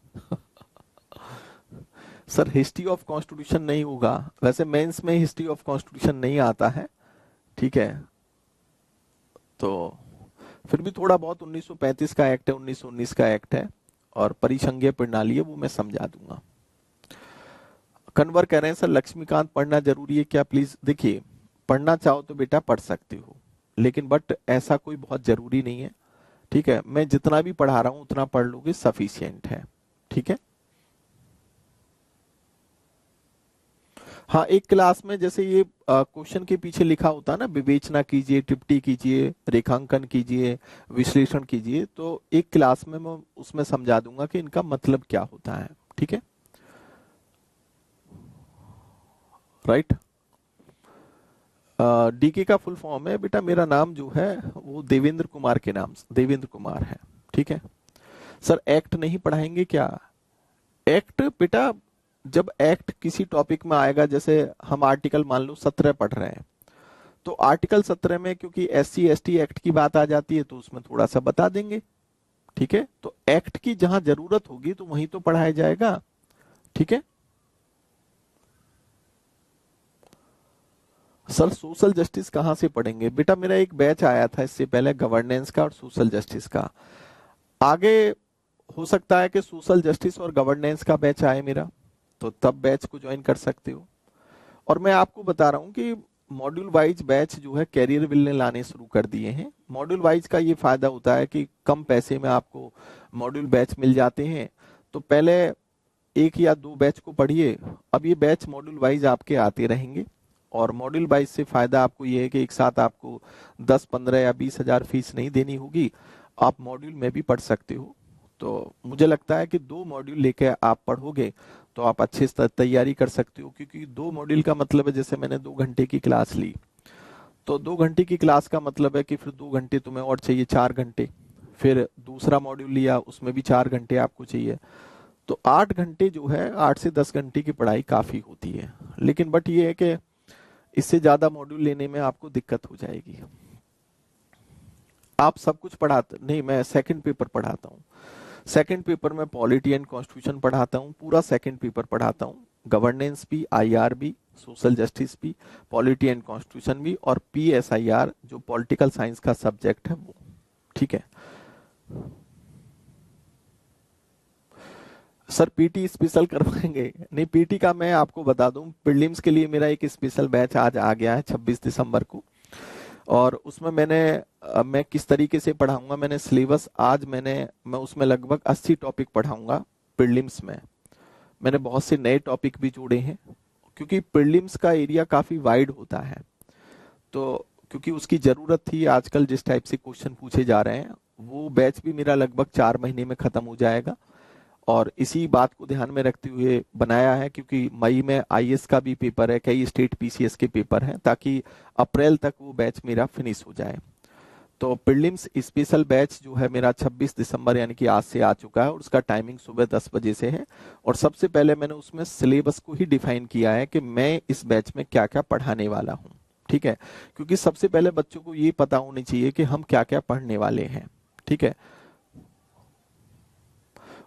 सर हिस्ट्री ऑफ कॉन्स्टिट्यूशन नहीं होगा, वैसे मेंस में हिस्ट्री ऑफ कॉन्स्टिट्यूशन नहीं आता है। ठीक है, तो फिर भी थोड़ा बहुत 1935 का एक्ट है, 1919 का एक्ट है और परिसंघीय प्रणाली है, वो मैं समझा दूंगा। कन्वर कह रहे हैं सर लक्ष्मीकांत पढ़ना जरूरी है क्या? प्लीज देखिए, पढ़ना चाहो तो बेटा पढ़ सकते हो, लेकिन बट ऐसा कोई बहुत जरूरी नहीं है। ठीक है, मैं जितना भी पढ़ा रहा हूं उतना पढ़ लोगे सफिशियंट है। ठीक है, हाँ एक क्लास में जैसे ये क्वेश्चन के पीछे लिखा होता है ना, विवेचना कीजिए, टिप्पणी कीजिए, रेखांकन कीजिए, विश्लेषण कीजिए, तो एक क्लास में मैं उसमें समझा दूंगा कि इनका मतलब क्या होता है। ठीक है, राइट। DK का फुल फॉर्म है बेटा, मेरा नाम जो है वो देवेंद्र कुमार के नाम से देवेंद्र कुमार है। ठीक है, सर एक्ट नहीं पढ़ाएंगे क्या? एक्ट बेटा, जब एक्ट किसी टॉपिक में आएगा, जैसे हम आर्टिकल मान लो 17 पढ़ रहे हैं, तो आर्टिकल 17 में क्योंकि SC ST एक्ट की बात आ जाती है तो उसमें थोड़ा सा बता देंगे। ठीक है, तो एक्ट की जहां जरूरत होगी तो वहीं तो पढ़ाया जाएगा। ठीक है, सर सोशल जस्टिस कहां से पढ़ेंगे? बेटा मेरा एक बैच आया था इससे पहले गवर्नेंस का और सोशल जस्टिस का, आगे हो सकता है कि सोशल जस्टिस और गवर्नेंस का बैच आए मेरा, तो तब बैच को ज्वाइन कर सकते हो। और मैं आपको बता रहा हूं कि मॉड्यूल वाइज बैच जो है कैरियर विल ने लाने शुरू कर दिए हैं। मॉड्यूल वाइज का ये फायदा होता है कि कम पैसे में आपको मॉड्यूल बैच मिल जाते हैं। तो पहले 1 या 2 बैच को पढ़िए, अब ये बैच मॉड्यूल वाइज आपके आते रहेंगे। और मॉड्यूल वाइज से फायदा आपको ये है कि एक साथ आपको 10 15 या 20 हजार फीस नहीं देनी होगी, आप मॉड्यूल में भी पढ़ सकते हो। तो मुझे लगता है कि 2 मॉड्यूल लेके आप पढ़ोगे तो आप अच्छे से तैयारी कर सकते हो, क्योंकि 2 मॉड्यूल का मतलब है, जैसे मैंने 2 घंटे की क्लास ली, तो 2 घंटे की क्लास का मतलब है कि फिर 2 घंटे तुम्हें और चाहिए, 4 घंटे। फिर दूसरा मॉड्यूल लिया, उसमें भी 4 घंटे आपको चाहिए, तो 8 घंटे जो है, 8 से 10 घंटे की पढ़ाई काफी होती है। लेकिन बट ये है कि इससे ज्यादा मॉड्यूल लेने में आपको दिक्कत हो जाएगी। आप सब कुछ पढ़ाते नहीं, मैं सेकंड पेपर पढ़ाता हूँ। सेकंड पेपर में पॉलिटी एंड कॉन्स्टिट्यूशन पढ़ाता हूँ, पूरा सेकंड पेपर पढ़ाता हूँ, गवर्नेंस भी, IR भी, सोशल जस्टिस भी, पॉलिटी एंड कॉन्स्टिट्यूशन भी, और PSIR जो पॉलिटिकल साइंस का सब्जेक्ट है वो। ठीक है, सर पीटी स्पेशल करवाएंगे? नहीं, पीटी का मैं आपको बता दूं, प्रीलिम्स के लिए मेरा एक स्पेशल बैच आज आ गया है 26 दिसंबर को। और उसमें मैं किस तरीके से पढ़ाऊंगा, मैंने सिलेबस आज मैं उसमें लगभग 80 टॉपिक पढ़ाऊंगा प्रीलिम्स में। मैंने बहुत से नए टॉपिक भी जोड़े हैं, क्योंकि प्रीलिम्स का एरिया काफी वाइड होता है। तो क्योंकि उसकी जरूरत थी, आजकल जिस टाइप से क्वेश्चन पूछे जा रहे हैं, वो बैच भी मेरा लगभग 4 महीने में खत्म हो जाएगा। और इसी बात को ध्यान में रखते हुए बनाया है, क्योंकि मई में आईएएस का भी पेपर है, कई स्टेट पीसीएस के पेपर हैं, ताकि अप्रैल तक वो बैच मेरा फिनिश हो जाए। तो प्रीलिम्स स्पेशल बैच जो है मेरा 26 दिसंबर यानी कि आज से आ चुका है, और उसका टाइमिंग सुबह 10 बजे से है। और सबसे पहले मैंने उसमें सिलेबस को ही डिफाइन किया है कि मैं इस बैच में क्या क्या पढ़ाने वाला हूँ। ठीक है, क्योंकि सबसे पहले बच्चों को ये पता होनी चाहिए कि हम क्या क्या पढ़ने वाले हैं। ठीक है,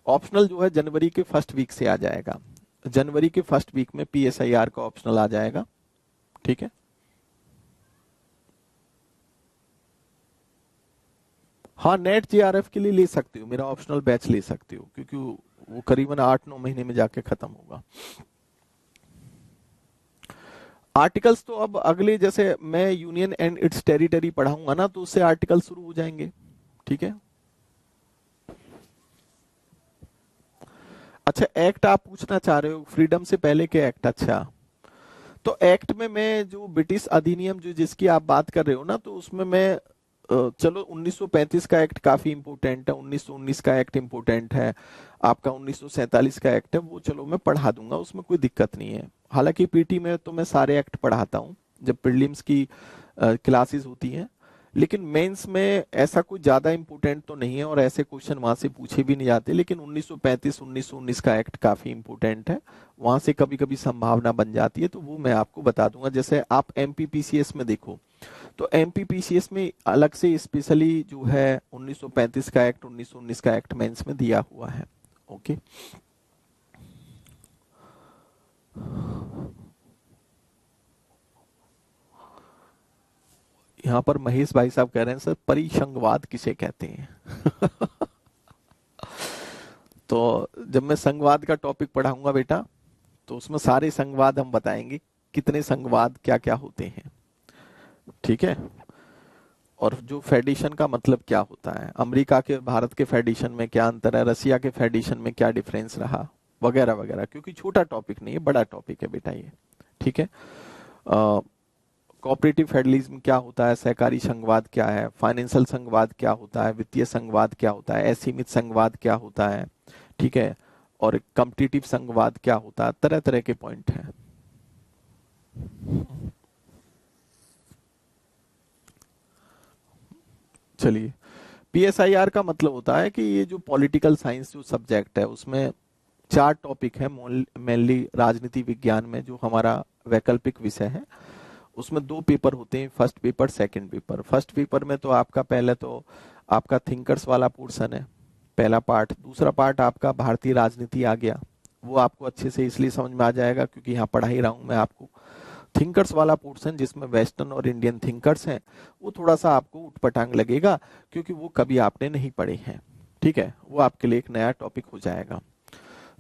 ऑप्शनल जो है जनवरी के फर्स्ट वीक से आ जाएगा। जनवरी के फर्स्ट वीक में पीएसआईआर का ऑप्शनल आ जाएगा। ठीक है, हाँ, नेट जेआरएफ के लिए ले सकते हो, मेरा ऑप्शनल बैच ले सकते हो, क्योंकि वो करीबन 8-9 महीने में जाके खत्म होगा। आर्टिकल्स तो अब अगले, जैसे मैं यूनियन एंड इट्स टेरिटरी पढ़ाऊंगा ना, तो उससे आर्टिकल शुरू हो जाएंगे। ठीक है, अच्छा, एक्ट आप पूछना चाह रहे हो, फ्रीडम से पहले के एक्ट। अच्छा, तो एक्ट में मैं जो ब्रिटिश अधिनियम जो जिसकी आप बात कर रहे हो ना, तो उसमें मैं चलो 1935 का एक्ट काफी इंपोर्टेंट है, 1919 का एक्ट इंपोर्टेंट है, आपका 1947 का एक्ट है, वो चलो मैं पढ़ा दूंगा, उसमें कोई दिक्कत नहीं है। हालांकि पीटी में तो मैं सारे एक्ट पढ़ाता हूँ जब प्रीलिम्स की क्लासेस होती हैं। लेकिन मेंस में ऐसा कुछ ज्यादा इंपोर्टेंट तो नहीं है, और ऐसे क्वेश्चन वहां से पूछे भी नहीं जाते। लेकिन 1935 1919 का एक्ट काफी इंपोर्टेंट है, वहां से कभी कभी संभावना बन जाती है, तो वो मैं आपको बता दूंगा। जैसे आप एमपीपीसीएस में देखो, तो एमपीपीसीएस में अलग से स्पेशली जो है 1935 का एक्ट, 1919 का एक्ट मेंस में दिया हुआ है। ओके, यहाँ पर महेश भाई साहब कह रहे हैं सर परिसंघवाद किसे कहते हैं? तो जब मैं संघवाद का टॉपिक पढ़ाऊंगा बेटा, तो उसमें सारे संघवाद हम बताएंगे, कितने संघवाद क्या क्या होते हैं। ठीक है, और जो फेडरेशन का मतलब क्या होता है, अमेरिका के भारत के फेडरेशन में क्या अंतर है, रसिया के फेडरेशन में क्या डिफरेंस रहा, वगैरह वगैरह। क्योंकि छोटा टॉपिक नहीं है, बड़ा टॉपिक है बेटा ये। ठीक है, कोऑपरेटिव फेडरलिज्म क्या होता है, सहकारी संघवाद क्या है, फाइनेंशियल संघवाद क्या होता है, वित्तीय संघवाद क्या होता है, असीमित संघवाद क्या होता है। ठीक है, और कॉम्पिटिटिव संघवाद क्या होता है, तरह तरह के पॉइंट हैं। चलिए, पीएसआईआर का मतलब होता है कि ये जो पॉलिटिकल साइंस जो सब्जेक्ट है, उसमें 4 टॉपिक है मेनली राजनीति विज्ञान में, जो हमारा वैकल्पिक विषय है। उसमें 2 पेपर होते हैं, first paper second paper. First paper में तो आपका पहले तो आपका थिंकर्स वाला पोर्शन है, पहला पार्ट। दूसरा पार्ट आपका भारतीय राजनीति आ गया, वो आपको अच्छे से इसलिए समझ में आ जाएगा क्योंकि यहाँ पढ़ा ही रहा हूं मैं आपको। थिंकर्स वाला पोर्शन जिसमें वेस्टर्न और इंडियन थिंकर्स हैं, वो थोड़ा सा आपको उटपटांग लगेगा, क्योंकि वो कभी आपने नहीं पढ़े हैं। ठीक है, वो आपके लिए एक नया टॉपिक हो जाएगा।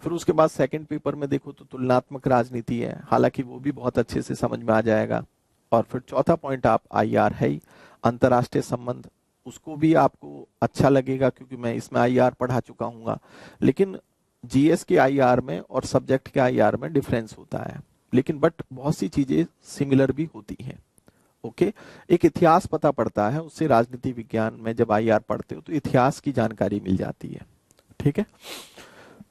फिर उसके बाद सेकंड पेपर में देखो तो तुलनात्मक राजनीति है, हालांकि वो भी बहुत अच्छे से समझ में आ जाएगा। और फिर चौथा पॉइंट आप आईआर है ही, अंतरराष्ट्रीय संबंध, उसको भी आपको अच्छा लगेगा, क्योंकि मैं इसमें आईआर पढ़ा चुका हूँ। लेकिन जीएस के आईआर में और सब्जेक्ट के आईआर में डिफरेंस होता है, लेकिन बट बहुत सी चीजें सिमिलर भी होती हैं। ओके, एक इतिहास पता पड़ता है उससे, राजनीति विज्ञान में जब आईआर पढ़ते हो तो इतिहास की जानकारी मिल जाती है। ठीक है,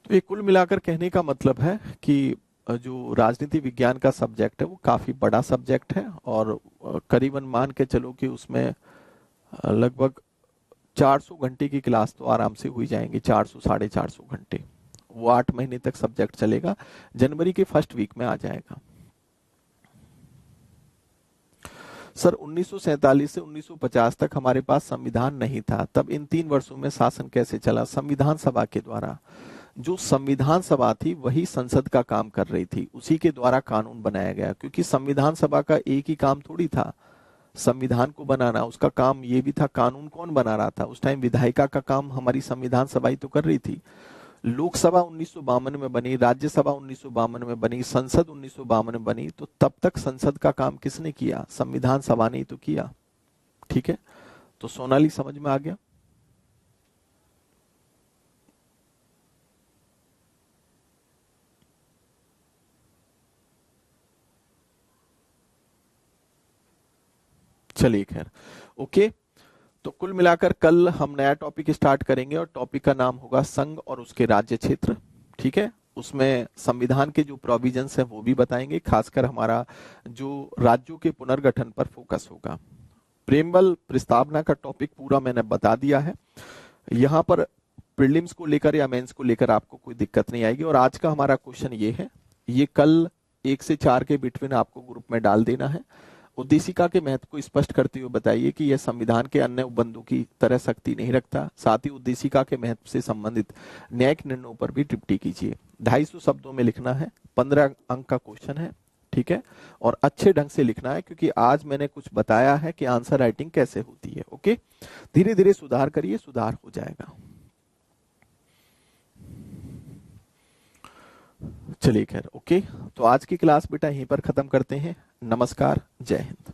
तो ये कुल मिलाकर कहने का मतलब है कि जो राजनीति विज्ञान का सब्जेक्ट है वो काफी बड़ा सब्जेक्ट है, और करीबन मान के चलो कि उसमें लगभग 400 घंटे की क्लास तो आराम से हुई जाएंगी, 400 450 घंटे। वो 8 महीने तक सब्जेक्ट चलेगा, जनवरी के फर्स्ट वीक में आ जाएगा। सर 1947 से 1950 तक हमारे पास संविधान नहीं था, तब इन 3 वर्षों में शासन कैसे चला? संविधान सभा के द्वारा। जो संविधान सभा थी वही संसद का काम कर रही थी, उसी के द्वारा कानून बनाया गया। क्योंकि संविधान सभा का एक ही काम थोड़ी था संविधान को बनाना, उसका काम ये भी था कानून कौन बना रहा था उस टाइम, विधायिका का काम हमारी संविधान सभा ही तो कर रही थी। लोकसभा 1952 में बनी, राज्यसभा 1952 में बनी, संसद 1952 में बनी, तो तब तक संसद का काम किसने किया? संविधान सभा ने ही तो किया। ठीक है, तो सोनाली समझ में आ गया? चलिए खैर, ओके। तो कुल मिलाकर कल हम नया टॉपिक स्टार्ट करेंगे और टॉपिक का नाम होगा संघ और उसके राज्य क्षेत्र। ठीक है, उसमें संविधान के जो प्रोविजंस हैं वो भी बताएंगे, खासकर हमारा जो राज्यों के पुनर्गठन पर फोकस होगा। प्रेमबल प्रस्तावना का टॉपिक पूरा मैंने बता दिया है। यहाँ पर प्रीलिम्स को लेकर या मेंस को लेकर आपको कोई दिक्कत नहीं आएगी। और आज का हमारा क्वेश्चन ये है, ये कल 1 से 4 के बिटवीन आपको ग्रुप में डाल देना है। उद्देशिका के महत्व को स्पष्ट करते हुए बताइए कि यह संविधान के अन्य उपबंधों की तरह सख्ती नहीं रखता। साथ ही उद्देशिका के महत्व से संबंधित न्यायिक निर्णयों पर भी टिप्पणी कीजिए। 250 शब्दों में लिखना है, 15 अंक का क्वेश्चन है। ठीक है, और अच्छे ढंग से लिखना है, क्योंकि आज मैंने कुछ बताया है कि आंसर राइटिंग कैसे होती है। ओके, धीरे धीरे सुधार करिए, सुधार हो जाएगा। चलिए खैर, ओके। तो आज की क्लास बेटा यहीं पर खत्म करते हैं। नमस्कार, जय हिंद।